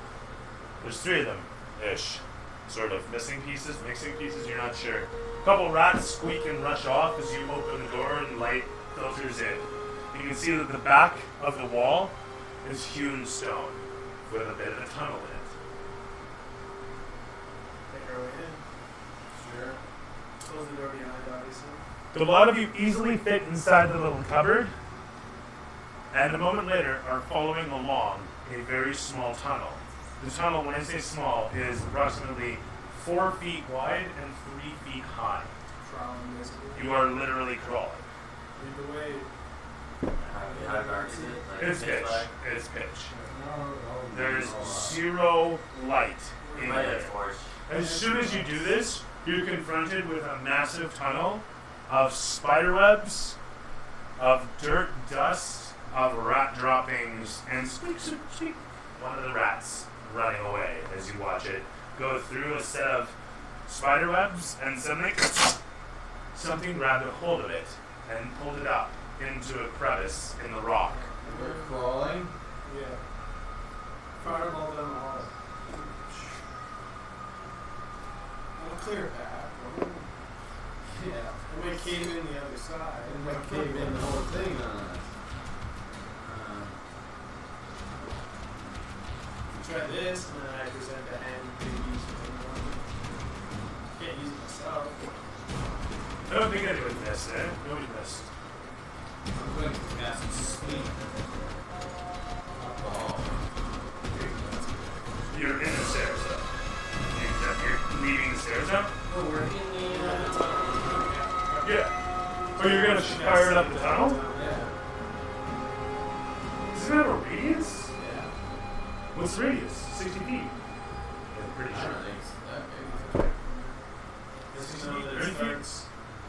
S3: There's 3 of them, ish. Sort of. Missing pieces, mixing pieces, you're not sure. A couple rats squeak and rush off as you open the door and light filters in. You can see that the back of the wall is hewn stone with a bit of a tunnel in it.
S1: Make our way in. Sure. Close the door behind, obviously.
S3: A lot of you easily fit inside the little cupboard, and a moment later are following along a very small tunnel. The tunnel, when I say small, is approximately 4 feet wide and 3 feet high.
S1: Crawling, basically.
S3: You are literally crawling.
S1: Lead the way.
S5: How dark is it? Like
S3: It's
S5: pitch
S3: pitch.
S5: black?
S3: It's pitch. There's 0 light in
S5: Light a
S3: there.
S5: torch.
S3: As soon as you do this, you're confronted with a massive tunnel of spider webs, of dirt, dust, of rat droppings, and squeak, squeak, squeak, one of the rats running away as you watch it go through a set of spider webs and suddenly
S2: something grabbed a hold of it and pulled it up into a crevice in the rock.
S4: We're crawling.
S1: Yeah. Fireball down the hall. We'll clear a path.
S4: Yeah.
S1: It might cave in the other side.
S4: It might cave in the whole thing on us.
S1: Try this, and then I present the hand to use it. Can't use it myself.
S2: I don't think anyone missed, eh? Nobody missed.
S4: I'm going to cast sleep. Oh.
S2: You're in the stairs, though. You're leaving the stairs now?
S4: Oh, we're in the tunnel.
S2: Yeah. Oh, you're gonna fire it up the tunnel?
S4: Yeah.
S2: Does it have a radius?
S4: Yeah.
S2: What's the radius? 60 feet. I'm pretty
S4: I
S2: sure.
S4: don't think it's that big.
S1: This is another
S2: 30 feet?
S1: starts.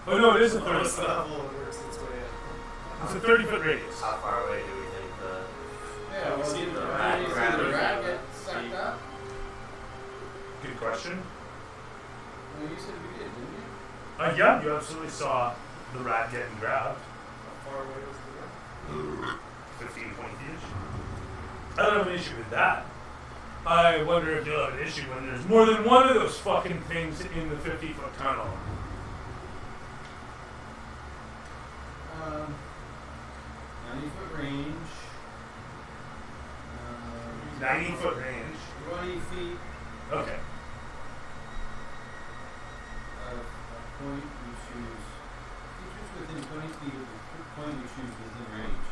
S2: Oh no, it is a
S1: Oh,
S2: 30
S1: it's
S2: foot.
S1: level, it works its way up.
S2: It's a 30-foot radius.
S5: How far away do we think the
S4: Yeah,
S1: we
S4: well,
S1: see
S4: the
S1: the
S4: rat,
S5: rat
S4: the
S5: grabbing
S4: rat
S5: the-
S4: get sucked up.
S2: Good question.
S4: Well, you said we did, didn't you?
S2: Yeah, you absolutely saw the rat getting grabbed.
S1: How far away was the rat?
S2: 15, 20 feet. I don't have an issue with that. I wonder if you'll have an issue when there's more than one of those fucking things in the 50-foot tunnel.
S4: 90-foot range.
S2: 90-foot range.
S4: 20 feet
S2: Okay.
S4: of a point you choose. Creatures within 20 feet of the point you choose within range.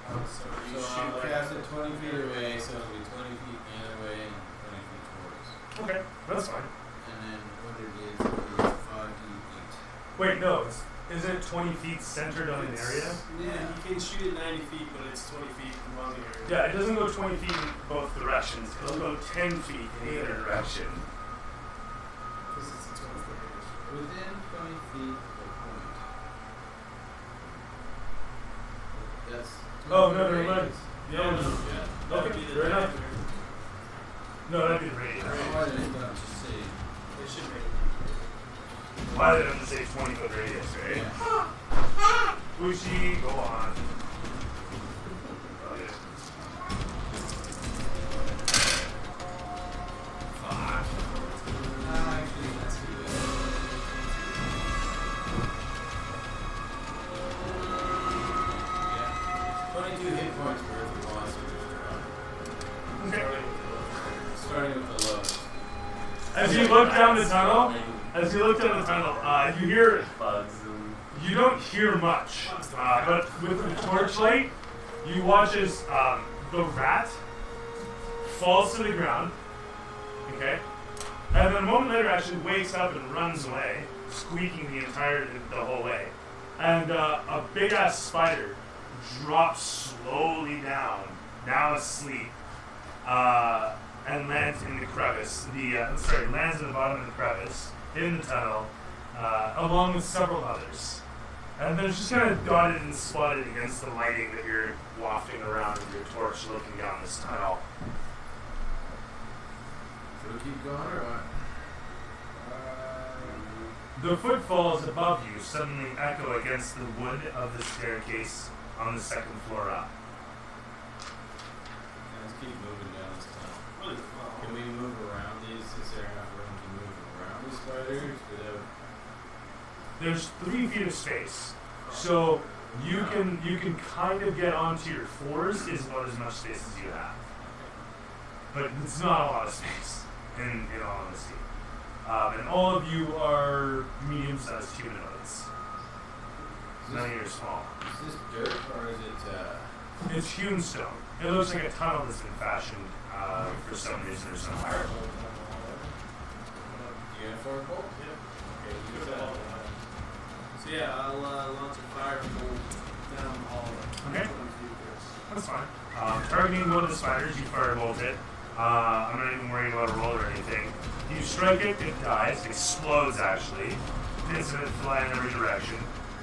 S1: Oh, so you
S4: So
S1: shoot
S4: I'll
S1: like
S4: cast it 20 feet away, so it'll be 20 feet the other way and 20 feet towards.
S2: Okay, that's fine.
S4: And then what it is 5d8.
S2: Wait, no, isn't it 20 feet centered on an
S1: It's-
S2: area?
S1: Yeah, you can shoot it 90 feet, but it's 20 feet along the area.
S2: Yeah, it doesn't go 20 feet in both directions. It'll go 10 feet in either direction.
S1: Because it's a 20-foot radius.
S4: Within 20 feet of a point. That's.
S2: Oh, no, never mind.
S4: radius.
S2: Yeah, no.
S1: That would be the
S2: Fair enough.
S1: diameter.
S2: No, that'd be the radius.
S4: Why did it not just say?
S1: They should make it.
S2: Why did it have to say 20-foot radius, right?
S4: Yeah.
S2: Bushi, go on. Oh, yeah.
S4: Fuck. Actually, let's do this. Yeah. 22 hit points worth of monsters.
S2: Okay.
S4: Starting with the lowest.
S2: As you look down the tunnel, you hear,
S5: bugs and
S2: you don't hear much, but with the torchlight, you watch as the rat falls to the ground, okay, and then a moment later actually wakes up and runs away, squeaking the whole way, and a big ass spider drops slowly down, now asleep, and lands in the crevice. Lands at the bottom of the crevice in the tunnel, along with several others. And they're just kind of dotted and spotted against the lighting that you're wafting around with your torch, looking down this tunnel.
S4: Should we keep going or what?
S2: The footfalls above you suddenly echo against the wood of the staircase on the second floor up.
S4: Let's keep moving down this tunnel.
S1: Really fun.
S4: Can we move around these? Is there enough room to move around these spiders without?
S2: There's 3 feet of space, so you can kind of get onto your fours is about as much space as you have, but it's not a lot of space in all honesty. And all of you are medium-sized humanoids. None of you are small.
S4: Is this dirt or is it?
S2: It's hewn stone. It looks like a tunnel that's been fashioned for some reason or some other.
S4: Uniform bolt?
S1: Yep.
S4: Okay, use that.
S1: So yeah, I'll launch a firebolt down the hall.
S2: Okay.
S1: 20 feet across.
S2: That's fine. Targeting one of the spiders, you firebolt it. I'm not even worrying about a roll or anything. You strike it, it dies, explodes actually. Bits of it fly in every direction.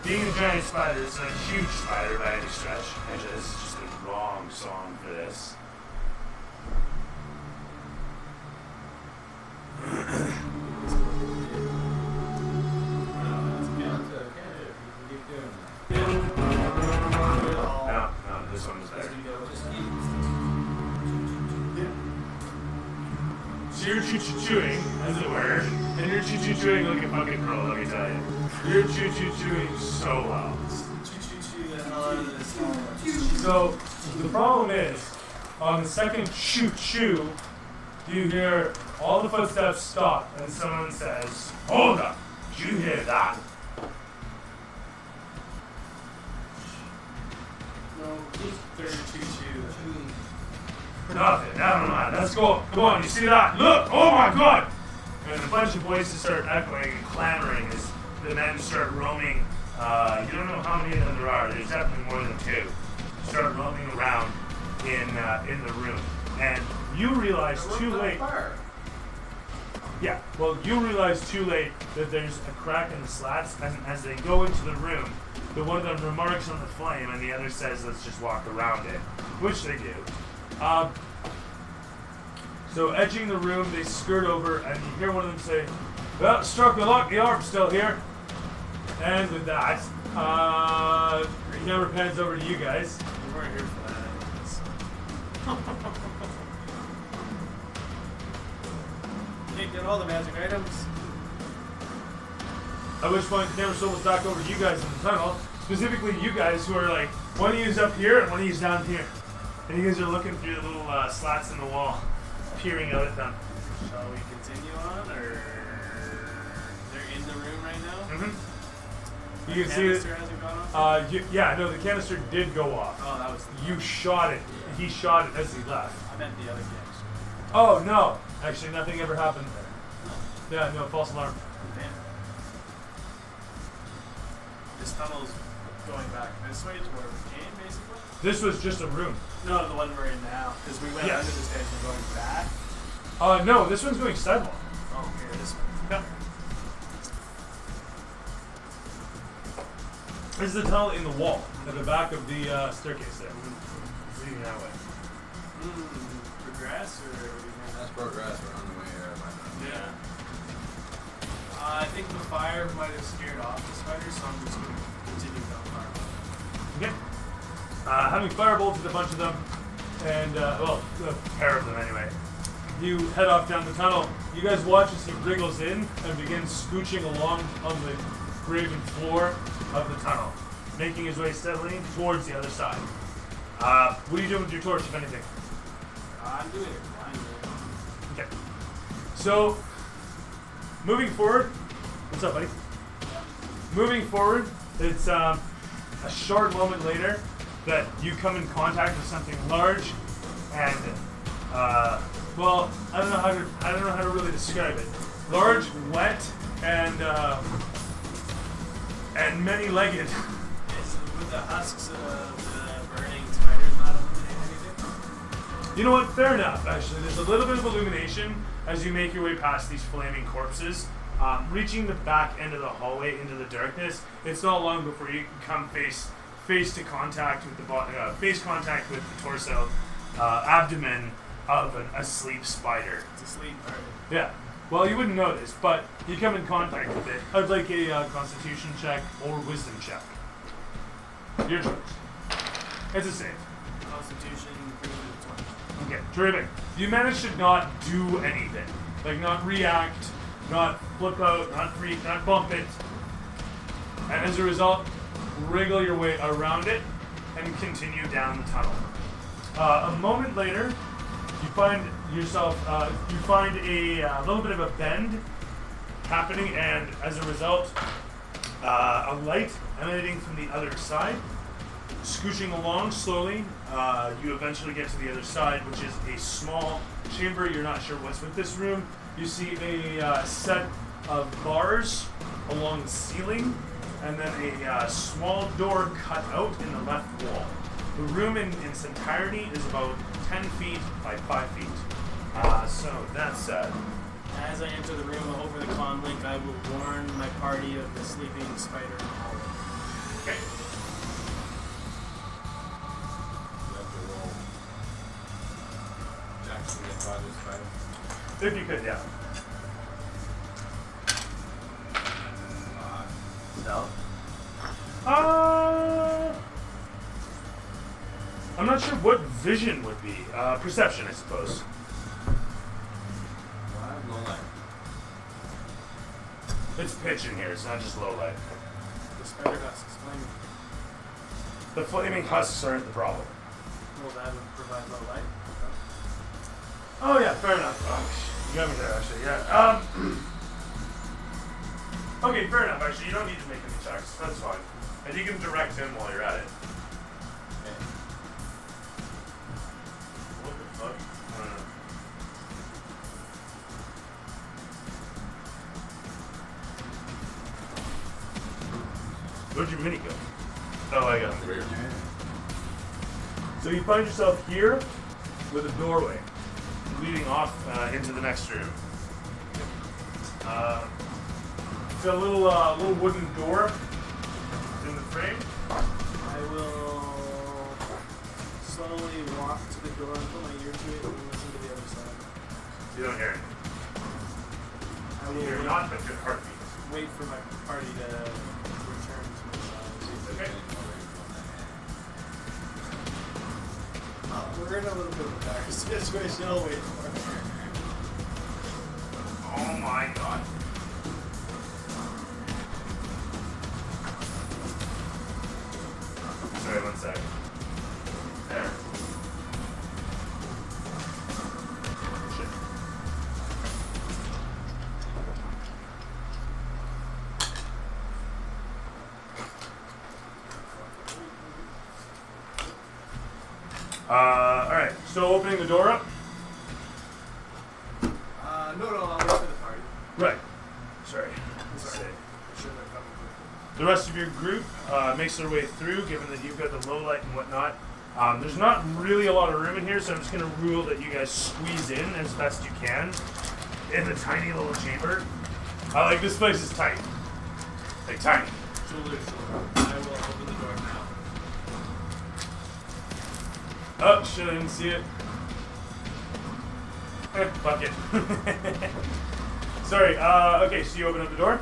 S2: Being a giant spider, it's not a huge spider by any stretch. Actually, this is just the wrong song for this.
S3: So you're choo-choo-chooing, as it were, and you're choo-choo-chooing like a fucking pro, let me tell you. You're choo-choo-chooing so well.
S1: Choo-choo the hell out of this.
S3: So the problem is, on the second choo-choo, you hear all the footsteps stop, and someone says, "Hold up, did you hear that?"
S1: No, third choo-choo.
S3: Nothing, never mind. Let's go. Come on, you see that? Look! Oh my god! And a bunch of voices start echoing and clamoring as the men start roaming. You don't know how many of them there are. There's definitely more than two. Start roaming around in the room, and you realize too late. Yeah, well, you realize too late that there's a crack in the slats, and as they go into the room, the one of them remarks on the flame, and the other says, "Let's just walk around it," which they do. So edging the room, they skirt over, and you hear one of them say, "Well, struck the luck, the arb's still here." And with that, the camera pans over to you guys.
S1: We weren't here for that. Can't get all the magic items.
S3: At which point, the camera swivels back over to you guys in the tunnel. Specifically, you guys who are like, one of you is up here and one of you is down here. And you guys are looking through the little slats in the wall, peering out at them.
S1: Shall we continue on, or they're in the room right now?
S3: Mm-hmm.
S1: The
S3: You can see it.
S1: canister hasn't gone off?
S3: Yeah, no, the canister did go off.
S1: Oh, that was.
S3: You shot it. He shot it as he left.
S1: I meant the other canister.
S3: Oh, no. Actually, nothing ever happened there. Yeah, no, false alarm.
S1: Damn. This tunnel's going back this way to where we came, basically?
S3: This was just a room.
S1: No, the one we're in now. Because we went
S3: Yes.
S1: under the stairs and going back.
S3: No, this one's going sidewalk.
S1: Oh, here, this one.
S3: Yep. This is the tunnel in the wall at the back of the staircase there. Leading that way.
S1: Progress, or are we gonna...
S4: That's progress. We're on the way here.
S1: Yeah. I think the fire might have scared off the spiders, so I'm just going to continue down fire.
S3: Okay. Having firebolted a bunch of them, and, well, a pair of them anyway, you head off down the tunnel. You guys watch as he wriggles in and begins scooching along on the graven floor of the tunnel, making his way steadily towards the other side. What are you doing with your torch, if anything?
S1: I'm doing it blindly.
S3: Okay. So, moving forward, what's up, buddy? Moving forward, it's a short moment later that you come in contact with something large, and well, I don't know how to really describe it. Large, wet, and many-legged.
S1: Is with the husks of the burning spiders not illuminating anything?
S3: You know what? Fair enough, actually. There's a little bit of illumination as you make your way past these flaming corpses. Reaching the back end of the hallway into the darkness, it's not long before you can come face to contact with the face contact with the torso, abdomen of an asleep spider.
S1: It's a sleep party.
S3: Yeah. Well, you wouldn't know this, but you come in contact with it. I'd like a Constitution check or Wisdom check. Your choice. It's a save.
S1: Constitution, improvement 20.
S3: Okay, terrific. You managed to not do anything. Like, not react, not flip out, not freak, not bump it. And as a result, wriggle your way around it and continue down the tunnel. A moment later, you find yourself, you find a little bit of a bend happening, and as a result, a light emanating from the other side. Scooching along slowly, you eventually get to the other side, which is a small chamber. You're not sure what's with this room. You see a set of bars along the ceiling, and then a small door cut out in the left wall. The room in its entirety is about 10 feet by 5 feet. So that said,
S1: As I enter the room over the comm link, I will warn my party of the sleeping spider in the hallway.
S3: okay.
S4: You have to roll. Jackson get by this spider.
S3: If you could, yeah.
S5: Stealth?
S3: I'm not sure what vision would be. Perception, I suppose.
S1: What?
S2: It's pitch in here. It's not just low light.
S3: The spider husks flaming.
S2: The flaming husks aren't the problem.
S3: Will that provide low light?
S2: Oh yeah, fair enough. Oh, you got me there actually. Yeah. Okay, fair enough. Actually, you don't need to make any checks. That's fine. And you can direct him while you're at it. What the fuck? I don't know. Where'd your mini go? Oh, I got it. Right here. So you find yourself here with a doorway leading off into the next room. It's a little wooden door in the frame.
S3: I will slowly walk to the door and put my ear to it and listen to the other side.
S2: You don't hear anything.
S3: I will
S2: You're not, but your heartbeat.
S3: wait for my party to return to my side.
S2: Okay.
S3: We're in a little bit of a dire situation. I'll wait for it.
S2: Oh my god. Sorry, 1 second. There. Shit. Alright, so opening the door up.
S3: No, I'll wait for the party.
S2: Right. Sorry. The rest of your group makes their way through, given that you've got the low light and whatnot. There's not really a lot of room in here, so I'm just going to rule that you guys squeeze in as best you can in the tiny little chamber. Like, this place is tight. Like, tiny.
S3: Sure. I will open the door now.
S2: Oh, shit, I didn't see it. Fuck it. Sorry, okay, so you open up the door.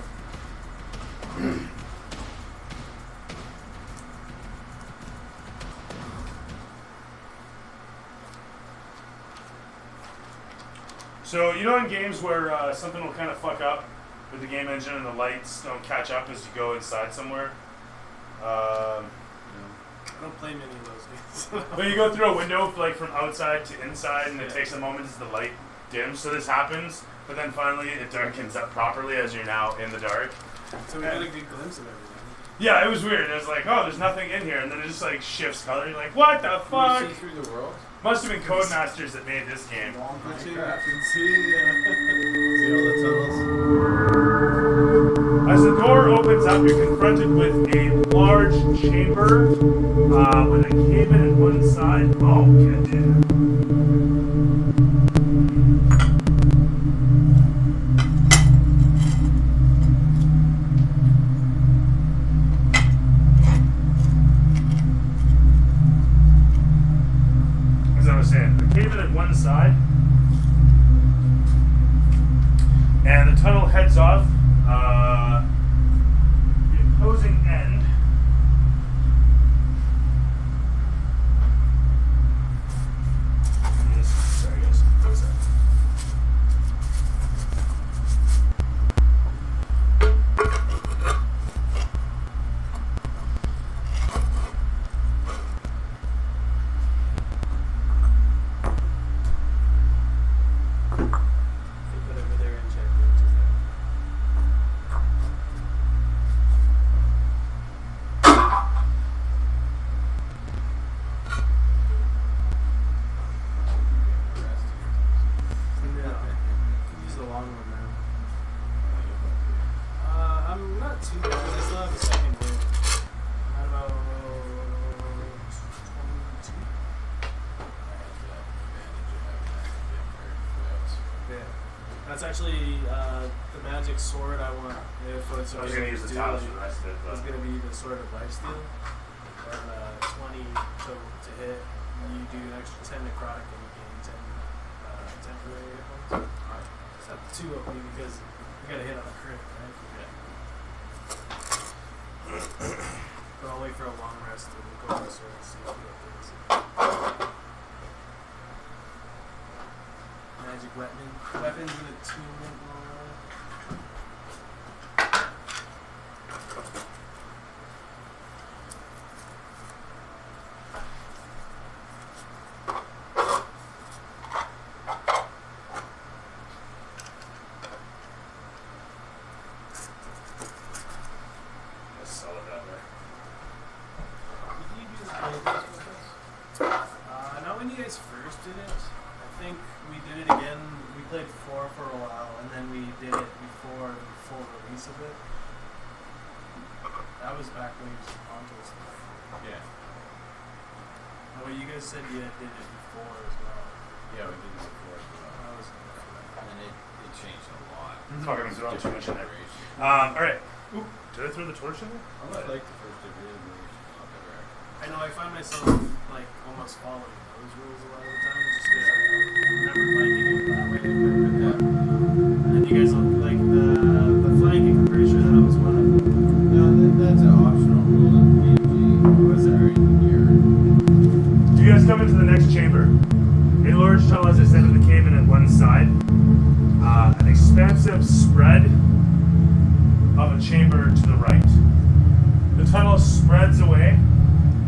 S2: So, you know in games where something will kind of fuck up with the game engine and the lights don't catch up as you go inside somewhere?
S3: I don't play many of those games.
S2: But you go through a window like from outside to inside and it takes a moment as the light dims. So this happens, but then finally it darkens up properly as you're now in the dark.
S3: So we got a good glimpse of everything.
S2: Yeah, it was weird. It was like, oh, there's nothing in here, and then it just like shifts color. You're like, what the fuck?
S4: Can we see through the world?
S2: Must have been Codemasters that made this game.
S3: You can see,
S4: See
S3: see
S4: all the tunnels?
S2: As the door opens up, you're confronted with a large chamber with a cave in on one side. Oh, good dude. As I was saying, the cave in on one side, and the tunnel heads off. The opposing end is, sorry guys, close that.
S3: Put over there and check it. Use the long one now. I'm not too bad. I still have a second hit. I'm at about 22. Yeah. That's actually the magic sword I want. If it's
S2: I was going to use the towels for the rest of it,
S3: It's
S2: but
S3: going to be the sword of lifesteal. And 20 to hit. You do an extra 10 necrotic and you gain 10 temporary hit points. It's not too OP because you got to hit on a crit, right? But I'll wait for a long rest and we'll go to the sword and see what it is. Magic weapons and attunement.
S1: think we did it again. We played 4 for a while, and then we did it before the full release of it. That was back when he was onto us.
S4: Yeah.
S1: Oh, you guys said you did it before as well.
S4: Yeah, we did this before as well.
S1: That was
S4: And it changed a lot.
S2: Fuck, I'm throwing too much in there.
S4: Different
S2: Alright. Ooh, did I throw the torch in there?
S4: I almost like the first division version of it.
S1: I know I find myself like almost following those rules a lot of the time, just because I remember liking it that way.
S4: Yeah.
S1: And then you guys look like the flanking. I'm pretty sure that was one of them.
S4: No, that's an optional rule in PMG. Was there in your...
S2: You guys come into the next chamber. A large tunnel, as I said, in the cave in at one side. An expansive spread of a chamber to the right. The tunnel spreads away,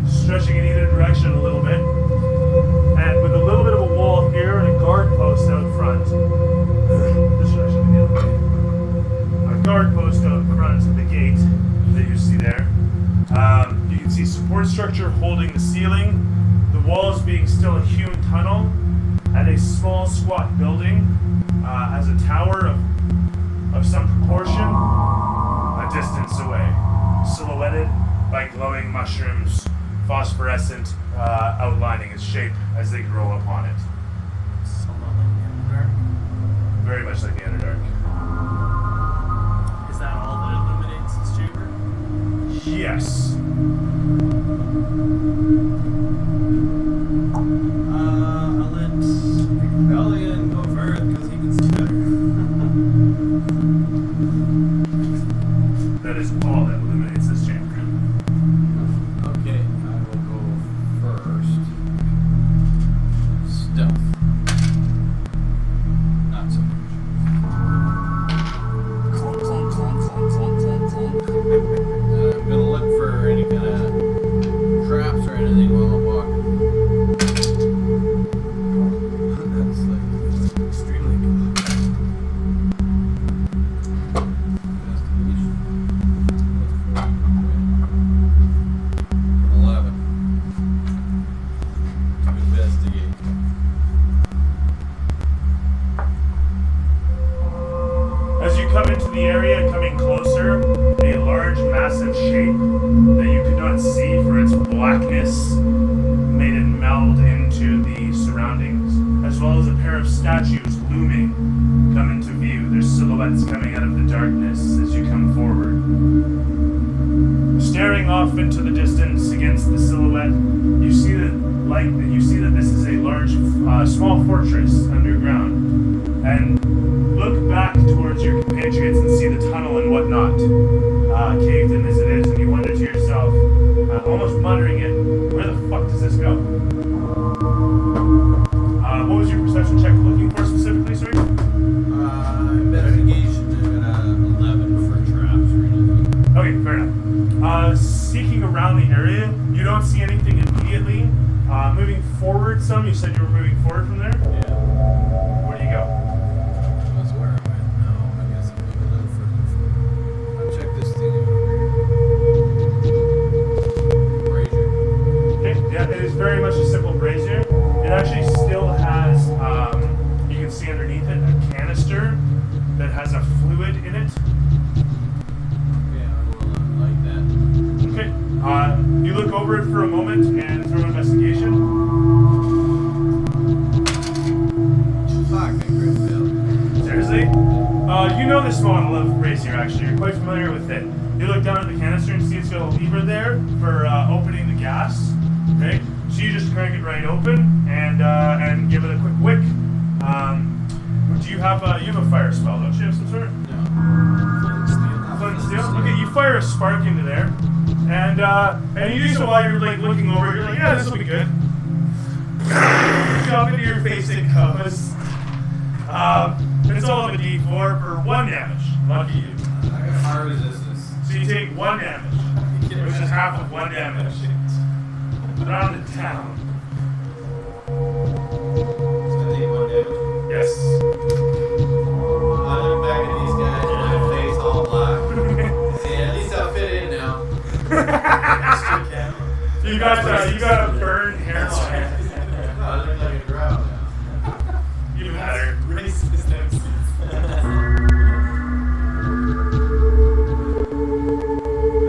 S2: stretching in either direction a little bit, and with a little bit of a wall here and a guard post out front. This should actually be the other way. A guard post out front of the gate that you see there. You can see support structure holding the ceiling, the walls being still a hewn tunnel, and a small squat building as a tower of some proportion a distance away, silhouetted by glowing mushrooms, phosphorescent, outlining its shape as they grow upon it.
S1: Somewhat like the Underdark.
S2: Very much like the Underdark.
S1: Is that all that illuminates this chamber?
S2: Yes.
S1: I'll let Valiant go first because he can see better.
S2: That is all that illuminates this chamber.
S4: Okay, I will go first. Stealth. Not so much. I'm gonna look for any kind of traps or anything while I'm walking. That's like extremely good. Investigation. 11. To investigate.
S2: As you come into the area, coming closer, a large, massive shape that you could not see for its blackness made it meld into the surroundings, as well as a pair of statues looming come into view. Their silhouettes coming out of the darkness as you come forward. Staring off into the distance against the silhouette, you see that this is a large, small fortress underground, and look back towards your compatriots and see the tunnel and whatnot, caved in as it is, and you wonder to yourself, almost muttering it, where the fuck does this go? What was your perception check looking for specifically, sorry?
S4: Investigation at 11 for traps or anything.
S2: Okay, fair enough. Seeking around the area, you don't see anything immediately. Moving forward some, you said you were moving forward from there?
S4: Yeah.
S2: Where do you go?
S4: That's where I went. No, I guess I'll move a little further. I'll check this thing out. Brazier.
S2: Okay, yeah, it is very much a simple brazier. It actually still has, you can see underneath it, a canister that has a fluid in it.
S4: Okay, I will like that.
S2: Okay, you look over it for a moment and throw an investigation.
S4: Fuck, I crit failed.
S2: Seriously? You know this model of brazier, actually. You're quite familiar with it. You look down at the canister and see it's got a lever there for opening the gas. Okay, so you just crank it right open and give it a quick wick. Do you have a fire spell, don't you, of some sort?
S4: No.
S2: Flint and steel. Okay, you fire a spark into there, and you do so while you're like looking over. You're like, yeah, this will be good. Jump into your facing compass. It's all of a D4 for 1 damage. Lucky you.
S4: I got high resistance.
S2: So you take 1 damage, which is half of 1 damage. Round it down.
S4: So I take 1 damage.
S2: Yes.
S4: I look back at these guys and my face all black. See, at least I'll fit in now.
S2: You got a burned hairline.
S4: I look like a drow now.
S1: racist MCs.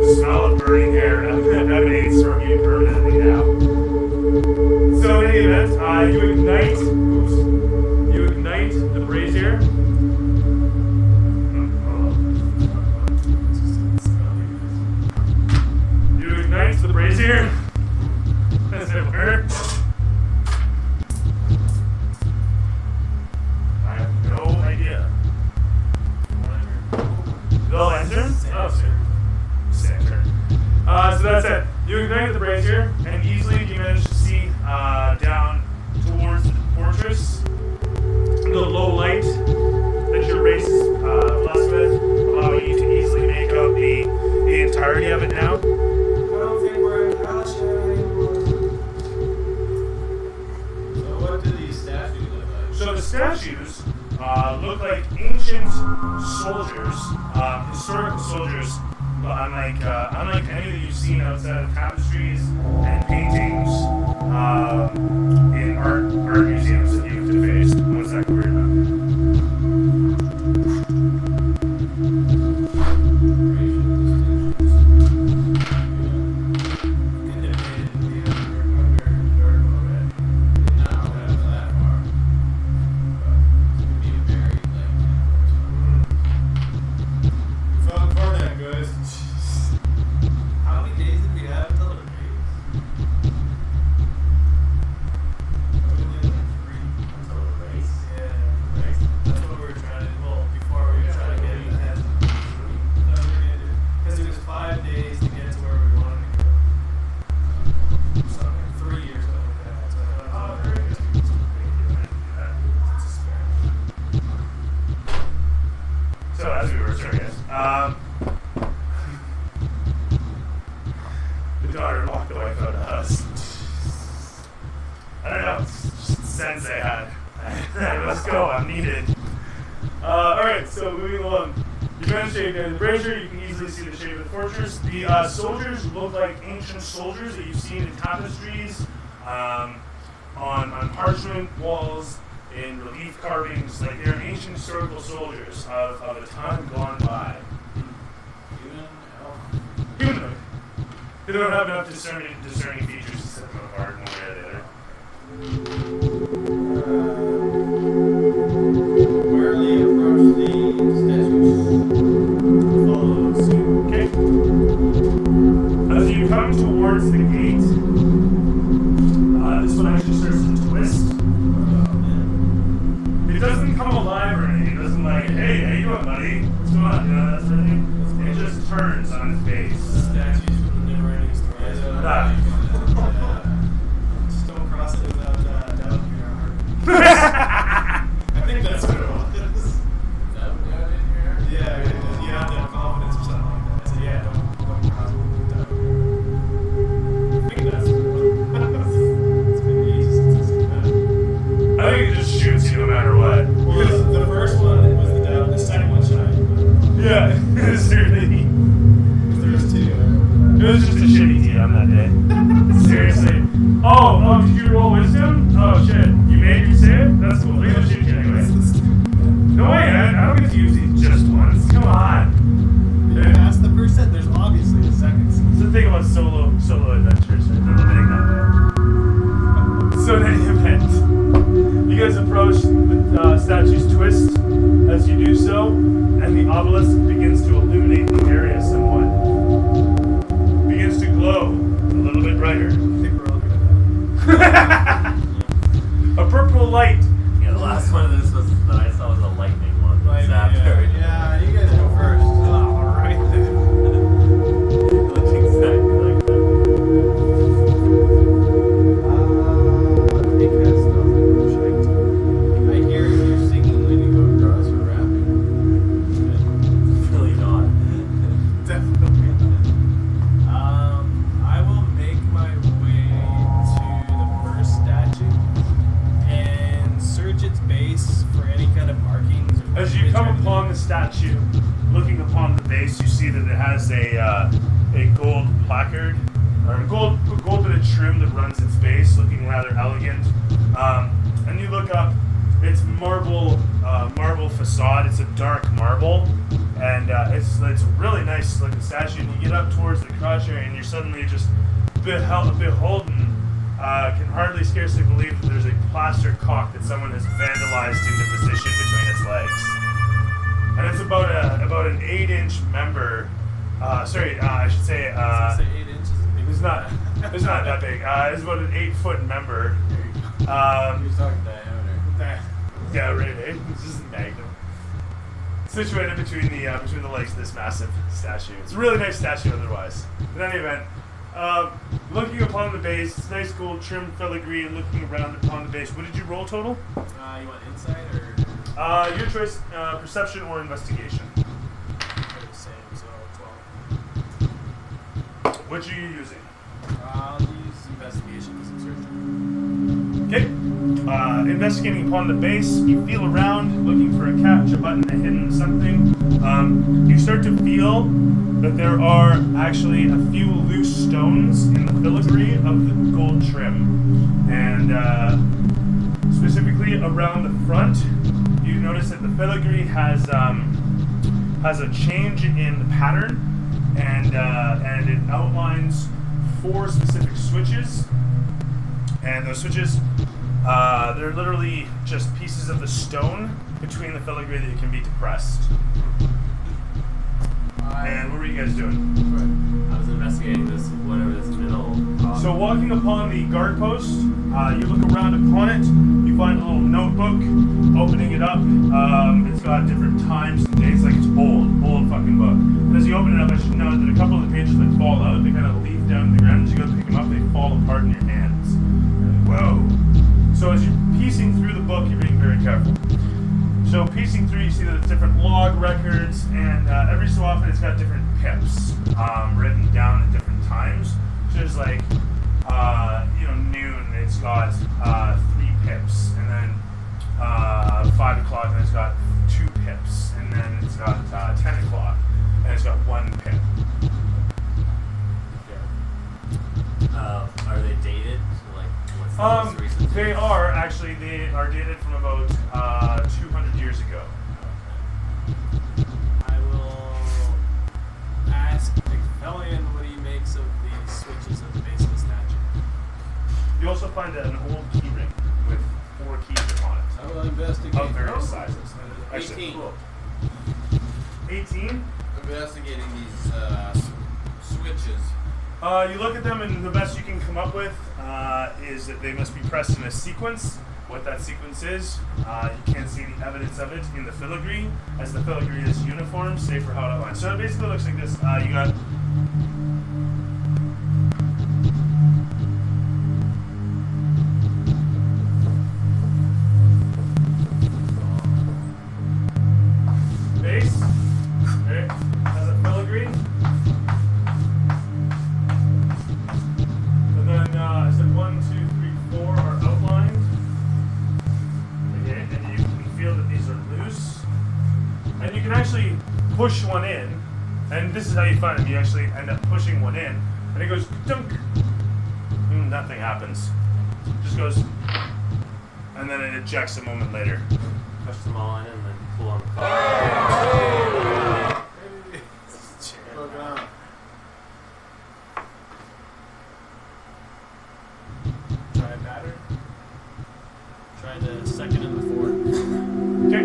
S2: The smell of burning hair emanates from you permanently now. So in any event, you ignite the brazier. You ignite the brazier, as it were. I have no idea. The lantern? Oh, center. So that's it. You ignite the brazier, and easily you manage to see down towards the fortress. The low light that your race is blessed with, allowing you to easily make out the entirety of it now.
S1: I don't think we're in Calimshan anymore.
S4: So what do these statues look like?
S2: So the statues look like ancient soldiers, historical soldiers, but unlike any that you've seen outside of tapestries and paintings in art museums that you've defaced. What's that weird about?
S1: How many days did we have until the race? Until the race? Yeah, race. That's what we were trying to do. Well, before we were trying to get in ahead. Because it was 5 days to get to where we wanted to go. Something 3 years ago. So I don't know.
S2: So as we were saying, the daughter walked the wife out of the house. I don't know, it's just a sense I had. Let's go, I'm needed. Alright, so moving along. You managed to ignite the brazier, you can easily see the shape of the fortress. The soldiers look like ancient soldiers that you've seen in tapestries, on parchment walls, in relief carvings. Like they're ancient historical soldiers of a time gone by. Humanoid. They don't have enough discerning features to set them apart one way or the other.
S4: Warily approach the statues.
S2: Follow suit. Okay. As you come towards the gate, this one actually starts to twist. It doesn't come alive or anything. It doesn't like, hey, how you doing, buddy? What's going on? You know, that sort of thing. It just turns on its face.
S1: Statues from the never-ending stories. Just don't cross it without doubt in your heart. I think that's what it was. Yeah, you have that confidence or something like that. I said, yeah, don't cross it without doubt. I think that's what it was. It's been ages since I've seen that.
S2: I think it just shoots you no matter what.
S1: Well, the first one was the doubt, the second one shiny.
S2: Yeah, certainly.
S1: There's two.
S2: It was just a shitty tea on that day. Seriously. Oh, did you roll wisdom? Oh shit. You made your save? That's cool. We're gonna shoot you anyway. No way, man. I don't get to use these just once. Come on.
S1: Yeah, that's the first set. There's obviously a second set.
S2: That's the thing about solo adventures. They're limiting that way. So in any event, you guys approach the statue's twist as you do so, and the obelisk begins to illuminate the area somewhat. Begins to glow a little bit brighter.
S1: I think we're all good at that.
S2: A purple light.
S5: Yeah, the last one of this was that I saw was a lightning one.
S1: Lightning,
S5: Zapped
S1: yeah.
S5: everything.
S1: Yeah, you guys go first. Alright then.
S5: It looks exactly like that.
S4: I think that's nothing. I hear you singing when you go across or rapping.
S5: Really not.
S1: Definitely not. I will make my way to the first statue and search its base for any kind of markings. Or
S2: As you come upon the statue, looking upon the base, you see that it has a gold placard, or a gold bit of trim that runs its base, looking rather elegant. And you look up, it's marble marble facade. It's a dark marble, and it's really nice looking statue. And you get up towards the crotch area, and you're suddenly just beholden. Can hardly scarcely believe that there's a plaster cock that someone has vandalized into position between its legs. And it's about an 8-inch member. I should say.
S1: 8 inches.
S2: It's not that big. It's about an 8-foot member.
S4: He's talking diameter.
S2: Yeah, right. It's just a magnum. Situated between the legs of this massive statue. It's a really nice statue otherwise. In any event, looking upon the base, it's nice gold trimmed filigree, and looking around upon the base. What did you roll total?
S1: You want insight or?
S2: Your choice, perception or investigation.
S1: They're the same, so 12.
S2: Which are you using?
S1: I'll use investigation because I'm searching.
S2: Okay. Investigating upon the base, you feel around, looking for a catch, a button, a hidden something. You start to feel that there are actually a few loose stones in the filigree of the gold trim. And specifically around the front, you notice that the filigree has a change in the pattern, and it outlines 4 specific switches. And those switches, they're literally just pieces of the stone between the filigree that can be depressed. And what were you guys doing?
S5: I was investigating this, whatever this middle.
S2: So walking upon the guard post, you look around upon it, you find a little notebook, opening it up, it's got different times and dates, like it's old fucking book. And as you open it up, I should note that a couple of the pages that fall out, they kind of leaf down to the ground. As you go to pick them up, they fall apart in your hands. Whoa. So as you're piecing through the book, you're being very careful. So piecing through, you see that it's different log records, and every so often it's got different pips written down at different times. So there's like, noon, it's got 3 pips, and then 5 o'clock, and it's got 2 pips, and then it's got 10 o'clock, and it's got 1 pip.
S5: Are they dated? Like, what's the most recent?
S2: They are dated from about 200 years ago.
S1: I will ask McFellion what he makes of the switches at the base of the statue.
S2: You also find an old key ring with 4 keys upon it.
S4: I will investigate.
S2: Of various sizes.
S4: 18.
S2: Cool. 18?
S4: Investigating these switches.
S2: You look at them, and the best you can come up with is that they must be pressed in a sequence. What that sequence is, you can't see any evidence of it in the filigree, as the filigree is uniform, save for how it outlines. So it basically looks like this. You got base, okay, has a filigree. And then I said 1, 2, 3, 4 are outlined. Okay, and you can feel that these are loose. And you can actually push one in, and this is how you find them. You actually end up pushing one in, and it goes dunk. Nothing happens. It just goes, and then it ejects a moment later.
S5: Push them all in and then pull on the car.
S4: Look on.
S1: Try a batter. Try the second and the fourth.
S2: Okay,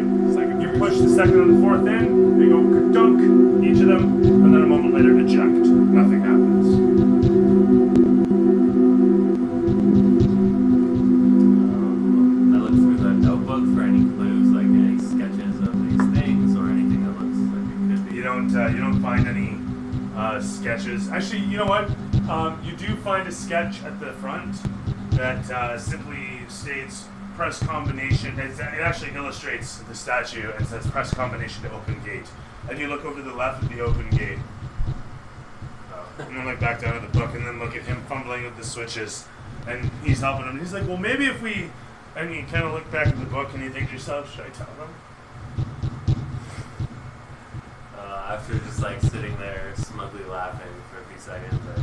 S2: you push the second and the fourth in, they go dunk, each of them, and then a moment later eject. Nothing happens.
S5: I looked through the notebook for any clues, like any sketches of these things or anything that looks like it could be.
S2: You don't find any sketches. Actually, you know what? You do find a sketch at the front that simply states press combination. It actually illustrates the statue and says press combination to open gate. And you look over to the left of the open gate. And then look back down at the book, and then look at him fumbling with the switches. And he's helping him. He's like, well, maybe if we... And you kind of look back at the book and you think to yourself, should I tell them?
S5: After just like sitting there smugly laughing for a few seconds, I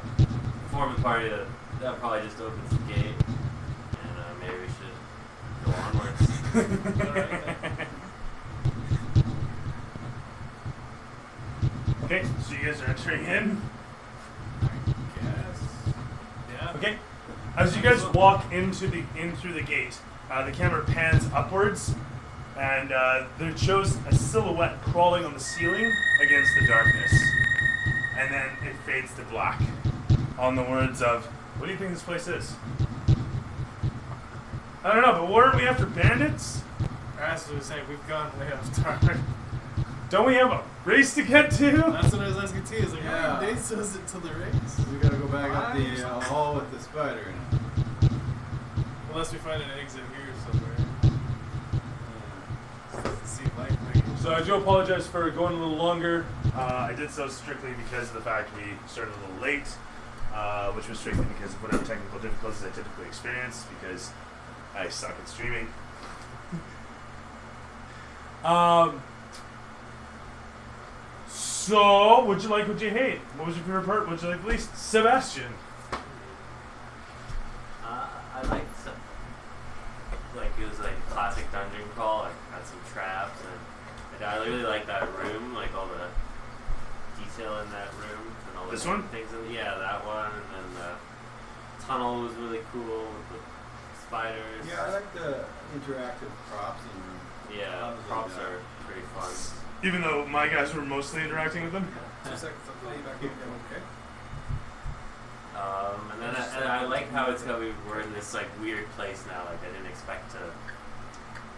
S5: inform the party that probably just opens the gate, and maybe we should go onwards.
S2: you guys are entering in.
S4: Yes.
S1: Yeah.
S3: Okay. As you guys walk in through the gate, the camera pans upwards, and there shows a silhouette crawling on the ceiling against the darkness, and then it fades to black. On the words of, "What do you think this place is?" I don't know, but weren't we after bandits?
S1: That's what I was saying. We've gone way off target.
S3: Don't we have a race to get to?
S1: That's what I was asking too. It's like, how
S4: Yeah.
S1: many days was it till the race?
S4: We gotta go back up the hall with the spider.
S1: Unless we find an exit here somewhere. Doesn't seem likely.
S3: So I do apologize for going a little longer. I did so strictly because of the fact we started a little late, which was strictly because of whatever technical difficulties I typically experience because I suck at streaming. So, what'd you like, what'd you hate? What was your favorite part? What'd you like least? Sebastian.
S5: I liked some, like it was like a classic dungeon crawl. Like had some traps and I really like that room, like all the detail in that room and all the
S2: This one?
S5: things. Yeah, that one, and then the tunnel was really cool with the spiders.
S4: Yeah, I like the interactive props in room.
S5: Yeah, the props are pretty fun.
S3: Even though my guys were mostly interacting with them.
S1: 2 seconds, I'll call you back in. Okay.
S5: And then I like how it's got we're in this like weird place now. Like I didn't expect to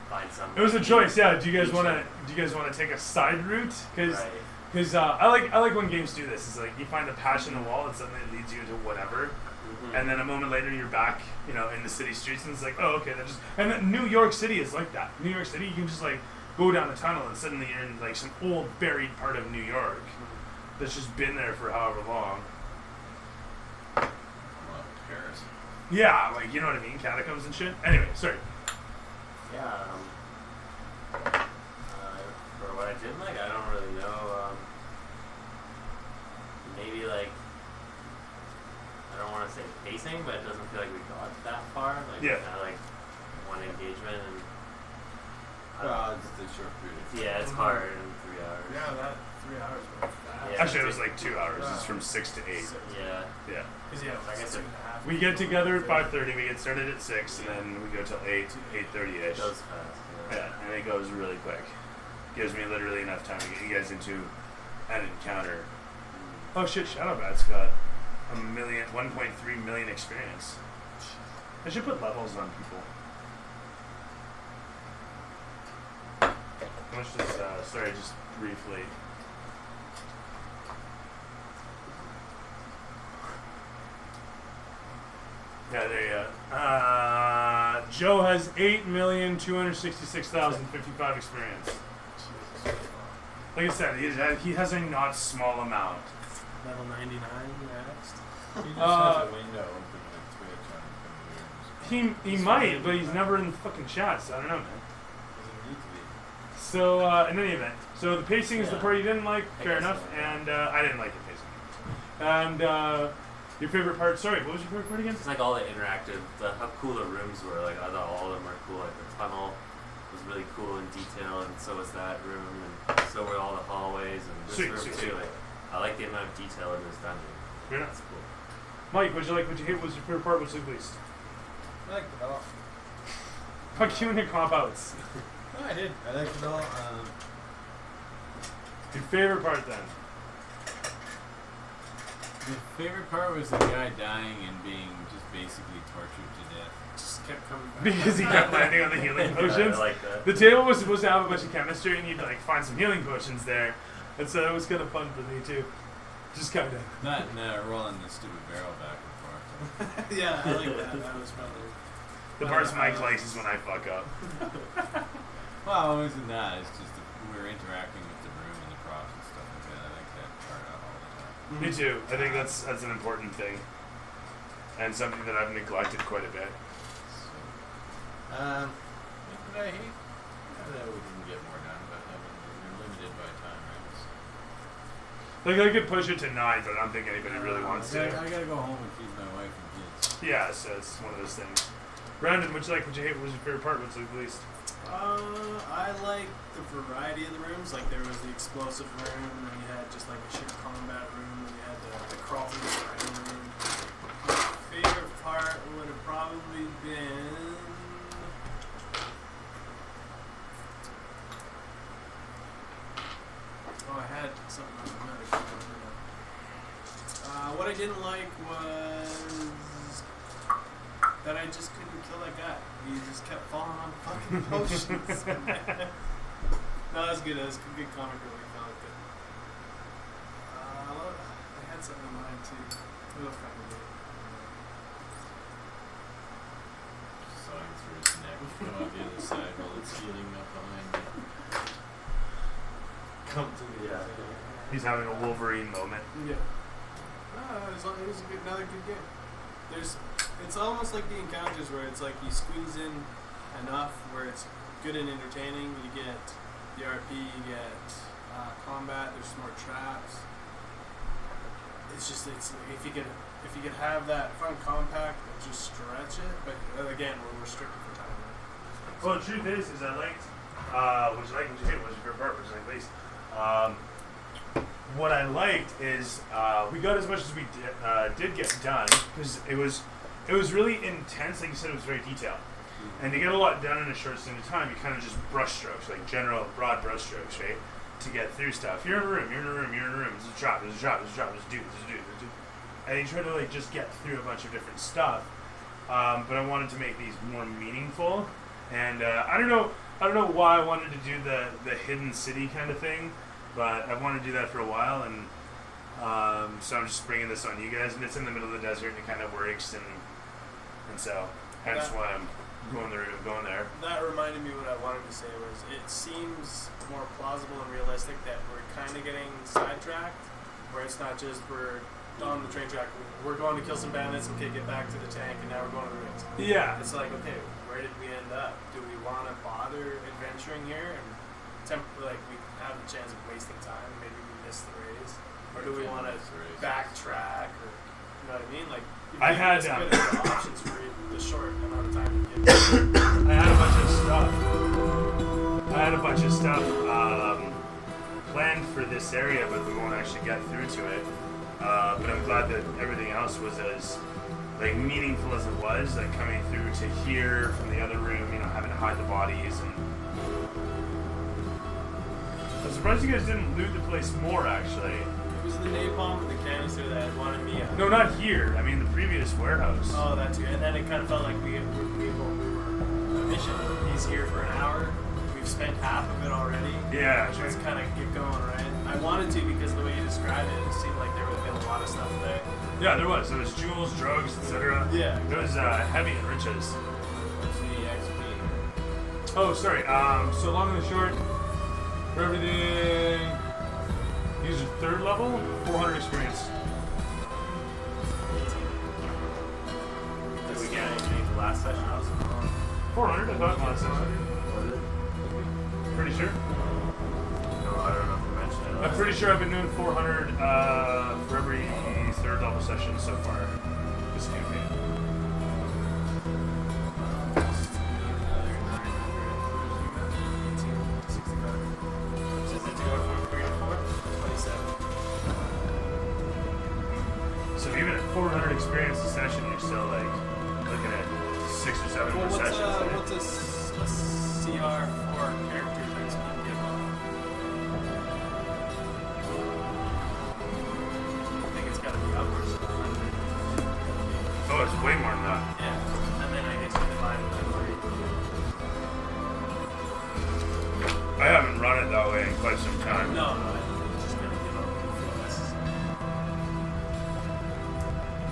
S5: find some.
S3: It was a choice, yeah. Do you guys want
S5: feature.
S3: to? Do you guys want to take a side route? Because
S5: Right.
S3: I like when games do this. It's like you find a patch in the wall and suddenly it leads you to whatever,
S5: Mhm.
S3: and then a moment later you're back, you know, in the city streets, and it's like, oh, okay, that just. And then New York City is like that. New York City, you can just like go down the tunnel and suddenly you're in like some old buried part of New York that's just been there for however long.
S4: Well, Paris.
S3: Yeah, like you know what I mean, catacombs and shit. Anyway, sorry.
S5: Yeah. For what I didn't like, I don't really know. Maybe like I don't want to say pacing, but it doesn't feel like we got that far. Like
S3: Yeah.
S5: Kind of like one engagement and.
S4: Well, it's the short period.
S5: Yeah, it's hard in 3 hours.
S1: Yeah, that 3 hours went fast.
S5: Yeah.
S3: Actually, it was like 2 hours. It's from 6 to 8.
S5: Yeah.
S3: Yeah.
S1: Because yeah,
S5: I
S1: like
S5: guess
S1: 2.5.
S3: We get together at 5:30. We get started at 6, and then we go till 8:30
S5: It
S3: ish.
S5: goes fast.
S3: Yeah, and it goes really quick. Gives me literally enough time to get you guys into an encounter. Oh shit, Shadowbat's got 1.3 million experience. I should put levels on people. How much does, sorry, just briefly. Yeah, there you go. Joe has 8,266,055 experience. Like I said, he has a not small amount.
S1: Level 99 next.
S4: He just
S3: Uh,
S4: has a window open with Twitch on computers.
S3: He might, but he's never in the fucking chat, so I don't know, man.
S4: Doesn't need to be.
S3: So, in any event, so the pacing is the
S5: Yeah.
S3: part you didn't like,
S5: I
S3: fair
S5: guess
S3: enough,
S5: so, yeah.
S3: and I didn't like the pacing. And your favorite part, sorry, what was your favorite part again?
S5: It's like all the interactive, how cool the rooms were. Like I thought all of them were cool. Like the tunnel was really cool in detail, and so was that room, and so were all the hallways and this
S3: Sweet,
S5: room
S3: sweet,
S5: too.
S3: sweet.
S5: Like I like the amount of detail in this dungeon.
S3: Yeah.
S5: That's cool.
S3: Mike, what'd you like, what'd you hate, what was your favorite part, what's your least?
S4: I like the dog.
S3: Fuck you and your cop-outs.
S4: No, I did. I liked it all.
S3: Your favorite part then?
S4: The favorite part was the guy dying and being just basically tortured to death.
S1: Just kept coming back.
S3: Because he kept landing on the healing potions.
S5: I like that.
S3: The table was supposed to have a bunch of chemistry, and you'd like find some healing potions there, and so it was kind of fun for me too. Just kind of.
S4: Not rolling the stupid barrel back and forth.
S1: Yeah, I like that. That was probably.
S3: The parts Mike likes is when I fuck up.
S4: Well, it wasn't that. It's just we were interacting with the room and the props and stuff like that. I like that part all the time.
S3: Me too. I think that's an important thing, and something that I've neglected quite a bit.
S4: So, what did I hate? That we didn't get more done, but I mean, we're limited by time, right? So,
S3: Like I could push it to 9, but I don't think anybody really wants to.
S4: I gotta go home and feed my wife and kids.
S3: Yeah, so it's one of those things. Brandon, what'd you like? What'd you hate? What was your favorite part? What's the least?
S1: I like the variety of the rooms. Like there was the explosive room, and then you had just like a sheer combat room, and you had the crawl through the spider room. My favorite part would have probably been. Oh, I had something on my mind. I can't remember now. What I didn't like was that I just couldn't kill that guy. He just kept falling on fucking potions. No, that's good. That's good comic relief. I liked it. I had something in mind too. What else can I do?
S4: Sawing through his neck, come out the other side while it's healing up behind me.
S1: Come to me.
S2: Yeah. He's having a Wolverine moment.
S1: Yeah. It was another good game. It's almost like the encounters where it's like you squeeze in enough where it's good and entertaining. You get the RP, you get combat. There's more traps. It's if you could have that fun compact and just stretch it, but again we're restricted for time. Right?
S2: Well, the truth is I liked, which I liked what you did was your part, which I liked least. What I liked is we got as much as we did get done because it was really intense. Like you said, it was very detailed, and to get a lot done in a short stint of time, you kind of just brush strokes, like general broad brush strokes, right? To get through stuff. You're in a room. There's a drop. There's a drop. There's a drop. There's a dude. And you try to like just get through a bunch of different stuff. But I wanted to make these more meaningful, and I don't know why I wanted to do the hidden city kind of thing. But I wanted to do that for a while, and so I'm just bringing this on you guys. And it's in the middle of the desert, and it kind of works, and so hence why I'm going there.
S1: That reminded me what I wanted to say was it seems more plausible and realistic that we're kind of getting sidetracked, where it's not just we're on the train track, we're going to kill some bandits and get back to the tank, and now we're going to the rings.
S2: Yeah.
S1: It's like, okay, where did we end up? Do we want to bother adventuring here and we have the chance of wasting time? Maybe we missed the race, or do we want to backtrack? Or you know what I mean? Like
S2: I had
S1: options for the short amount of time to get.
S2: I had a bunch of stuff planned for this area, but we won't actually get through to it. But I'm glad that everything else was as like meaningful as it was, like coming through to here from the other room, having to hide the bodies. And I'm surprised you guys didn't loot the place more, actually.
S1: It was the napalm with the canister that had wanted me out.
S2: No, not here. I mean the previous warehouse.
S1: Oh, that too. And then it kind of felt like we were a mission. He's here for an hour. We've spent half of it already.
S2: Yeah,
S1: Let's kind of get going, right? I wanted to because the way you described it, it seemed like there would have been a lot of stuff there.
S2: Yeah, there was. There was jewels, drugs, etc.
S1: Yeah.
S2: There was heavy and riches.
S4: What's the XP?
S3: Oh, sorry. So long and short, for everything, use your third level, 400 experience.
S5: Did we get anything the last session? I was
S3: 400, I thought last session. Pretty sure.
S5: No, I don't know if we mentioned it.
S3: I'm pretty sure I've been doing 400 for every third level session so far this campaign.
S2: So even at 400 experience a session, you're still like looking at 6 or 7 more sessions.
S1: What's a CR for character that's being given? I think it's got to be upwards of 100.
S2: Oh, it's way more than that.
S1: Yeah, and then I guess you divide it by 3.
S2: I haven't run it that way in quite some time.
S1: No, it's just gonna give up.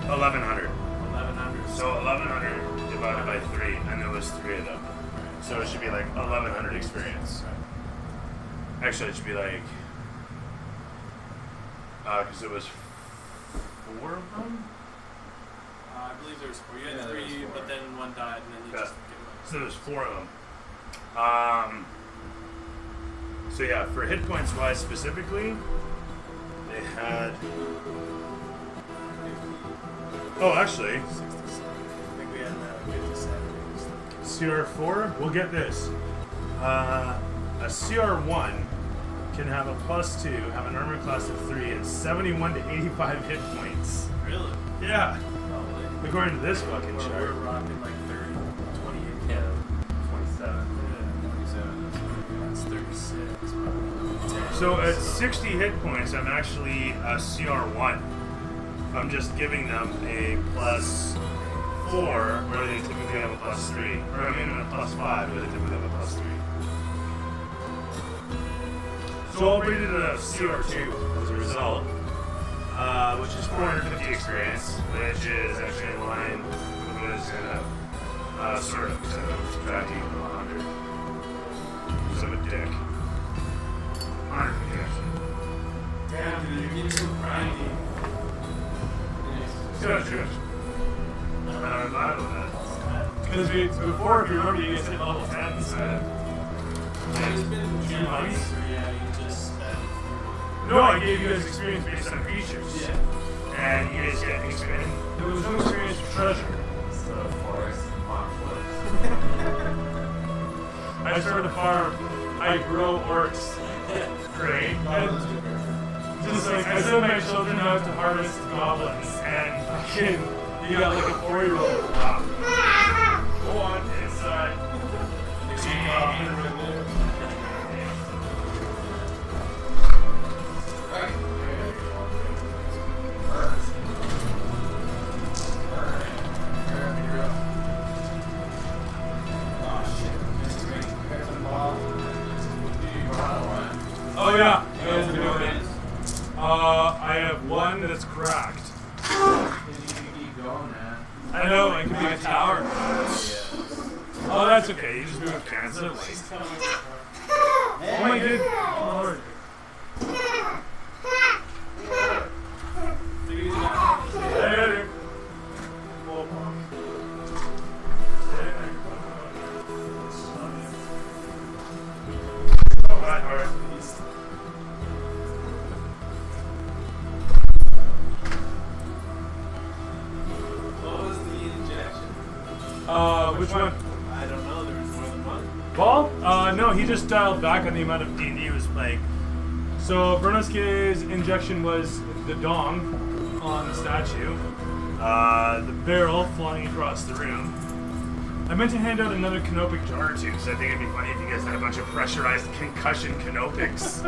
S2: 1100.
S1: 1100.
S2: So 1100 divided by 3, and there was 3 of them. So it should be like 1100 experience. Actually, it should be like, because it was 4 of them.
S1: I believe there was 4. You had
S4: Yeah, there
S1: 3,
S4: was 4.
S1: but then one died, and then you
S2: Yeah.
S1: just give up.
S2: So there was 4 of them. So yeah, for hit points wise specifically, they had. Oh, actually,
S1: 67. I think we had 57.
S2: CR4. We'll get this. A CR1 can have a +2, have an armor class of 3, and 71 to 85 hit points.
S1: Really?
S2: Yeah,
S1: Probably.
S2: according to this fucking
S1: We're
S2: chart.
S1: rocking like 30, 28.
S5: Yeah, 27.
S1: That's 36. Probably.
S2: So at 60 hit points, I'm actually a CR1. I'm just giving them a +4, where they typically have a +3. Or I mean a +5, where they typically have a +3. So I'll rate it a CR2 as a result, which is 450 experience, which is actually in line with what is sort of subtracting 100. Because I'm a dick. 150 actually.
S1: Damn, dude, you're getting so grindy.
S2: Good. I'm glad with that. Because before, if you remember, you guys hit level 10, so...
S1: It's been 2 months. Yeah, you just.
S2: No, I gave you guys experience based on features.
S1: Yeah.
S2: And you guys get experience. There was no experience for treasure.
S5: So forest, farm
S2: I started a farm. I grow orcs. Great. Just like, I send my children out to harvest goblins, and fucking, you got like a 4-year-old. Go on inside.
S1: There's a goblin right there.
S3: Oh yeah, you guys are doing it. I have one that's cracked. I know, I can be a tower. Oh, that's okay. You just move cancel. Oh my good lord. Which one?
S1: I don't know. There was more than one.
S3: Paul? No, he just dialed back on the amount of D&D he was playing. So Vernosuke's injection was the dong on the statue, the barrel flying across the room. I meant to hand out another canopic jar or two, because I think it'd be funny if you guys had a bunch of pressurized concussion canopics.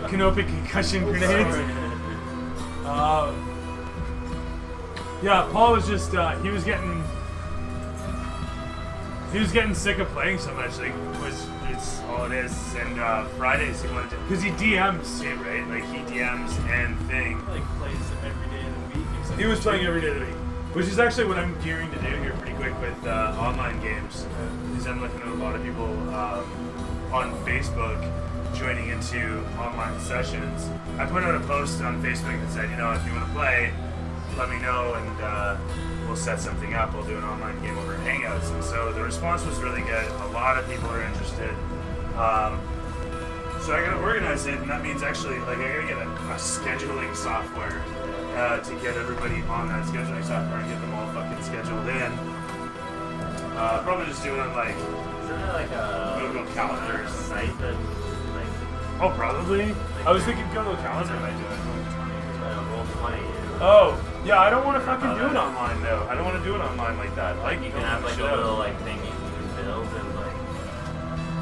S3: Canopic concussion grenades. Yeah, Paul was just, he was getting sick of playing so much, like, it's all it is, and Fridays he wanted to, because he DMs too, right? Like, he DMs and thing.
S1: Like plays every day of the week. Except
S3: He was playing every day of the week, which is actually what I'm gearing to do here pretty quick with online games, because I'm looking at a lot of people on Facebook joining into online sessions. I put out a post on Facebook that said, you know, if you want to play, let me know, and we'll set something up. We'll do an online game over Hangouts. And so the response was really good. A lot of people are interested. So I gotta organize it, and that means actually, like, I gotta get a scheduling software to get everybody on that scheduling software and get them all fucking scheduled in. Probably just do it on, like,
S5: Isn't there like a
S3: Google Calendar
S5: site that like
S3: Oh, probably. I was thinking Google Calendar might do it.
S5: Roll20?
S3: Oh, yeah, I don't want to fucking do it online, though. I don't want to do it online like that.
S5: Like you can have like a little like thing you can build and like.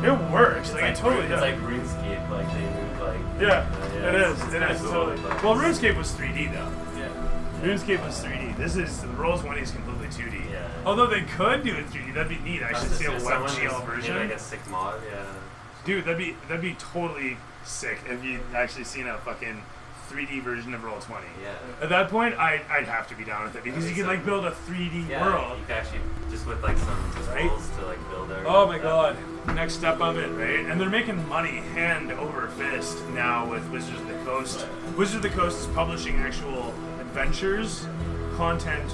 S3: It works.
S5: It's
S3: Like, it totally
S5: it's
S3: does.
S5: like RuneScape, like they move like.
S3: Yeah, it is.
S5: It's
S3: It
S5: kinda
S3: is.
S5: cool,
S3: Totally.
S5: like-
S3: Well, RuneScape was 3D, though.
S1: Yeah.
S3: RuneScape was 3D. This is, Roll20 is completely 2D.
S5: Yeah.
S3: Although they could do it 3D, that'd be neat. I should see a WebGL version.
S5: Like a sick mod, yeah.
S3: Dude, that'd be totally sick if you actually seen a fucking 3D version of Roll20.
S5: Yeah.
S3: At that point, I'd have to be down with it because you can like build a 3D
S5: Yeah,
S3: world.
S5: you can actually just with like some
S3: Right?
S5: tools to like build everything.
S3: Oh my god. Next step of it, right? And they're making money hand over fist now with Wizards of the Coast. Wizards of the Coast is publishing actual adventures, content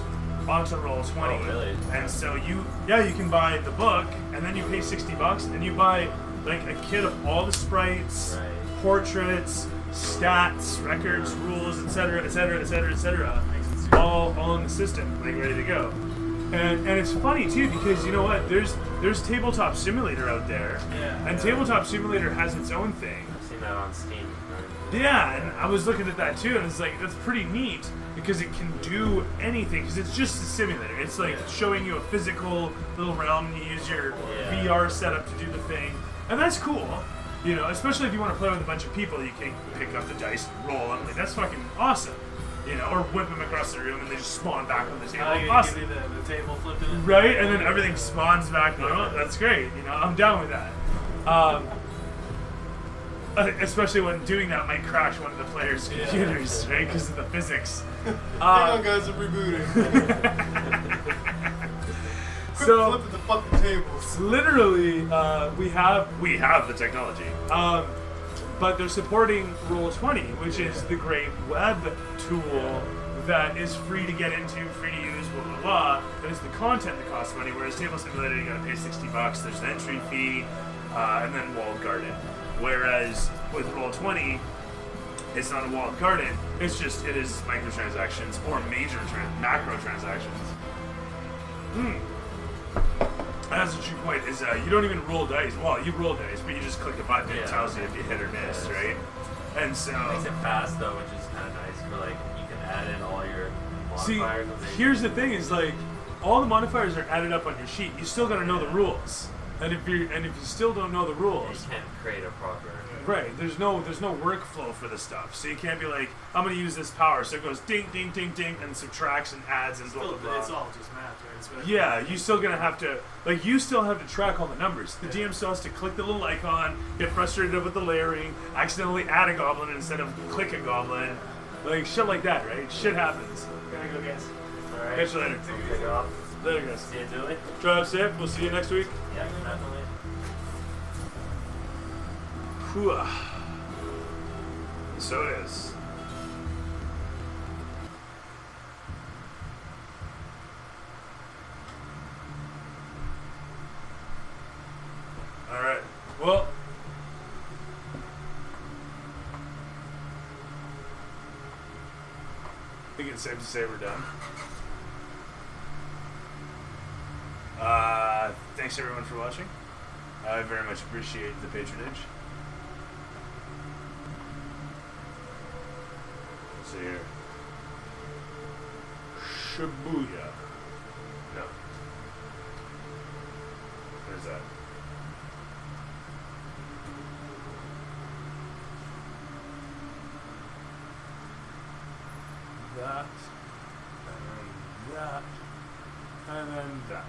S3: onto Roll20.
S5: Oh, really?
S3: And so you can buy the book and then you pay $60 and you buy like a kit of all the sprites,
S5: Right.
S3: portraits, stats, records, rules, etc., etc., etc., etc., all in the system, like ready to go. And it's funny too because you know what? There's Tabletop Simulator out there,
S1: Yeah.
S3: and Tabletop Simulator has its own thing.
S5: I've seen that on Steam.
S3: Yeah, and I was looking at that too, and it's like that's pretty neat because it can do anything. Because it's just a simulator. It's like showing you a physical little realm, and you use your VR setup to do the thing, and that's cool. You know, especially if you want to play with a bunch of people, you can pick up the dice and roll them. Like that's fucking awesome. You know, or whip them across the room and they just spawn back on the table.
S1: Oh, you
S3: Awesome.
S1: give me the table flipping it.
S3: Right, and then everything spawns back. Oh, that's great. You know, I'm down with that. Especially when doing that might crash one of the players' computers, right? Because of the physics.
S1: Hang on, guys, I'm rebooting.
S3: So
S1: flipping the fucking tables.
S3: literally, we have the technology. But they're supporting Roll20, which is the great web tool that is free to get into, free to use, blah blah blah. That is the content that costs money. Whereas Table Simulator, you gotta pay $60. There's an entry fee, and then walled garden. Whereas with Roll20, it's not a walled garden. It is microtransactions or major macro transactions. That's a true point. Is you don't even roll dice. Well, you roll dice, but you just click a button and it tells you if you hit or miss, right? And so
S5: It makes it fast though, which is kind of nice for like you can add in all your modifiers.
S3: here's the thing: is like all the modifiers are added up on your sheet. You still got to know the rules, and if you still don't know the rules,
S5: you can't create a proper.
S3: right? There's no workflow for the stuff, so you can't be like, I'm gonna use this power, so it goes ding ding ding ding and subtracts and adds and blah blah blah.
S1: It's all just math, right? It's whatever.
S3: Yeah, you still gonna have to you still have to track all the numbers. The DM still has to click the little icon, get frustrated with the layering, accidentally add a goblin instead of click a goblin, like shit like that, right? Shit happens.
S1: Gotta go, guys.
S5: Alright.
S3: Catch you later.
S5: Take off.
S3: Later, guys.
S5: See you, Julie.
S3: Drive safe. We'll see you next week.
S5: Yeah, definitely.
S3: Whew. So it is. All right. Well, I think it's safe to say we're done. Thanks everyone for watching. I very much appreciate the patronage. See here. Shibuya. No. Where's that? That. And then that. And then that.